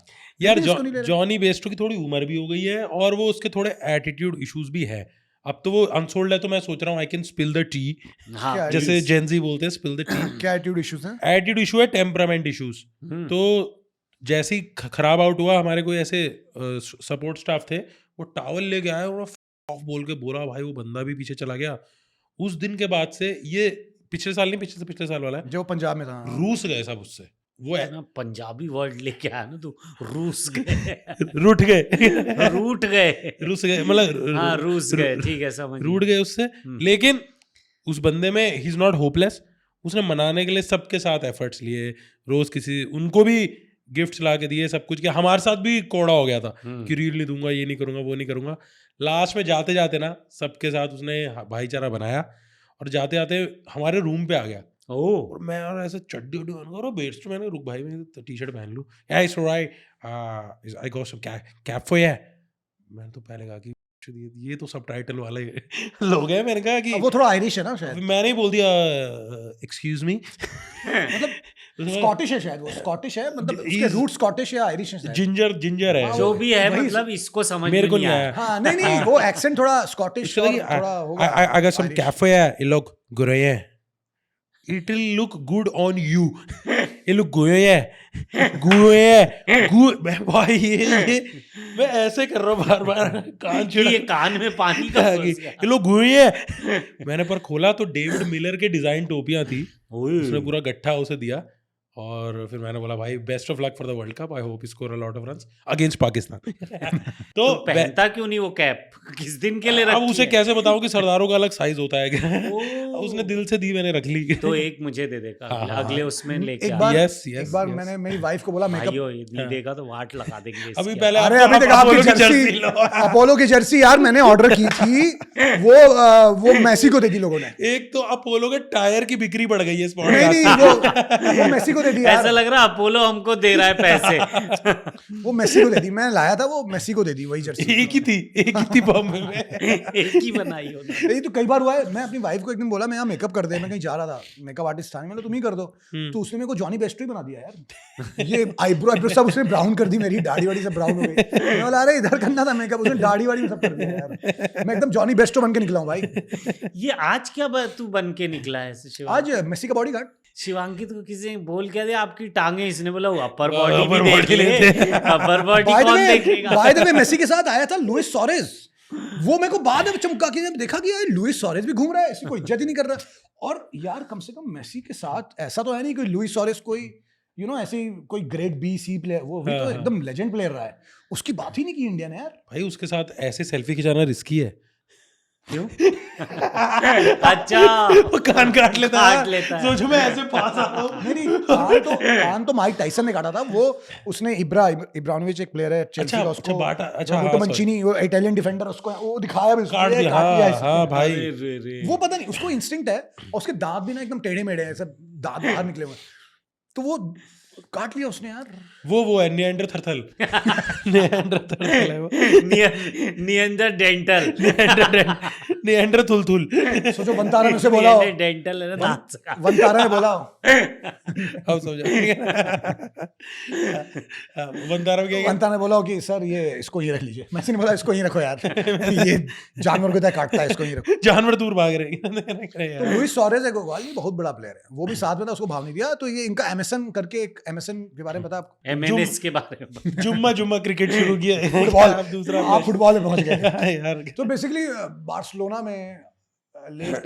जॉनी बेयरस्टो की थोड़ी उम्र भी हो गई है और वो उसके थोड़े एटीट्यूड इश्यूज भी है। अब तो वो अनसोल्ड है, तो मैं सोच रहा हूँ I can spill the T, जैसे जेनजी बोलते हैं, स्पिल द टी। क्या एटीट्यूड इश्यूज हैं? एटीट्यूड इशू है, टेम्परामेंट इश्यूज। तो जैसे ही खराब आउट हुआ, हमारे कोई ऐसे सपोर्ट स्टाफ थे, वो टावल लेके आए और ऑफ बोल के बोला, भाई वो बंदा भी पीछे चला गया। उस दिन के बाद से, ये पिछले साल नहीं, पिछले साल वाला है, जो पंजाब में था, रूस गए सब उससे। वो है ना, पंजाबी वर्ड लेके आया ना तू, रूस गए, रूठ गए रूठ गए, रूस गए, मतलब हाँ रूस गए, ठीक है समझ, रूठ गए उससे। लेकिन उस बंदे में ही इज नॉट होपलेस, उसने मनाने के लिए सबके साथ एफर्ट्स लिए, रोज किसी, उनको भी गिफ्ट्स ला के दिए, सब कुछ किया। हमारे साथ भी कोड़ा हो गया था कि रील नहीं दूंगा, ये नहीं करूंगा, वो नहीं करूंगा। लास्ट में जाते जाते ना सबके साथ उसने भाईचारा बनाया और जाते जाते हमारे रूम पे आ गया। और मैं और ऐसे चड्डी उड्डी पहन कर बेस्ट, मैंने रुक भाई मैं टी शर्ट पहन लूँ, it's alright, I got some cap for you. मैंने तो पहले कहा कि ये तो सबटाइटल वाले लोग हैं। मैंने कहा कि वो थोड़ा आयरिश है ना शायद, मैंने ही बोल दिया एक्सक्यूज मी, मतलब स्कॉटिश है शायद, वो स्कॉटिश है, मतलब उसके रूट स्कॉटिश या आयरिश है शायद। जिंजर है जो भी है, वही- मतलब इसको समझ मेरे को में नहीं नहीं आया। आया। हाँ नहीं वो एक्सेंट थोड़ा स्कॉटिश और थोड़ा होगा। I got some cafe है, ये लोग गुरे हैं, it will look good on you, ये लोग गुए हैं मैं भाई ये मैं ऐसे कर रहा हूँ बार बार, कान कि ये कान में पानी का कि ये लोग गुए हैं। मैंने पर खोला तो डेविड मिलर के डिजाइन टोपियां थी, उसने पूरा गट्ठा उसे दिया। और फिर मैंने बोला भाई best of luck for the world cup, I hope score a lot of runs against Pakistan. तो पहनता क्यों नहीं वो कैप? किस दिन के लिए अब रखी उसे है? कैसे बताऊं कि सरदारों का अलग साइज होता है क्या? ओह। उसने दिल से दी, मैंने रख ली। तो एक मुझे दे देगा, हाँ, अगले उसमें लेके एक आ। बार Yes, एक बार yes. मैंने मेरी वाइफ को बोला मेकअप, भाइयों, ये नहीं देगा तो वाट लगा देंगे अभी इसके। पहले अरे आप अभी तक अपोलो आपकी की जर्सी लो। अपोलो की जर्सी यार मैंने ऑर्डर की थी, वो मेसी को दे दी लोगों ने। एक तो अपोलो के टायर की बिक्री बढ़ गई है इस नहीं पॉडकास्ट। वो मेसी को दे दी ऐसा यार, लग रहा है अपोलो हमको दे रहा है पैसे। वो मेसी को दे दी, मैं लाया था वो मेसी को दे दी वही जर्सी। एक ही थी बॉम्बे में। एक ही बनाई होगी। ये तो कई बार हुआ है, मैं अपनी वाइफ को एक दिन बोला मैं यहाँ मेकअप कर दे, मैं कहीं जा रहा था, मेकअप आर्टिस्ट था, मैंने तुम ही कर दो, तो उसने मेरे को जॉनी बेस्टो ही बना दिया यार। ये आईब्रो सब उसने ब्राउन कर दी, मेरी दाढ़ी वाड़ी सब ब्राउन हो गई। मैं बोला अरे इधर करना था मेकअप, उसने दाढ़ी वाड़ी सब कर दिया यार। मैं एकदम जॉनी बेस्टो बन के निकला हूँ भाई। ये आज क्या तू बन के निकला है आज मेसी का बॉडीगार्ड। शिवांकित को किसी ने बोल क्या दिया आपकी टांगे, इसने बोला वो अपर upper बॉडी भी body देख ले। अपर बॉडी कौन देखेगा? बाय द वे मेसी के साथ आया था लुइस सुआरेज, वो मेरे को बाद में चमका के जब देखा कि यार लुइस सुआरेज भी घूम रहा है, इसकी कोई इज्जत ही नहीं कर रहा। और यार कम से कम मेसी के साथ ऐसा तो है नहीं कोई लुइस सुआरेज कोई ऐसे कोई ग्रेड बी सी प्लेयर, वो भी तो एकदम लेजेंड प्लेयर रहा है, उसकी बात ही नहीं की इंडिया ने यार। भाई उसके साथ ऐसे सेल्फी खिंचाना रिस्की है। क्यों? अच्छा, वो कान काट लेता है। सोचो मैं ऐसे पास आ रहा हूँ। नहीं कान तो माइक टाइसन ने काटा था, वो उसने इब्राहिमोविच एक प्लेयर है चेल्सी का, उसको रोबर्टो मंचिनी वो इटालियन डिफेंडर, उसको वो दिखाया भी, काट दिया। हाँ भाई वो पता नहीं उसको इंस्टिंक्ट है, और उसके दांत भी ना एकदम टेढ़े मेढ़े हैं, सब दांत बाहर निकले हुए, तो वो काट लिया उसने यार। वो है निएंडरथल है वो। नियंदर डेंटल। निएंडरथुल। सोचो वंतारा ने उसे बोला हो, डेंटल है ना दांत से। वंतारा ने बोला हो, अब समझा। वंतारा में क्या किया? वंतारा ने बोला हो कि सर ये इसको ही रख लीजिए, मैसी ने बोला इसको ही रखो यार, ये जानवर को काटता है, इसको ही रखो। जानवर दूर भाग रहे तो लुइस सुआरेज ये बहुत बड़ा प्लेयर है, वो भी साथ में था, उसको भाव नहीं दिया। तो ये इनका एमएसएन करके एक एमएसएन के बारे में पता आपको? एमएनएस के बारे में। जुम्मा क्रिकेट शुरू किया फुटबॉल, दूसरा आप फुटबॉल में पहुंच गए यार। तो बेसिकली बार्सिलोना में लेट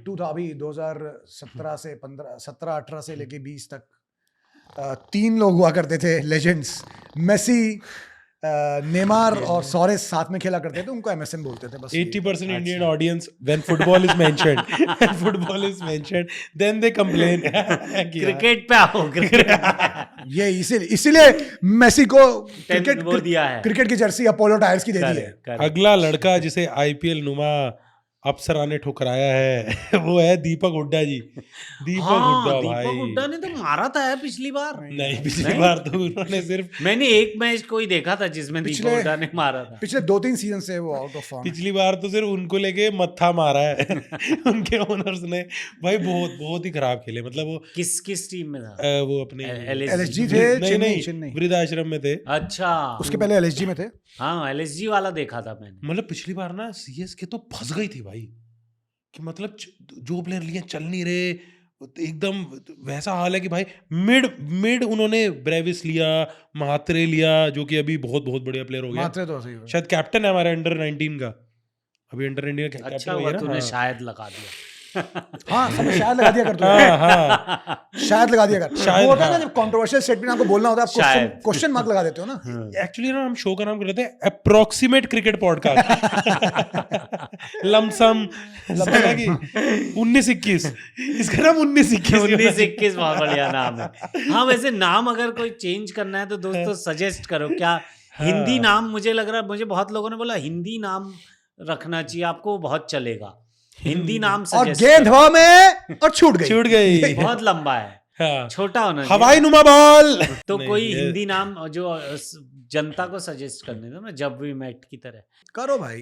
2017 से 17-18 से लेके 20 तक 3 लोग हुआ करते थे लेजेंड्स, मेसी, नेमार और सुआरेज साथ में खेला करते थे, उनको एमएसएन बोलते थे बस। 80% Indian audience when football is mentioned then they complain। Cricket पे आओ, क्रिकेट ये इसीलिए मेसी को वो दिया है। क्रिकेट की जर्सी अपोलो टायर्स की दे दी है। अगला लड़का जिसे आईपीएल नुमा अफसरा ने ठुकराया है वो है दीपक हुड्डा जी। दीपक हुड्डा ने तो मारा था यार पिछली बार। नहीं, पिछली बार तो उन्होंने सिर्फ मैंने एक मैच कोई देखा था जिसमें दीपक हुड्डा ने मारा था। पिछले 2-3 सीजन से वो आउट ऑफ फॉर्म। पिछली बार तो सिर्फ उनको लेके मत्था मारा है उनके ओनर्स ने। भाई बहुत ही खराब खेले, मतलब वो किस टीम में था? वो अपने एलएसजी थे, नहीं वृद्धाश्रम में थे। अच्छा, उसके पहले एलएसजी में थे। हाँ एलएसजी वाला देखा था मैंने। मतलब पिछली बार ना सीएसके तो फंस गई थी भाई, कि मतलब जो प्लेयर लिए चल नहीं रहे, एकदम वैसा हाल है कि भाई मिड उन्होंने ब्रेविस लिया, महात्रे लिया, जो कि अभी बहुत बढ़िया प्लेयर हो गया। महात्रे तो सही है, शायद कैप्टन है हमारे अंडर 19 का, अभी अंडर 19 का कैप्टन अच्छा हो गया हुआ ना। तूने हाँ। शायद लगा दिया। हाँ सब शायद लगा दिया कर तू, हाँ हाँ शायद लगा दिया कर। शायद, वो होता है ना हाँ। जब कंट्रोवर्शियल स्टेटमेंट आपको बोलना होता है, आप शायद। क्वेश्चन मार्क लगा देते हो ना। एक्चुअली ना हम शो का नाम कर रहे थे अप्रोक्सीमेट क्रिकेट पॉडकास्ट लमसम 19-21 इसका नाम 19-21 19-21 बहुत बढ़िया नाम है। हाँ वैसे नाम अगर कोई चेंज करना है तो दोस्तों सजेस्ट करो क्या हिंदी नाम। मुझे लग रहा है, मुझे बहुत लोगों ने बोला हिंदी नाम रखना चाहिए आपको, बहुत चलेगा हिंदी नाम और सजेस्ट गेंद हवा में और छूट गई। बहुत लंबा है, हाँ। छोटा होना चाहिए। हवाई नुमा बॉल तो नहीं, कोई ये- हिंदी नाम जो जनता को सजेस्ट करने दो ना, जब वी मेट की तरह। करो भाई।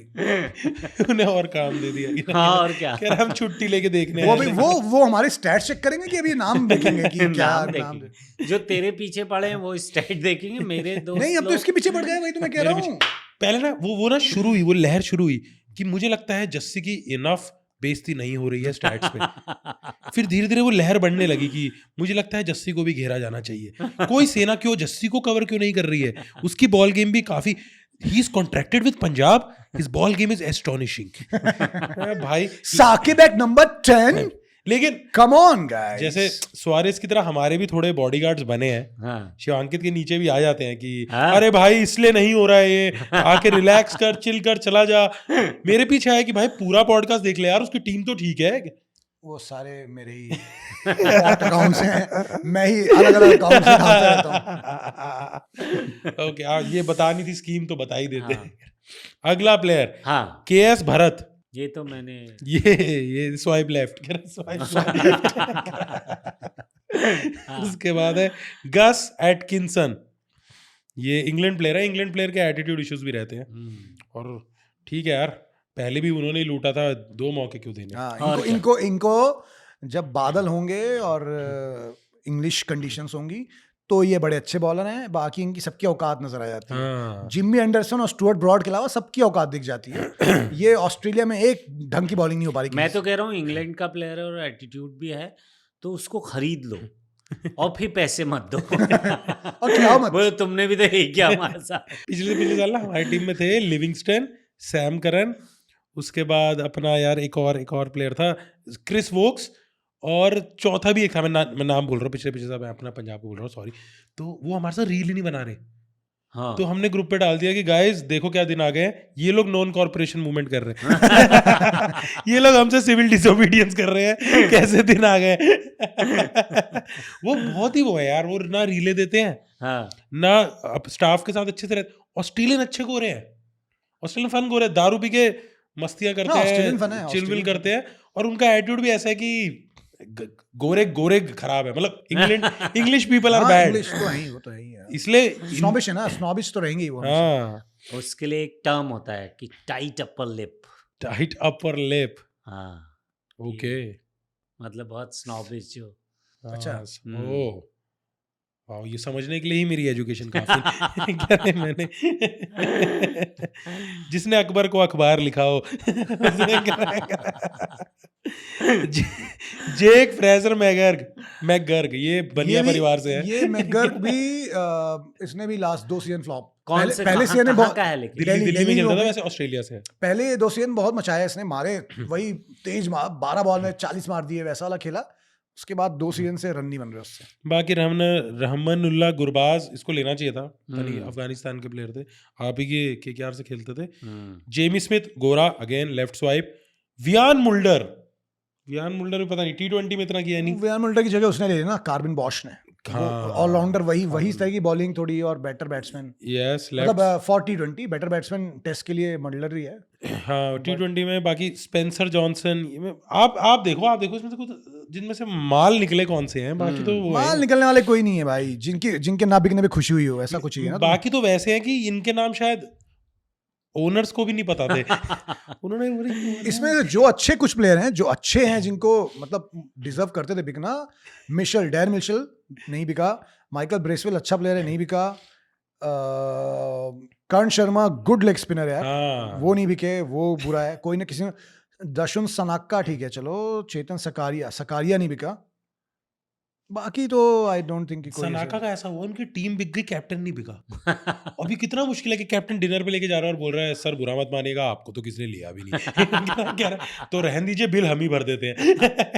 उन्हें और काम दे दिया। हाँ और क्या। कह रहा हम छुट्टी लेके देखने वो आए भी हैं। वो हमारे स्टैट्स चेक करेंगे कि अभी नाम देखेंगे कि क्या नाम नाम देखेंगे, जो तेरे पीछे पड़े हैं वो स्टेट देखेंगे, मेरे दोस्त नहीं, अब तो लोग- इसके पीछे पड़ गए, वही तो मैं कह रहा हूँ। पहले ना वो ना शुरू हुई, वो लहर शुरू हुई कि मुझे लगता है जस्सी की इनफ बेइज्जती नहीं हो रही है स्टैट्स पे। फिर धीरे धीरे वो लहर बढ़ने लगी कि मुझे लगता है जस्सी को भी घेरा जाना चाहिए। कोई सेना क्यों जस्सी को कवर क्यों नहीं कर रही है? उसकी बॉल गेम भी काफी, he is contracted with Punjab, his ball game is astonishing. भाई साकिब एट नंबर 10, लेकिन कम ऑन गाइस। जैसे सुआरेस की तरह हमारे भी थोड़े बॉडीगार्ड्स बने हैं, हाँ। शिवांकित के नीचे भी आ जाते हैं कि हाँ। अरे भाई इसलिए नहीं हो रहा है ये, आके रिलैक्स कर, चिल कर, चला जा। मेरे पीछे आया कि भाई पूरा पॉडकास्ट देख ले यार, उसकी टीम तो ठीक है। वो सारे मेरे ही अकाउंट्स हैं, मैं ही अलग अलग अकाउंट से डालता रहता हूँ। ओके ये बतानी थी स्कीम तो बता ही देते हैं। अगला प्लेयर हाँ KS भरत, ये तो मैंने ये स्वाइप लेफ्ट उसके बाद है गस एटकिंसन, ये इंग्लैंड प्लेयर है। इंग्लैंड प्लेयर के एटीट्यूड इश्यूज भी रहते हैं, और ठीक है यार, पहले भी उन्होंने ही लूटा था, 2 मौके क्यों देने। हाँ, इनको जब बादल होंगे और इंग्लिश कंडीशंस होंगी तो ये बड़े अच्छे बॉलर हैं, बाकी इनकी सबकी औकात नजर आ जाती है। हाँ। जिम्मी एंडरसन और स्टुअर्ट ब्रॉड के अलावा सबकी औकात दिख जाती है। ये ऑस्ट्रेलिया में एक ढंग की बॉलिंग नहीं हो पा रही। मैं तो कह रहा हूँ इंग्लैंड का प्लेयर है और एटीट्यूड भी है, तो उसको खरीद लो और फिर पैसे मत दो और खिलाओ मत। बोलो तुमने भी तो यही किया हमारे साथ। पिछले साल ना हमारी टीम में थे लिविंगस्टन, सैम करन, उसके बाद अपना यार एक और प्लेयर था क्रिस वोक्स, और चौथा भी एक था, मैं नाम बोल रहा हूँ, पिछले साल मैं अपना पंजाब को बोल रहा हूँ, सॉरी। तो वो हमारे साथ रील ही नहीं बना रहे। हाँ। तो हमने ग्रुप पे डाल दिया कि गाइस देखो क्या दिन आ गए हैं, ये लोग नॉन कॉर्पोरेशन मूवमेंट कर रहे हैं ये लोग हमसे सिविल डिसोबीडियंस कर रहे हैं, कैसे दिन आ गए वो बहुत ही वो है यार, वो ना रीले देते हैं, हाँ। ना स्टाफ के साथ अच्छे से रहते। ऑस्ट्रेलियन अच्छे गोरे हैं, ऑस्ट्रेलियन फन गोरे, दारू पी के मस्तियां करते हैं, चिलविल करते हैं, और उनका एटीट्यूड भी ऐसा है कि गोरे खराब है, मतलब English people are bad. English तो है ही, वो तो है ही है। इसलिए स्नॉबिश है ना, स्नॉबिश तो रहेंगे ही वो। हाँ, उसके लिए एक टर्म होता है कि tight upper lip. Tight upper lip, हाँ ओके, मतलब बहुत स्नॉबिश जो। अच्छा। ओ वाह, ये समझने के लिए ही मेरी एजुकेशन काफी क्या है, मैंने जिसने अकबर को अखबार लिखा हो जेक फ्रेजर मैकगर्ग, ये बनिया परिवार से है। ये मैकगर्ग भी इसने भी लास्ट 2 सीजन फ्लॉप। कौन से पहले सीजन में बहुत का है, लेकिन दिल्ली में खेलता था, वैसे ऑस्ट्रेलिया से है। पहले 2 सीजन बहुत मचाया इसने, मारे वही तेज 12 बॉल में 40 मार दिए, वैसा वाला खेला। उसके बाद 2 सीजन से रन नहीं बन रहे उससे। बाकी रहमानुल्लाह गुरबाज, इसको लेना चाहिए था, नहीं अफगानिस्तान के प्लेयर थे, आप ही के केकेआर से खेलते थे। जेमी स्मिथ गोरा, again left swipe. Wiaan Mulder भी पता नहीं T20 में इतना किया नहीं। वियान मुल्डर की जगह उसने ले ली ना कार्बिन बॉश ने। ऑलराउंडर वही इस तरह की बॉलिंग थोड़ी, और बेटर बैट्समैन। यस, मतलब for T20 better batsman, test के लिए मल्डर ही है। हाँ, T20 में बाकी स्पेंसर जॉनसन, आप देखो इसमें से कुछ जिनमें से माल निकले कौन से हैं, बाकी तो वो माल निकलने वाले कोई नहीं है भाई, जिनके ना बिकने में खुशी हुई हो, ऐसा कुछ ही है ना। बाकी तो वैसे हैं कि इनके नाम शायद ओनर्स को भी नहीं पता थे उन्होंने। इसमें जो अच्छे कुछ प्लेयर हैं, जो अच्छे हैं, जिनको मतलब डिजर्व करते थे बिकना, डैन मिशेल नहीं बिका, माइकल ब्रेसवेल अच्छा प्लेयर है, नहीं बिका, कर्ण शर्मा गुड लेग स्पिनर है, वो नहीं बिके, वो बुरा है। कोई ना किसी ने, दशुन सनाक्का ठीक है चलो, चेतन सकारिया नहीं बिका, बाकी तो आई डोंट थिंक कि कोई सनाका का ऐसा हुआ, उनकी टीम बिक गई, कैप्टन नहीं बिका। अभी कितना मुश्किल है कि कैप्टन डिनर पे लेके जा रहा है और बोल रहा है सर बुरा मत मानिएगा, आपको तो किसी ने लिया भी नहीं। कह रहा है, तो रहन दीजिए, बिल हम ही भर देते हैं।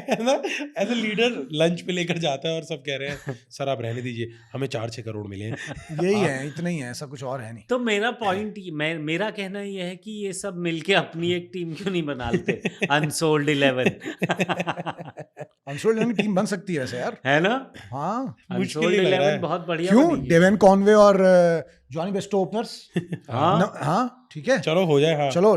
है ना, एज ए लीडर लंच पे लेकर जाता है और सब कह रहे हैं सर आप रहने दीजिए, हमें 4-6 करोड़ मिले हैं। यही है, इतना ही है, ऐसा कुछ और है नहीं। तो मेरा पॉइंट मेरा कहना ये है कि ये सब मिलके अपनी एक टीम क्यों नहीं बना लेते, अनसोल्ड 11। अनसोल्ड 11 की टीम बन सकती है वैसे यार। है ना, हाँ, अनसोल्ड 11 बहुत बढ़िया क्यों? बनेगी। डेवन कॉनवे और जॉनी बेस्टो ओपनर्स। हाँ ठीक है, चलो हो जाए। हाँ चलो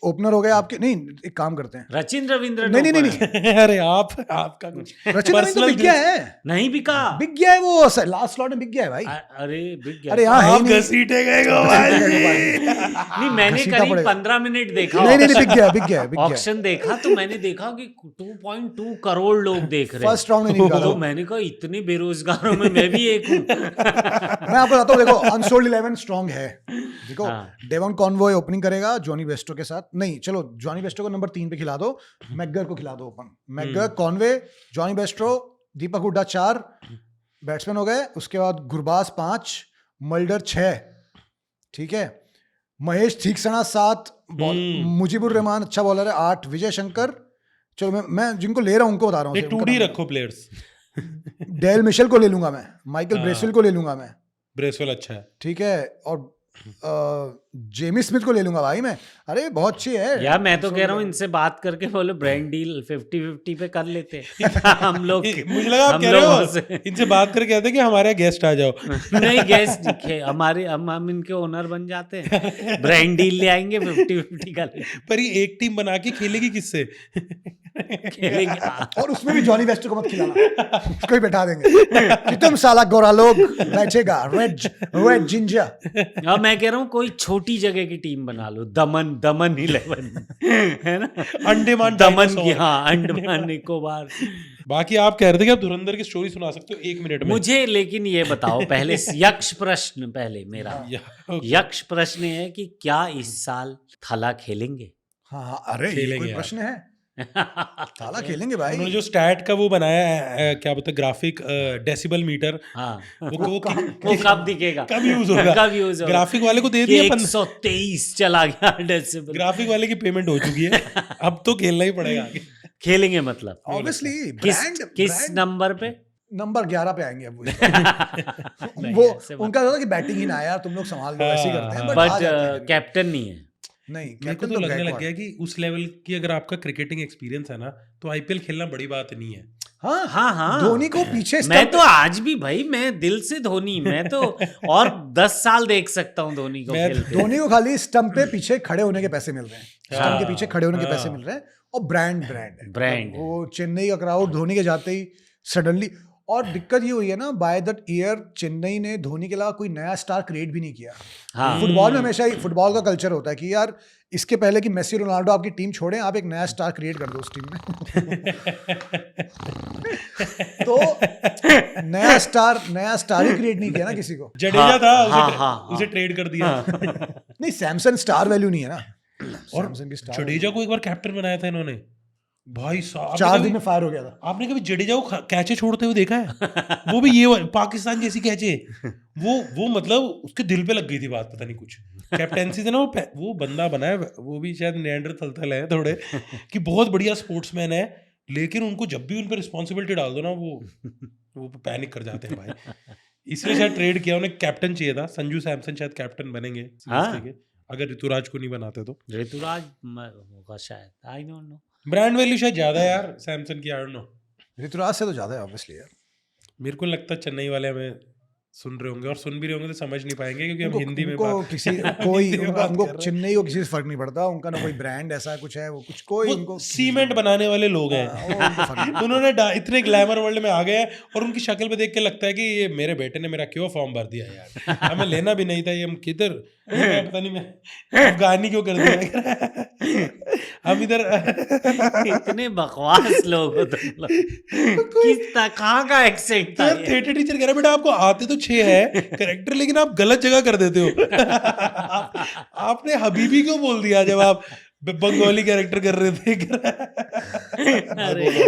ओपनर हो गए आपके। नहीं, एक काम करते हैं, रचिन रविंद्र नहीं नहीं नहीं, अरे आपका कुछ रचिन रविंद्र तो बिक गया है, नहीं बिका, बिक गया है वो, लास्ट स्लॉट में बिक गया है भाई। अरे बिक गया। अरे यहाँ है ही आप नहीं। घसीटे गए भाई। नहीं, मैंने घसीटा करीब पड़ेगा। 15 मिनट देखा, नहीं नहीं, बिक गया। ऑक्शन देखा तो मैंने देखा कि 2.2 करोड़ लोग देख रहे हैं। फर्स्ट राउंड में नहीं निकाला। तो मैंने कहा इतने बेरोजगारों में मैं भी एक हूँ। मैं आपको बताता हूँ, देखो अनसोल्ड 11 स्ट्रांग है। देखो डेवन कॉनवे ओपनिंग करेगा जॉनी बेस्टो के साथ। नहीं चलो, जॉनी बेस्टो को नंबर 3 पे खिला दो, मैकगर को खिला दो ओपन। मैकगर, कॉनवे, जॉनी बेस्टो, दीपक हुड्डा 4 बैट्समैन हो गए। उसके बाद गुरबाज 5, मल्डर 6, ठीक है, महेश थीक्सना 7, मुजीबुर रहमान अच्छा बॉलर है 8, विजय शंकर। चलो मैं जिनको ले रहा हूँ उनको बता रहा हूँ, 2D रखो प्लेयर्स। डेल मिशेल को ले लूंगा मैं, माइकल ब्रेसवेल को ले लूंगा मैं, ब्रेसवेल अच्छा है, ठीक है, और जेमी स्मिथ को ले लूंगा भाई मैं। अरे बहुत अच्छी है यार, मैं तो कह रहा हूँ इनसे बात करके बोले ब्रांड डील 50-50 पे कर लेते हम लोग। मुझे लगा आप कह रहे हो इनसे बात करके कहते कि हमारे गेस्ट आ जाओ। नहीं, गेस्ट दिखे हमारे, हम इनके ओनर बन जाते हैं, ब्रांड डील ले आएंगे 50-50 का। पर ये एक टीम बना के खेलेगी किससे? खेलेंगे। और उसमें भी जॉनी बेस्टो को मत खिलाना, उसको ही बैठा देंगे कि तुम साला गोरा लोग बैठेगा, रेड जिंजर। अब मैं कह रहा हूँ कोई छोटी जगह की टीम बना लो, दमन 11 है ना, अंडमान दमन की, हाँ अंडमान निकोबार। बाकी आप कह रहे थे कि आप धुरंधर की स्टोरी सुना सकते हो 1 मिनट में। मुझे लेकिन ये बताओ पहले, यक्ष प्रश्न पहले मेरा, यक्ष प्रश्न है कि क्या इस साल थाला खेलेंगे? हाँ अरे ये कोई प्रश्न है? थाला खेलेंगे भाई। उन्होंने जो स्टैट का वो बनाया है, क्या बोलते हैं, ग्राफिक डेसिबल मीटर, हाँ वो कब दिखेगा, कब यूज होगा? कब यूज होगा? ग्राफिक वाले को दे दिया 123 चला गया डेसिबल। ग्राफिक वाले की पेमेंट हो चुकी है, अब तो खेलना ही पड़ेगा आगे। खेलेंगे मतलब ऑब्वियसली। किस नंबर पे? नंबर 11 पे आएंगे अब वो उनका था कि बैटिंग ही ना आया, तुम लोग संभाल लो, ऐसे ही करते हैं। बट कैप्टन नहीं है। नहीं, मेरे को तो लगने लग गया कि उस लेवल की अगर आपका क्रिकेटिंग एक्सपीरियंस है ना, तो आईपीएल खेलना बड़ी बात नहीं है। हाँ हाँ हाँ, धोनी को पीछे मैं तो आज भी भाई, मैं दिल से धोनी, मैं तो और 10 साल देख सकता हूँ धोनी को खेलते। धोनी को खाली स्टंप पे पीछे खड़े होने के पैसे मिल रहे हैं, स्टंप के पीछे खड़े होने के पैसे मिल रहे हैं, और ब्रांड वो चेन्नई का क्राउड धोनी के जाते ही सडनली। और दिक्कत ये हुई है ना, बाय दैट ईयर चेन्नई ने धोनी के अलावा कोई नया स्टार क्रिएट भी नहीं किया। हाँ। फुटबॉल में हमेशा ही फुटबॉल का कल्चर होता है कि यार इसके पहले कि मेसी रोनाल्डो आपकी टीम छोड़े, आप एक नया स्टार क्रिएट कर दो उस टीम में। तो नया स्टार ही क्रिएट नहीं किया ना किसी को। जडेजा था, हाँ, उसे ट्रेड कर दिया। नहीं, सैमसन स्टार वैल्यू नहीं है ना, और जडेजा को एक बार कैप्टन बनाया था इन्होंने, भाई साहब 4 दिन में फायर हो गया था। आपने कभी जडेजा को कैचे छोड़ते हुए देखा है? वो भी ये पाकिस्तान जैसी कैचे, वो मतलब उसके दिल पे लग गई थी बात, पता नहीं कुछ कैप्टेंसी से ना, वो बंदा बनाया, वो भी शायद नेएंडरथल है थोड़े, कि बहुत बढ़िया स्पोर्ट्समैन है, लेकिन उनको जब भी उन पर रिस्पॉन्सिबिलिटी डाल दो ना, वो पैनिक कर जाते हैं भाई। इसलिए शायद ट्रेड किया, उन्हें कैप्टन चाहिए था। संजू सैमसन शायद कैप्टन बनेंगे अगर ऋतुराज को नहीं बनाते तो। ऋतुराज होगा शायद, I don't know. Brand value शायद ज्यादा है यार सैमसन की, आई डोंट नो। ऋतुराज से तो ज्यादा है ऑब्वियसली यार। मेरे को लगता है चेन्नई वाले हमें सुन रहे होंगे, और सुन भी रहे होंगे तो समझ नहीं पाएंगे, क्योंकि हम हिंदी में उनको चेन्नई को किसी से फर्क नहीं पड़ता, उनका ना कोई ब्रांड ऐसा कुछ है, वो कुछ कोई उनको सीमेंट बनाने वाले लोग हैं। उन्होंने इतने ग्लैमर वर्ल्ड में आ गए, और उनकी शक्ल पे देख के लगता है कि ये मेरे बेटे ने मेरा क्यों फॉर्म भर दिया यार, हमें लेना भी नहीं था, ये हम किधर, पता नहीं मैं अफगानी क्यों कर दिया हम इधर। इतने बकवास लोग हो तुम लोग, कहाँ का एक्सेंट था? थिएटर टीचर कह रहा बेटा आपको आते तो 6 है कैरेक्टर, लेकिन आप गलत जगह कर देते हो। आपने हबीबी क्यों बोल दिया जब आप बंगाली कैरेक्टर कर रहे थे।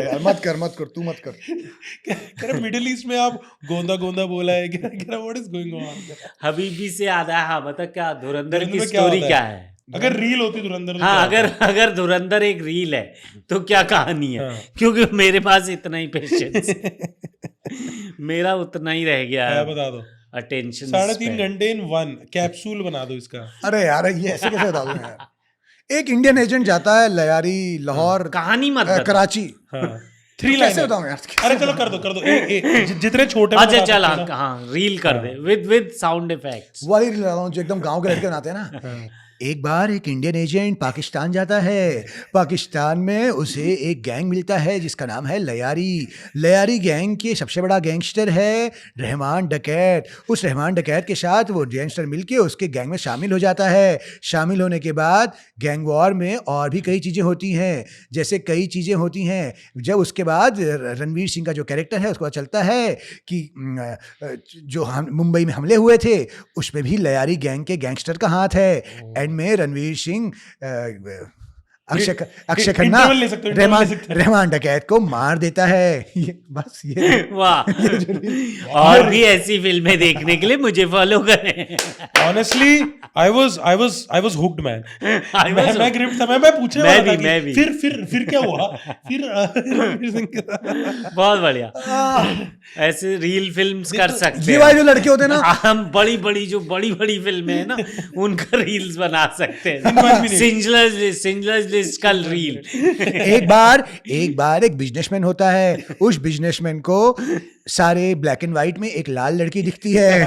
यार, मत कर तू मत कर। कह रहा मिडिल ईस्ट में आप गोंदा गोंदा बोला है, कह रहा what is going on. Habibi से याद आया, हाँ बता क्या धुरंधर की में क्या स्टोरी होता क्या है? है? अगर रील होती धुरंधर तो हाँ, क्या होता? अगर धुरंधर एक रील है तो क्या कहानी है? हाँ। क्योंकि मेरे पास इतना ही पेशेंस मेरा उतना ही रह गया है है बता दो। अटेंशन 3.5 घंटे इन 1 कैप्सूल बना दो इसका। अरे यार ये ऐसे कैसे बता दूं यार। एक इंडियन एजेंट जाता है लयारी, लाहौर, कहानी मत बता। कराची। हाँ तो 3 कैसे लाइन। बताऊं यार? अरे चलो कर दो जितने छोटे में अच्छा बता चल, सकते हो ना। हाँ रील कर दे विद साउंड इफेक्ट्स। वाली रील लगाऊं जो एकदम गांव के लड़के बनाते हैं ना। एक बार एक इंडियन एजेंट पाकिस्तान जाता है। पाकिस्तान में उसे एक गैंग मिलता है जिसका नाम है लयारी। लयारी गैंग के सबसे बड़ा गैंगस्टर है रहमान डकैत। उस रहमान डकैत के साथ वो गैंगस्टर मिलके उसके गैंग में शामिल हो जाता है। शामिल होने के बाद गैंग वॉर में और भी कई चीज़ें होती हैं। जैसे कई चीज़ें होती हैं, जब उसके बाद रणवीर सिंह का जो कैरेक्टर है उसको पता चलता है कि जो हम मुंबई में हमले हुए थे उसमें भी लयारी गैंग के गैंगस्टर का हाथ है। एंड में रणवीर सिंह अक्षय खन्ना इंटरवल ले सकते हो, इंटरवल ले सकते हो। रहमान डकैत को मार देता है। बस ये वाह, और भी ऐसी फिल्में देखने के लिए मुझे फॉलो करें। Honestly, I was hooked man. मैं ग्रिप्ट था, मैं पूछने मैं वाला था भी, कि मैं भी। फिर क्या हुआ? फिर रणवीर सिंह के साथ- बहुत बढ़िया, ऐसे रील फिल्म्स कर सकते ये वाले जो लड़के होते हैं ना, हम बड़ी बड़ी फिल्में हैं ना उनका रील्स बना सकते 1 हैं। minute. सिंजलर्स लिस्ट का रील। एक बार एक बिजनेसमैन होता है। उस बिजनेसमैन को सारे ब्लैक एंड व्हाइट में एक लाल लड़की दिखती है।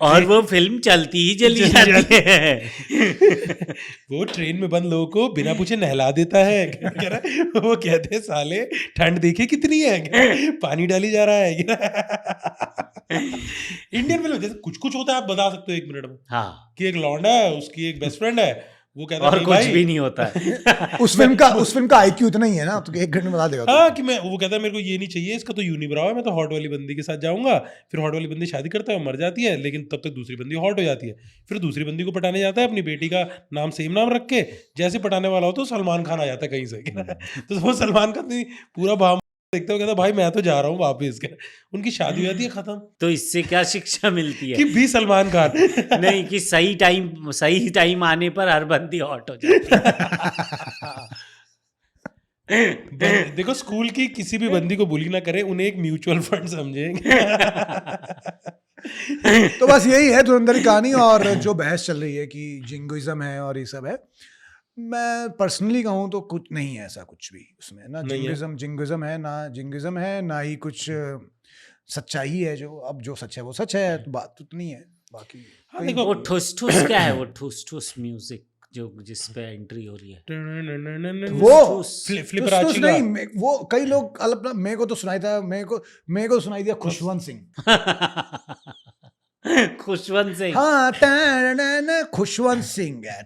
और वो फिल्म चलती ही चली जाती है। वो ट्रेन में बंद लोगों को बिना पूछे नहला देता है। कह रहा है, वो कहते हैं साले ठंड देखिए कितनी है, पानी डाली जा रहा है। इंडियन फिल्म जैसे कुछ कुछ होता है, आप बता सकते हो 1 मिनट में हाँ, कि एक लौंडा है, उसकी एक बेस्ट फ्रेंड है, वो कहता है और नहीं कुछ भाई, भी नहीं होता है। उस फिल्म का IQ इतना ही है ना, तो 1 घंटे में बता देगा। हाँ कि मैं, वो कहता है मेरे को ये नहीं चाहिए, इसका तो यूनिब्राउ है, मैं तो हॉट वाली बंदी के साथ जाऊंगा। फिर हॉट वाली बंदी शादी करता है, मर जाती है, लेकिन तब तक दूसरी बंदी हॉट हो जाती है। फिर दूसरी बंदी को पटाने जाता है, अपनी बेटी का नाम सेम नाम रख के। जैसे पटाने वाला हो तो सलमान खान आ जाता है कहीं से। तो वो सलमान खान पूरा भाव देखते हो, कहता भाई मैं तो जा रहा हूँ वापिस। उनकी शादी हो जाती है, खत्म। तो इससे क्या शिक्षा मिलती है? कि भी सलमान खान नहीं, कि सही टाइम आने पर हर बंदी हॉट हो जाती है। देखो स्कूल की किसी भी बंदी को बुली ना करें, उन्हें एक म्यूचुअल फंड समझें। तो बस यही है धुरंधर की कहानी। और जो बहस चल रही है कि जिंगोइज्म है और ये सब है, मैं पर्सनली कहूँ तो कुछ नहीं है ऐसा कुछ भी उसमें ना। जिंगोइज्म है ना ही कुछ सच्चाई है। जो अब जो सच है वो सच है, तो बात उतनी है। बाकी हाँ, देखो वो ठुस ठुस क्या है? वो ठुस ठुस म्यूजिक जो जिस पे एंट्री हो रही है, वो फ्लिपराची का। नहीं, वो कई लोग मेरे को तो सुनाई था, मेरे को सुनाई दिया खुशवंत सिंह। खुशवंत सिंह। हाँ, खुशवंत सिंह है,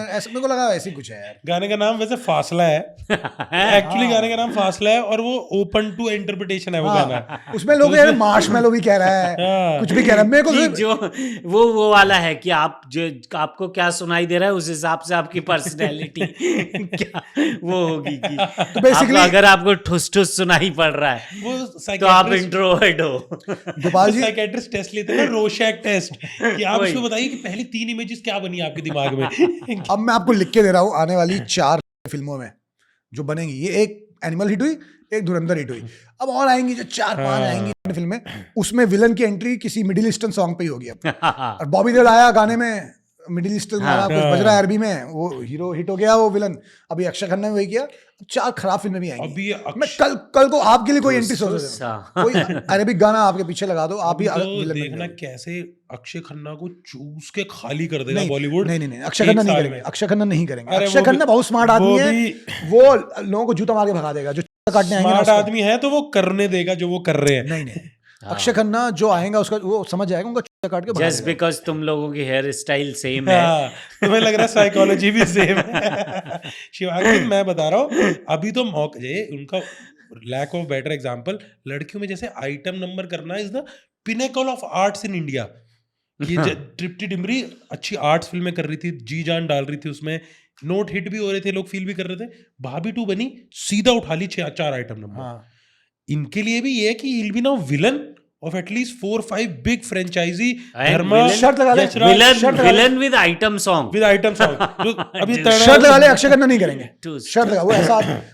ऐसा मेरे को लगा वैसे ही कुछ है यार। गाने का नाम वैसे फासला है, एक्चुअली गाने का नाम फासला है, और वो ओपन टू इंटरप्रिटेशन है वो गाना। उसमें लोग यार मार्शमैलो भी कह रहा है, कुछ भी कह रहा है। मेरे को कि जो वो वाला है कि आपको क्या सुनाई दे रहा है, उस हिसाब से आपकी पर्सनैलिटी क्या वो होगी। कि तो बेसिकली अगर आपको ठुस ठुस सुनाई पड़ रहा है वो तो आप इंट्रोवर्ट हो। गोपाल जी साइकियाट्रिस्ट टेस्ट लेते हैं ना, रोशैक टेस्ट, कि आप उसमें बताइए कि पहली 3 इमेजेस क्या बनी आपके दिमाग में। अब मैं आपको लिख के दे रहा हूँ, आने वाली 4 फिल्मों में जो बनेंगी, ये एक एनिमल हिट हुई, एक धुरंधर हिट हुई, अब और आएंगी जो 4-5 आएंगी फिल्में। उसमें विलन की एंट्री किसी मिडिल ईस्टर्न सॉन्ग पे ही होगी अब। और बॉबी देओल आया गाने में, मिडिल ईस्टर्न वाला कुछ बज रहा है अरबी में, वो हीरो हिट हो गया वो विलन। अभी अक्षय खन्ना ने वही किया। 4 खराब फिल्में भी आएंगी। अभी मैं कल को आपके लिए कोई एंट्री सोच रहा हूं, कोई अरेबिक गाना आपके पीछे लगा दो, आप भी तो विलन बन देखना जाओगे। कैसे अक्षय खन्ना को चूस के खाली कर देगा नहीं, बॉलीवुड। नहीं, अक्षय खन्ना नहीं करेंगे, अक्षय खन्ना नहीं करेंगे। अरे अक्षय वो खन्ना भी- बहुत स्मार्ट वो आदमी है, भी- वो लोगों को जूता मार के भगा देगा जो काटने आएंगे ना स्मार्ट उसको। आदमी है तो वो करने देगा जो वो कर रहे हैं। नहीं, अक्षय खन्ना जो आएगा उसका वो समझ जाएगा, उनका जूता काट के भगा जस्ट देगा। बिकॉज तुम लोगों की हेयर स्टाइल सेम है। हाँ, तुम्हें लग रहा है साइकोलॉजी भी सेम है। शिवांगी, मैं बता रहा हूँ, अभी तो मौका उनका लैक ऑफ बेटर एग्जांपल, लड़कियों में जैसे आइटम नंबर करना is the pinnacle of arts in India. ये तृप्ति डिमरी अच्छी आर्ट्स फिल्में कर रही थी, जी जान डाल रही थी उसमें, नोट हिट भी हो रहे थे, लोग फील भी कर रहे थे। भाभी 2 बनी, सीधा उठा ली 4 आइटम नंबर। हाँ। इनके लिए भी ये है कि he'll be now villain of at least 4-5 big franchisee, And Dharma, villain- शर्त लगा ले, Yashraj, villain with item song. with item song। जो अभी शर्त लगा ले, अक्षय खन्ना नहीं करेंगे। Too शर्त लगा,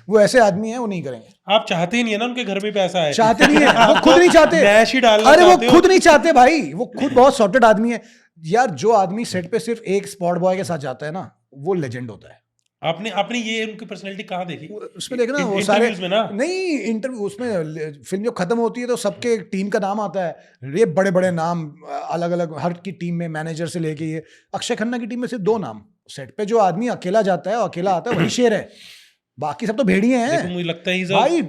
वो ऐसे आदमी है, वो नहीं करेंगे। आप चाहते ही नहीं है ना उनके घर में पैसा है, चाहते नहीं है, वो खुद नहीं चाहते। डैश ही डालना अरे वो चाहते हो। खुद नहीं चाहते भाई, वो खुद बहुत सॉर्टेड आदमी है यार। जो आदमी सेट पे सिर्फ एक स्पॉट बॉय के साथ जाता है ना, वो लेजेंड होता है। आपने ये उनकी पर्सनालिटी कहाँ देखी? उसमें देखना वो सारे नहीं इंटरव्यू, उसमें फिल्म जब खत्म होती है तो सबके टीम का नाम आता है, ये बड़े बड़े नाम अलग अलग हर की टीम में, मैनेजर से लेके ये। अक्षय खन्ना की टीम में सिर्फ 2 नाम। सेट पे जो आदमी अकेला जाता है और अकेला आता है वही शेर है, बाकी सब तो भेड़िए हैं। मुझे लगता है भाई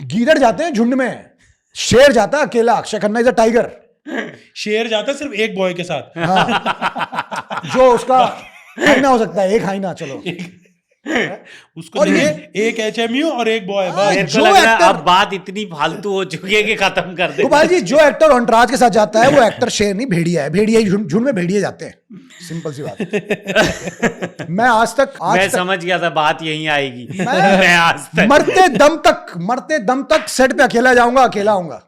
गीदड़ जाते हैं झुंड में, शेर जाता है अकेला। Akshay Khanna is a tiger. शेर जाता है सिर्फ एक बॉय के साथ। हाँ, जो उसका हाइना हो सकता है, एक हाइना, चलो उसको और एक HMU और एक बॉय। मेरे को जो लग रहा है actor- अब बात इतनी फालतू हो चुकी है कि खत्म कर दे। गोपाल जी, जो एक्टर ऑनराज के साथ जाता है वो एक्टर शेर नहीं, भेड़िया है। भेड़िया झुंड में भेड़िए जाते हैं, सिंपल सी बात। मैं आज तक समझ गया था बात यहीं आएगी। मैं आज तक मरते दम तक सेट पे अकेला जाऊंगा, अकेला आऊंगा,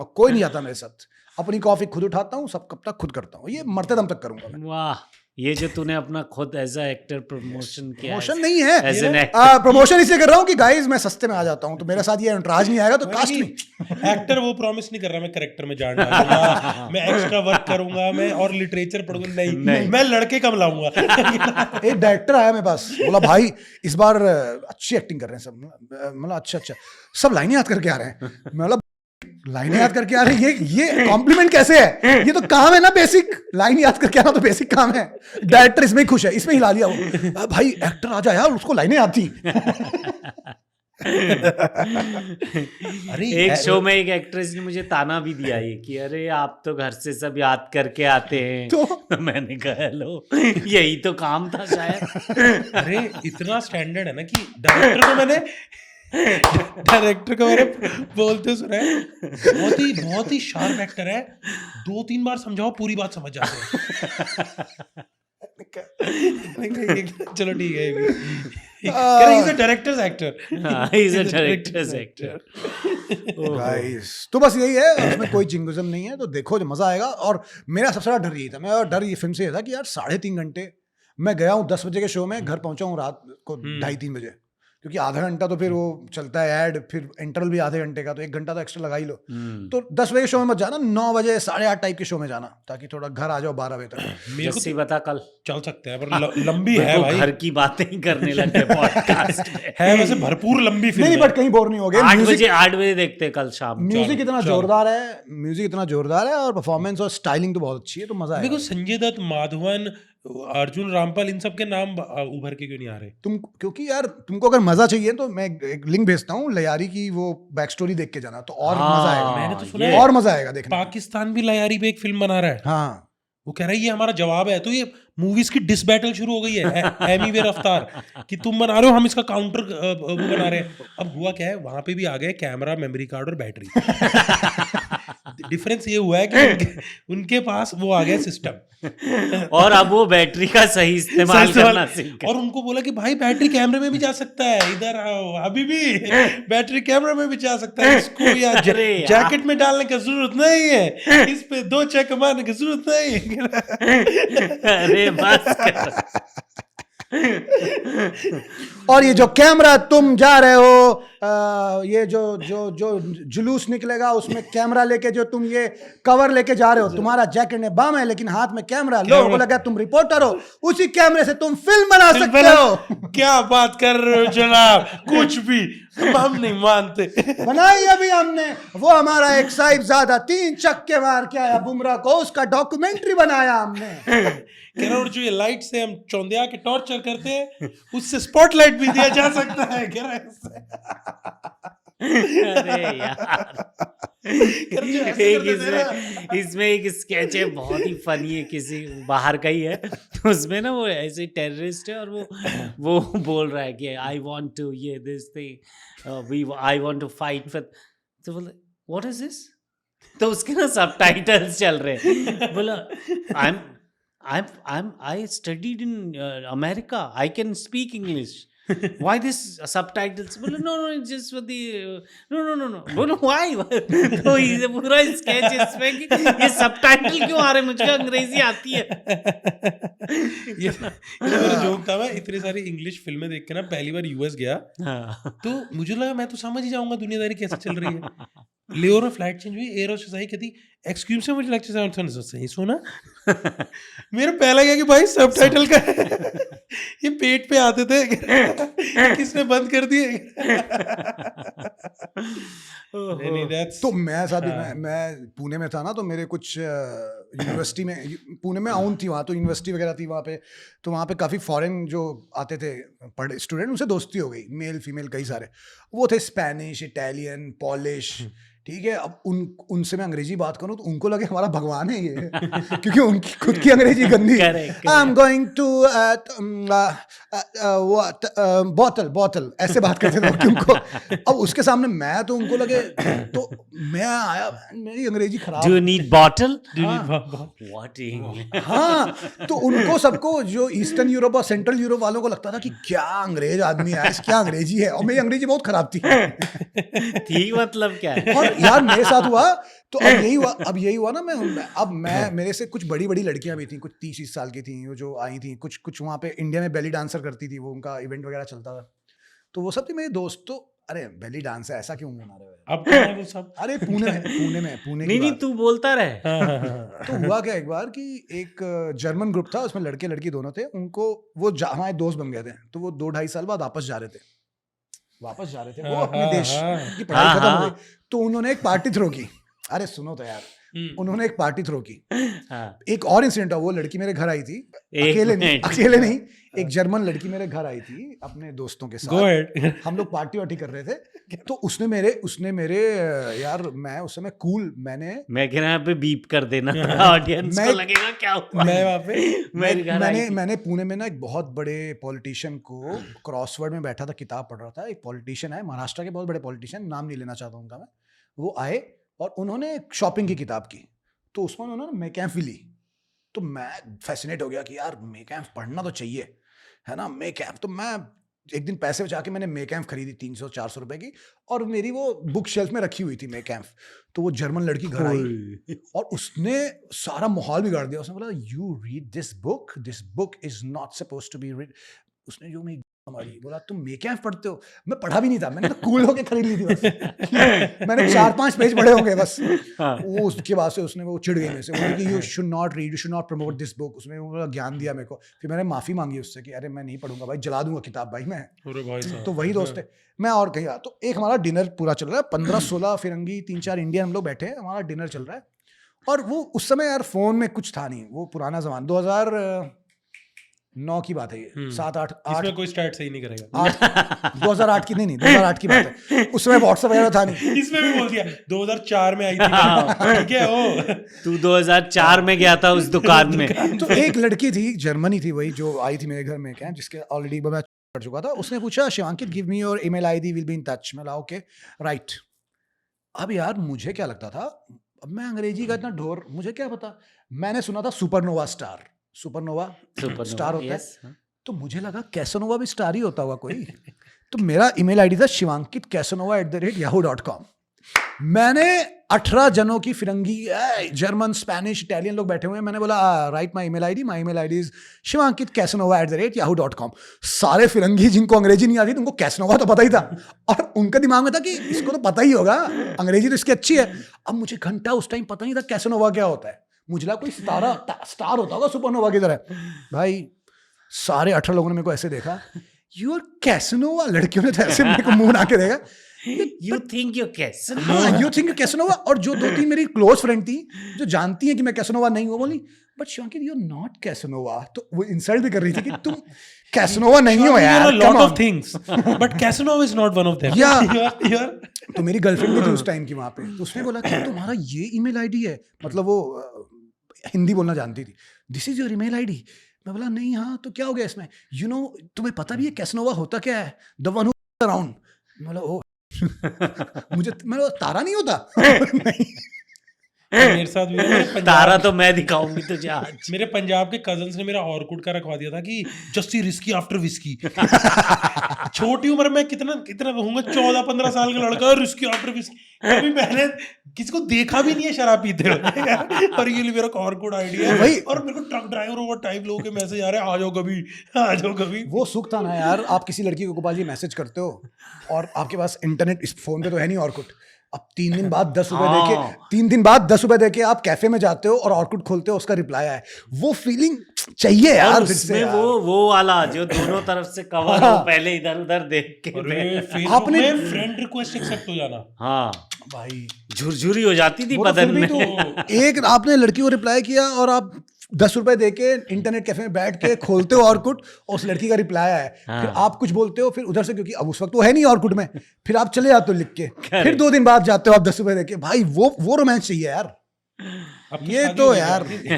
कोई नहीं आता मेरे साथ। अपनी कॉफी खुद उठाता हूँ, सब कब तक खुद करता हूँ, ये मरते दम तक करूंगा मैं। वाह, ये जो तूने अपना खुद एज अ एक्टर प्रमोशन किया, प्रमोशन नहीं है, एज एन एक्टर प्रमोशन इसलिए कर रहा हूँ कि गाइस मैं सस्ते में आ जाता हूँ, तो मेरे साथ ये एंट्राज नहीं आएगा तो कास्ट नहीं। एक्टर वो प्रॉमिस नहीं कर रहा मैं कैरेक्टर में जान डालूंगा, मैं एक्स्ट्रा वर्क करूंगा, मैं और लिटरेचर पढ़ूंगा, नहीं मैं लड़के कम लाऊंगा। एक डायरेक्टर आया मेरे पास, बोला भाई इस बार अच्छी एक्टिंग कर रहे हैं सब, मतलब अच्छा सब लाइनें याद करके आ रहे हैं। मैं बोला लाइनें याद करके आ रहे हैं, ये कॉम्प्लीमेंट कैसे है? ये तो काम है ना बेसिक, लाइन याद करके आना तो बेसिक काम है। डायरेक्टर इसमें ही खुश है, इसमें हिला लिया वो। भाई एक्टर आ जाए यार, उसको लाइनें आती। अरे एक शो में एक एक्ट्रेस ने मुझे ताना भी दिया ये कि अरे आप तो घर से सब याद करके आते हैं। तो मैंने कहा लो यही तो काम था शायद। अरे इतना स्टैंडर्ड है ना कि डायरेक्टर को मैंने बोलते सुना है, बहुत ही शार्प एक्टर है, 2-3 बार समझाओ पूरी बात समझ जाते हैं। चलो ठीक है, he's a director's actor. He's a director's actor. Guys तो बस यही है, इसमें कोई चिंगुज़म नहीं है, तो देखो जो मजा आएगा। और मेरा सबसे बड़ा डर यही था, मेरा डर ये फिल्म से ये था कि यार 3.5 घंटे मैं गया हूँ 10 बजे के शो में, घर पहुंचा हूँ रात को 2:30-3 बजे, क्योंकि आधा घंटा तो फिर वो चलता है ऐड, फिर इंटरवल भी आधे घंटे का, तो 1 घंटा तो एक्स्ट्रा लगा ही लो। तो 10 बजे के शो में मत जाना, 9 बजे 8:30 टाइप के शो में जाना, ताकि थोड़ा घर आ जाओ 12 बजे तक। जैसे बता कल चल सकते हैं पर लंबी है भाई, घर की बातें ही करने लगे पॉडकास्ट है वैसे भरपूर लंबी फिल्म नहीं, बट कहीं बोर नहीं हो गए। 8 बजे देखते कल शाम। म्यूजिक इतना जोरदार है, और परफॉर्मेंस और स्टाइलिंग तो बहुत अच्छी है, तो मजा आएगा। देखो संजय दत्त, माधवन, अर्जुन रामपाल, इन सब के नाम उभर के क्यों नहीं आ रहे? क्योंकि यार तुमको अगर मजा चाहिए तो मैं एक लिंक भेजता हूँ, लयारी की वो बैक स्टोरी देख के जाना, तो और मजा आएगा। मैंने तो सुना है और मजा आएगा देखने। पाकिस्तान भी लयारी पे एक फिल्म बना रहा है। हाँ, वो कह रहा है ये हमारा जवाब है, तो ये मूवीज की डिस बैटल शुरू हो गई है एमी वे रफ्तार कि तुम बना रहे हो, हम इसका काउंटर वो बना रहे हैं। अब हुआ क्या है, वहां पे भी आ गए कैमरा, मेमोरी कार्ड और बैटरी। डिफरेंस ये हुआ है कि उनके पास वो आ गया सिस्टम, और अब वो बैटरी का सही इस्तेमाल करना सीख गए। और उनको बोला कि भाई बैटरी कैमरे में भी जा सकता है, इधर आओ, अभी भी बैटरी कैमरा में भी जा सकता है, इसको या जैकेट में डालने की जरूरत नहीं है, इस पे 2 चेक मारने की जरूरत नहीं। अरे बस कर। और ये जो कैमरा तुम जा रहे हो, ये जो जुलूस निकलेगा उसमें कैमरा लेके जो तुम ये कवर लेके जा रहे हो, तुम्हारा जैकेट में बम है लेकिन हाथ में कैमरा, लोगों को लगा तुम रिपोर्टर हो, उसी कैमरे से तुम फिल्म बना सकते हो। क्या बात कर रहे हो जनाब, कुछ भी हम नहीं मानते। बनाई अभी हमने, वो हमारा एक साहिबजादा 3 चक्के मार के आया बुमराह को, उसका डॉक्यूमेंट्री बनाया हमने। कह रहा हूँ जो ये लाइट से हम चौंधिया के टॉर्चर करते हैं, उससे स्पॉटलाइट भी दिया जा सकता है। कह रहा है अरे यार, इसमें एक स्केच है बहुत ही फनी है, किसी बाहर का ही है, तो उसमें ना वो ऐसे टेररिस्ट है और वो बोल रहा है कि I want to this thing, I want to fight for, तो बोले व्हाट इज दिस, तो उसके ना सबटाइटल्स चल रहे हैं। बोला I studied in America, I can speak English, why this subtitles? बोलो no just for the no बोलो why तो ये पूरा स्केच इसमें कि ये सबटाइटल क्यों आ रहे हैं, मुझे अंग्रेजी आती है। ये मेरा जोक था, मैं इतनी सारी इंग्लिश फिल्में देख के ना पहली बार यूएस गया, तो मुझे लगा मैं तो समझ ही जाऊंगा दुनियादारी कैसे चल रही है। लेओ में फ्लाइट चेंज हुई, एयर होस्टेस आई, कहती एक्सक्यूज मी मुझे लेक्चर सही सुना। मेरा पहला क्या कि भाई सबटाइटल का ये पेट पे आते थे, किसने बंद कर दिए। तो मैं साथ मैं पुणे में था ना, तो मेरे कुछ यूनिवर्सिटी में, पुणे में आउन थी वहाँ, तो यूनिवर्सिटी वगैरह थी वहाँ पे, तो वहाँ पे काफ़ी फॉरेन जो आते थे पढ़े स्टूडेंट, उनसे दोस्ती हो गई, मेल फीमेल कई सारे। वो थे स्पेनिश, इटालियन, पॉलिश, ठीक है। अब उनसे मैं अंग्रेजी बात करूं तो उनको लगे हमारा भगवान है ये, क्योंकि उनकी खुद की अंग्रेजी गंदी। I am going to bottle ऐसे बात करते थे उनको। अब उसके सामने मैं तो उनको लगे, तो मैं आया, मेरी अंग्रेजी खराब। Do you need bottle? What हाँ, तो उनको सबको जो ईस्टर्न यूरोप और सेंट्रल यूरोप वालों को लगता था कि क्या अंग्रेज आदमी है, क्या अंग्रेजी है, और मेरी अंग्रेजी बहुत खराब थी। ठीक, मतलब क्या है। और यार मेरे साथ हुआ तो अब यही हुआ ना, मैं मेरे से कुछ बड़ी बड़ी लड़कियां भी थी, कुछ 30 साल की थी, वो जो आई थी, कुछ वहाँ पे इंडिया में बेली डांसर करती थी, वो उनका इवेंट वगैरह चलता था, तो वो सब थी मेरे दोस्त। तो अरे बेली डांस है, ऐसा क्यों बना रहे हो? अब क्या है वो सब? अरे पुणे नहीं तू बोलता रहे। तो हुआ क्या, एक बार कि एक जर्मन ग्रुप था, उसमें लड़के लड़की दोनों थे, उनको वो हमारे दोस्त बन गए थे, तो वो 2-2.5 साल बाद वापस जा रहे थे वो अपने देश की पढ़ाई खत्म हो गई, तो उन्होंने एक पार्टी थ्रो की। अरे सुनो तो यार, उन्होंने एक पार्टी थ्रो की। एक और इंसिडेंट हुआ, वो लड़की मेरे घर आई थी, अकेले नहीं, एक जर्मन लड़की मेरे घर आई थी अपने दोस्तों के साथ। हम लोग पार्टी वार्टी कर रहे थे, तो उसने मेरे यार, मैं उस समय कूल, मैं कह रहा यहाँ पे बीप कर देना, ऑडियंस को लगेगा क्या हुआ। मैं वहाँ पे मैंने पुणे में ना एक बहुत बड़े पॉलिटिशियन को, क्रॉसवर्ड में बैठा था, किताब पढ़ रहा था। एक पॉलिटिशियन है महाराष्ट्र के, बहुत बड़े पॉलिटिशियन, नाम नहीं लेना चाहता उनका मैं। वो आए और उन्होंने शॉपिंग की किताब की, तो उसमें उन्होंने मेकैम्फ ली। तो मैं फैसिनेट हो गया कि यार मेकैम्फ पढ़ना तो चाहिए, है ना, मेकैम्फ। तो मैं एक दिन पैसे बचा के मैंने मेकैम्फ खरीदी 300-400 रुपए की, और मेरी वो बुक शेल्फ में रखी हुई थी मेकैम्फ। तो वो जर्मन लड़की घर आई और उसने सारा माहौल बिगाड़ दिया। उसने बोला, you read this book is not suppose to be read. उसने जो मैं हमारी बोला, तुम मेकैम्फ पढ़ते हो? मैं पढ़ा भी नहीं था, मैंने तो कूल होके खरीद ली थी बस। मैंने 4-5 पेज पढ़े होंगे बस। वो उसके बाद से उसने वो चिढ़ गई मेरे से, बोली कि you should not read, you should not promote this book. उसने वो ज्ञान दिया मेरे को। फिर मैंने माफी मांगी उससे कि अरे मैं नहीं पढ़ूंगा भाई, जला दूंगा किताब भाई मैं। तो वही दोस्त है। मैं और कहीं, तो एक हमारा डिनर पूरा चल रहा है, 15-16 फिरंगी, 3-4 इंडियन हम लोग बैठे हैं, हमारा डिनर चल रहा है। और वो उस समय यार फोन में कुछ था नहीं, वो पुराना जमाना, 2009 की बात है ये, 7-8 इसमें कोई स्टार्ट सही नहीं करेगा। 2008 की नहीं 2008 की बात है। उस समय व्हाट्सएप वगैरह था नहीं। इसमें भी बोल दिया 2004 में आई थी, ठीक है। ओ तू 2004 में गया था उस दुकान में। तो एक लड़की थी, जर्मनी थी, वही जो आई थी मेरे घर में, क्या जिसके ऑलरेडी मैं पढ़ चुका था। उसने पूछा, Shivankit give me your email ID, will be in touch. मैं बोला ओके राइट। अब यार मुझे क्या लगता था, अब मैं अंग्रेजी का इतना ढोर, मुझे क्या पता। मैंने सुना था सुपरनोवा स्टार होता है, तो मुझे लगा कैसोनोवा भी स्टार ही होता होगा कोई। तो मेरा ईमेल आईडी था shivankit@yahoo.com। मैंने 18 जनों की फिरंगी, जर्मन, स्पेनिश, इटालियन लोग बैठे हुए हैं। मैंने बोला right my email ID is shivankit@casanova@yahoo.com। सारे फिरंगी जिनको अंग्रेजी नहीं आती थी, उनको कैसनोवा तो पता ही था, और उनका दिमाग में था कि इसको तो पता ही होगा, अंग्रेजी तो इसकी अच्छी है। अब मुझे घंटा उस टाइम पता नहीं था कैसनोवा क्या होता है। मुझे लगा कोई स्टार होता होगा सुपरनोवा की तरह। भाई सारे 18 लोगों ने मेरे को ऐसे देखा, यू आर कैसनोवा। लड़कियों ने तो ऐसे मेरे को मुंह बना के देखा, You think you're Casanova? You think you're Casanova? और जो 2-3 मेरी क्लोज फ्रेंड थी जो जानती हैं कि मैं कैसनोवा नहीं हूँ, बोली but Shivankit you are not Casanova. तो वो इंसल्ट भी कर रही थी कि तुम कैसनोवा नहीं हो यार। Lot of things but Casanova is not one of them. या तो मेरी गर्लफ्रेंड भी थी उस टाइम की वहां पे, तो उसने बोला कि तुम्हारा ये ईमेल आईडी है, मतलब वो हिंदी बोलना जानती थी, this is your email ID. मैं बोला नहीं, हाँ तो क्या हो गया इसमें, यू नो तुम्हें पता भी है कैसनोवा होता क्या है, द वन हू अराउंड। मैं बोला ओ मुझे, मैं तारा नहीं होता नहीं। मेरे साथ भी हुआ, मेरे पंजाब- तारा तो मैं दिखाऊंगी तुझे आज। मेरे पंजाब के कजन्स ने मेरा ऑर्कुड का रखवा दिया था कि जस्सी रिस्की आफ्टर विस्की। छोटी उम्र में कितना कितना रहूंगा, 14-15 साल का लड़का, रिस्की आफ्टर विस्की। कभी मैंने किसी को देखा भी नहीं है शराब पीते हुए, और ये मेरा ऑर्कुड आइडिया है। वही- और मेरे को ट्रक ड्राइवर ओवर टाइप लोगों के मैसेज आ रहे हैं, आ जाओ कभी, आ जाओ कभी। वो सुख था ना यार, आप किसी लड़की को गोपाल जी मैसेज करते हो और आपके पास इंटरनेट, इस फोन पे तो है नहीं ऑर्कुट, अब 3 दिन बाद 10 रुपए दे के, हाँ। 3 दिन बाद 10 रुपए दे के आप कैफे में जाते हो और ऑर्कुट खोलते हो, उसका रिप्लाई आया, वो फीलिंग चाहिए और यार फिर से उसमें यार। वो वाला जो दोनों तरफ से कवर हो, पहले इधर उधर देख के अरे फेसबुक आपने- में फ्रेंड रिक्वेस्ट एक्सेप्ट हो जाना हाँ, भाई झुरझुरी हो जाती थी वो तो बदन फिर भी में। तो एक आपने लड़की को रिप्लाई किया और आप 10 रुपए दे के इंटरनेट कैफे में बैठ के खोलते हो ऑर्कुट, और उस लड़की का रिप्लाई आया, हाँ। फिर आप कुछ बोलते हो, फिर उधर से, क्योंकि अब उस वक्त वो है नहीं ऑर्कुट में, फिर आप चले जाते हो लिख के, फिर 2 दिन बाद जाते हो आप 10 रुपए दे के, भाई वो रोमांस चाहिए यार। अब ये शादी तो हो यार जाएगी।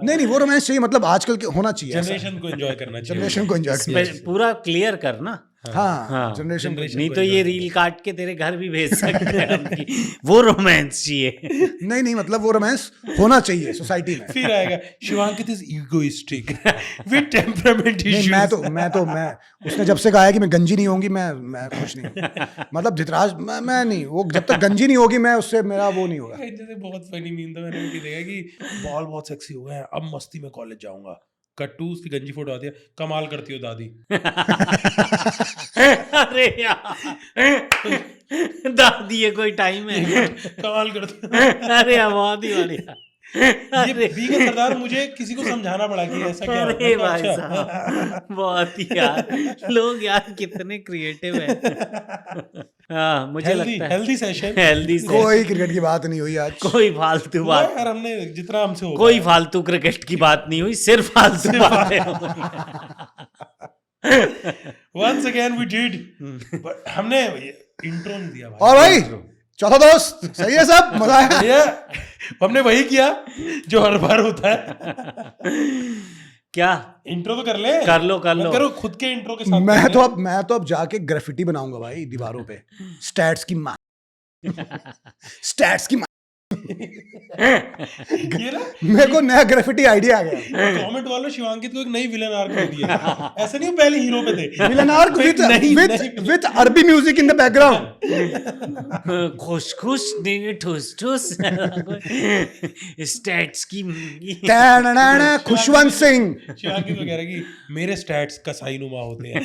नहीं वो रोमांस चाहिए, मतलब आजकल के होना चाहिए, जनरेशन को एंजॉय करना चाहिए। जनरेशन को एंजॉय करना चाहिए। पूरा क्लियर करना। हाँ हाँ। जनरेशन नहीं तो ये रील काट के तेरे घर भी भेज सकते हैं अपनी। वो रोमांस चाहिए। नहीं मतलब वो रोमांस होना चाहिए सोसाइटी में। फिर आएगा Shivankit is egoistic with temperament नहीं इश्यूज। मैं उसने जब से कहा है कि मैं गंजी नहीं होंगी, मैं खुश नहीं हूँ। मतलब धितराज मैं नहीं, वो जब तक गंजी नहीं होगी मैं उससे, मेरा वो नहीं होगा। जैसे बहुत फनी मीम था, मैंने भी देखा कि बॉल बहुत सेक्सी हो गए हैं, अब मस्ती में कॉलेज जाऊंगा, कट्टू उसकी गंजी फोटो आती है, कमाल करती हो दादी। अरे यार दादी ये कोई टाइम है? कमाल करती हो। अरे यार बहुत ही बढ़िया। ये बी का सरदार, मुझे किसी को समझाना पड़ा कि ऐसा क्या अरे है। भाई अच्छा। साहब बहुत ही यार, लोग यार कितने क्रिएटिव हैं। हाँ मुझे लगता है हेल्दी सेशन। हेल्दी से कोई क्रिकेट की बात नहीं हुई आज। कोई फालतू बात, यार हमने जितना हमसे होगा कोई फालतू क्रिकेट की बात नहीं हुई, सिर्फ फालतू बातें हुई। once again we did, but हमने इंट्रो नहीं दिया भाई। और भाई चौथा दोस्त सही है, सब मजा आया। ये हमने वही किया जो हर बार होता है। क्या इंट्रो तो कर ले, कर लो मत करो खुद के इंट्रो के साथ। मैं तो अब जाके ग्राफिटी बनाऊंगा भाई दीवारों पे, स्टैट्स की माँ, स्टैट्स की माँ। ये ना मेरे को नया ग्राफिटी आइडिया आ गया। कमेंट वालों शिवांकित को एक नई विलन आर्क दे दिया। ऐसा नहीं वो पहले हीरो पे थे। विलन आर्क विद अरबी म्यूजिक इन द बैकग्राउंड। खुश खुश नहीं ठुस ठुस स्टैट्स की खुशवंत सिंह। शिवांकित तो कह रहा है कि मेरे स्टैट्स कसाई नुमा होते हैं।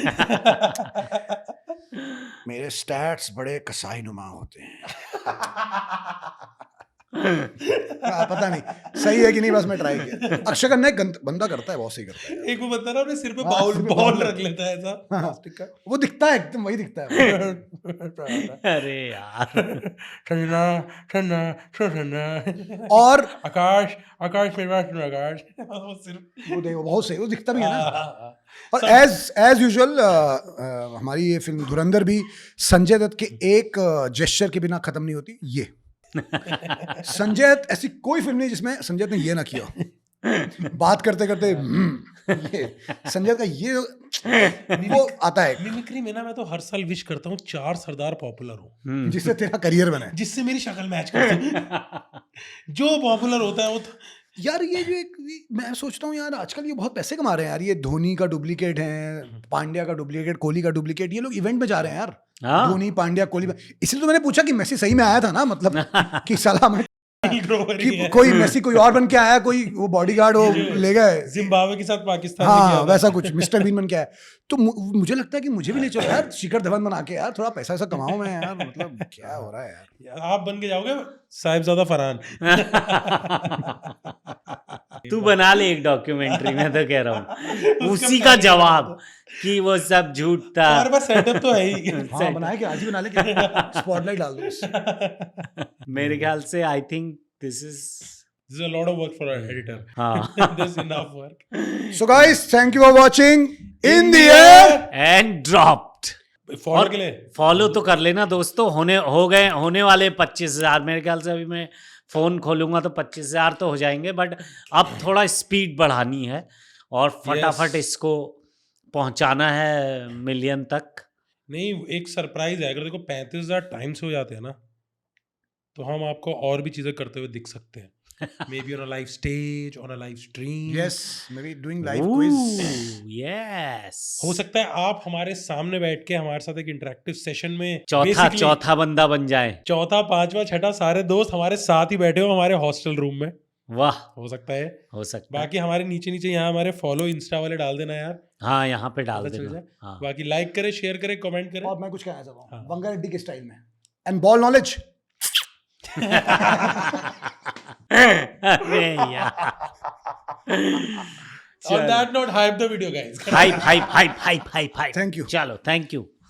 मेरे स्टैट्स बड़े कसाई नुमा होते हैं। पता नहीं सही है कि नहीं, बस मैं ट्राई किया। अक्षय खन्ना एक बंदा करता है, बहुत सही करता है। एक वो बंदा ना अपने सिर पे हाँ, सिर पे बॉल बाउल रख लेता है ऐसा। हाँ, वो दिखता है एकदम, वही दिखता है। अरे यार ठंडा ठंडा ठंडा और आकाश आकाश मेरे पास सुनो आकाश। वो सिर्फ वो देखो बहुत सही, वो दिखता भी है ना। हाँ। और एज यूजुअल हमारी ये फिल्म धुरंधर भी संजय दत्त के एक जेस्चर के बिना खत्म नहीं होती। ये संजय दत्त, ऐसी कोई फिल्म नहीं जिसमें संजय दत्त ने ये ना किया। बात करते करते ये संजय दत्त का ये वो आता है मिमिक्री में ना मैं तो हर साल विश करता हूँ 4 सरदार पॉपुलर हो, जिससे तेरा करियर बने। जिससे मेरी शक्ल मैच कर सके। जो पॉपुलर होता है वो तो यार ये जो एक मैं सोचता हूँ यार, आजकल ये बहुत पैसे कमा रहे हैं यार। ये धोनी का डुप्लीकेट है, पांड्या का डुप्लीकेट, कोहली का डुप्लीकेट, ये लोग इवेंट में जा रहे हैं यार। हाँ। धोनी, पांड्या, कोहली। इसलिए तो मैंने पूछा कि मेसी सही में आया था ना, मतलब कि साला मैं ग्रोवर ही कि है। कोई मेसी कोई और बन के आया, कोई वो बॉडीगार्ड हो ले गए। जिम्बाब्वे के साथ पाकिस्तान में हाँ किया था। वैसा कुछ मिस्टर बीन बन के आया। तो मुझे लगता है कि मुझे भी ले चलो यार, शिखर धवन बना के यार, थोड़ा पैसा ऐसा कमाऊं मैं यार। मतलब क्या हो रहा है यार। यार, आप बन के जाओगे साहिबजादा फरहान। तू बना ले एक डॉक्यूमेंट्री, मैं तो कह रहा हूँ उसी का जवाब कि वो सब झूठ था। हमारे पास सेटअप तो है ही। हाँ बनाए क्या, आज ही बना ले, स्पॉटलाइट डाल दो बस। मेरे ख्याल से I think this is This is a lot of work for our editor. हाँ There's enough work. So guys, thank you for watching In the Air. And dropped. Follow के लिए फॉलो तो कर लेना दोस्तों, होने वाले 25,000। मेरे ख्याल से अभी मैं फोन खोलूंगा तो 25,000 तो हो जाएंगे, बट अब थोड़ा स्पीड बढ़ानी है और फटाफट इसको पहुंचाना है मिलियन तक। नहीं, एक सरप्राइज है। अगर देखो 35,000 टाइम्स हो जाते हैं ना, तो हम आपको और भी चीजें करते हुए दिख सकते हैं. Maybe on a live stage, on a live stream. Yes, maybe doing live quiz. Yes हो सकता है आप हमारे सामने बैठ के हमारे साथ एक इंटरेक्टिव सेशन में चौथा बंदा बन जाए. चौथा, पांचवा, छठा सारे दोस्त हमारे साथ ही बैठे हो हमारे हॉस्टल रूम में. वाह, हो सकता है. हो सकता है. बाकी हमारे नीचे यहाँ हमारे फॉलो इंस्टा वाले डाल देना यार. हाँ, यहाँ पे डाल पता चल देना. जाए. हाँ. बाकी लाइक करें, शेयर करें, कमेंट करें. और मैं कुछ कहना चाहता हूँ हाँ. वंगा रेड्डी के स्टाइल में. And ball knowledge. अरे यार. On that note, hype the video, guys. Hype hype hype hype hype hype. Thank you. चलो, थैंक यू.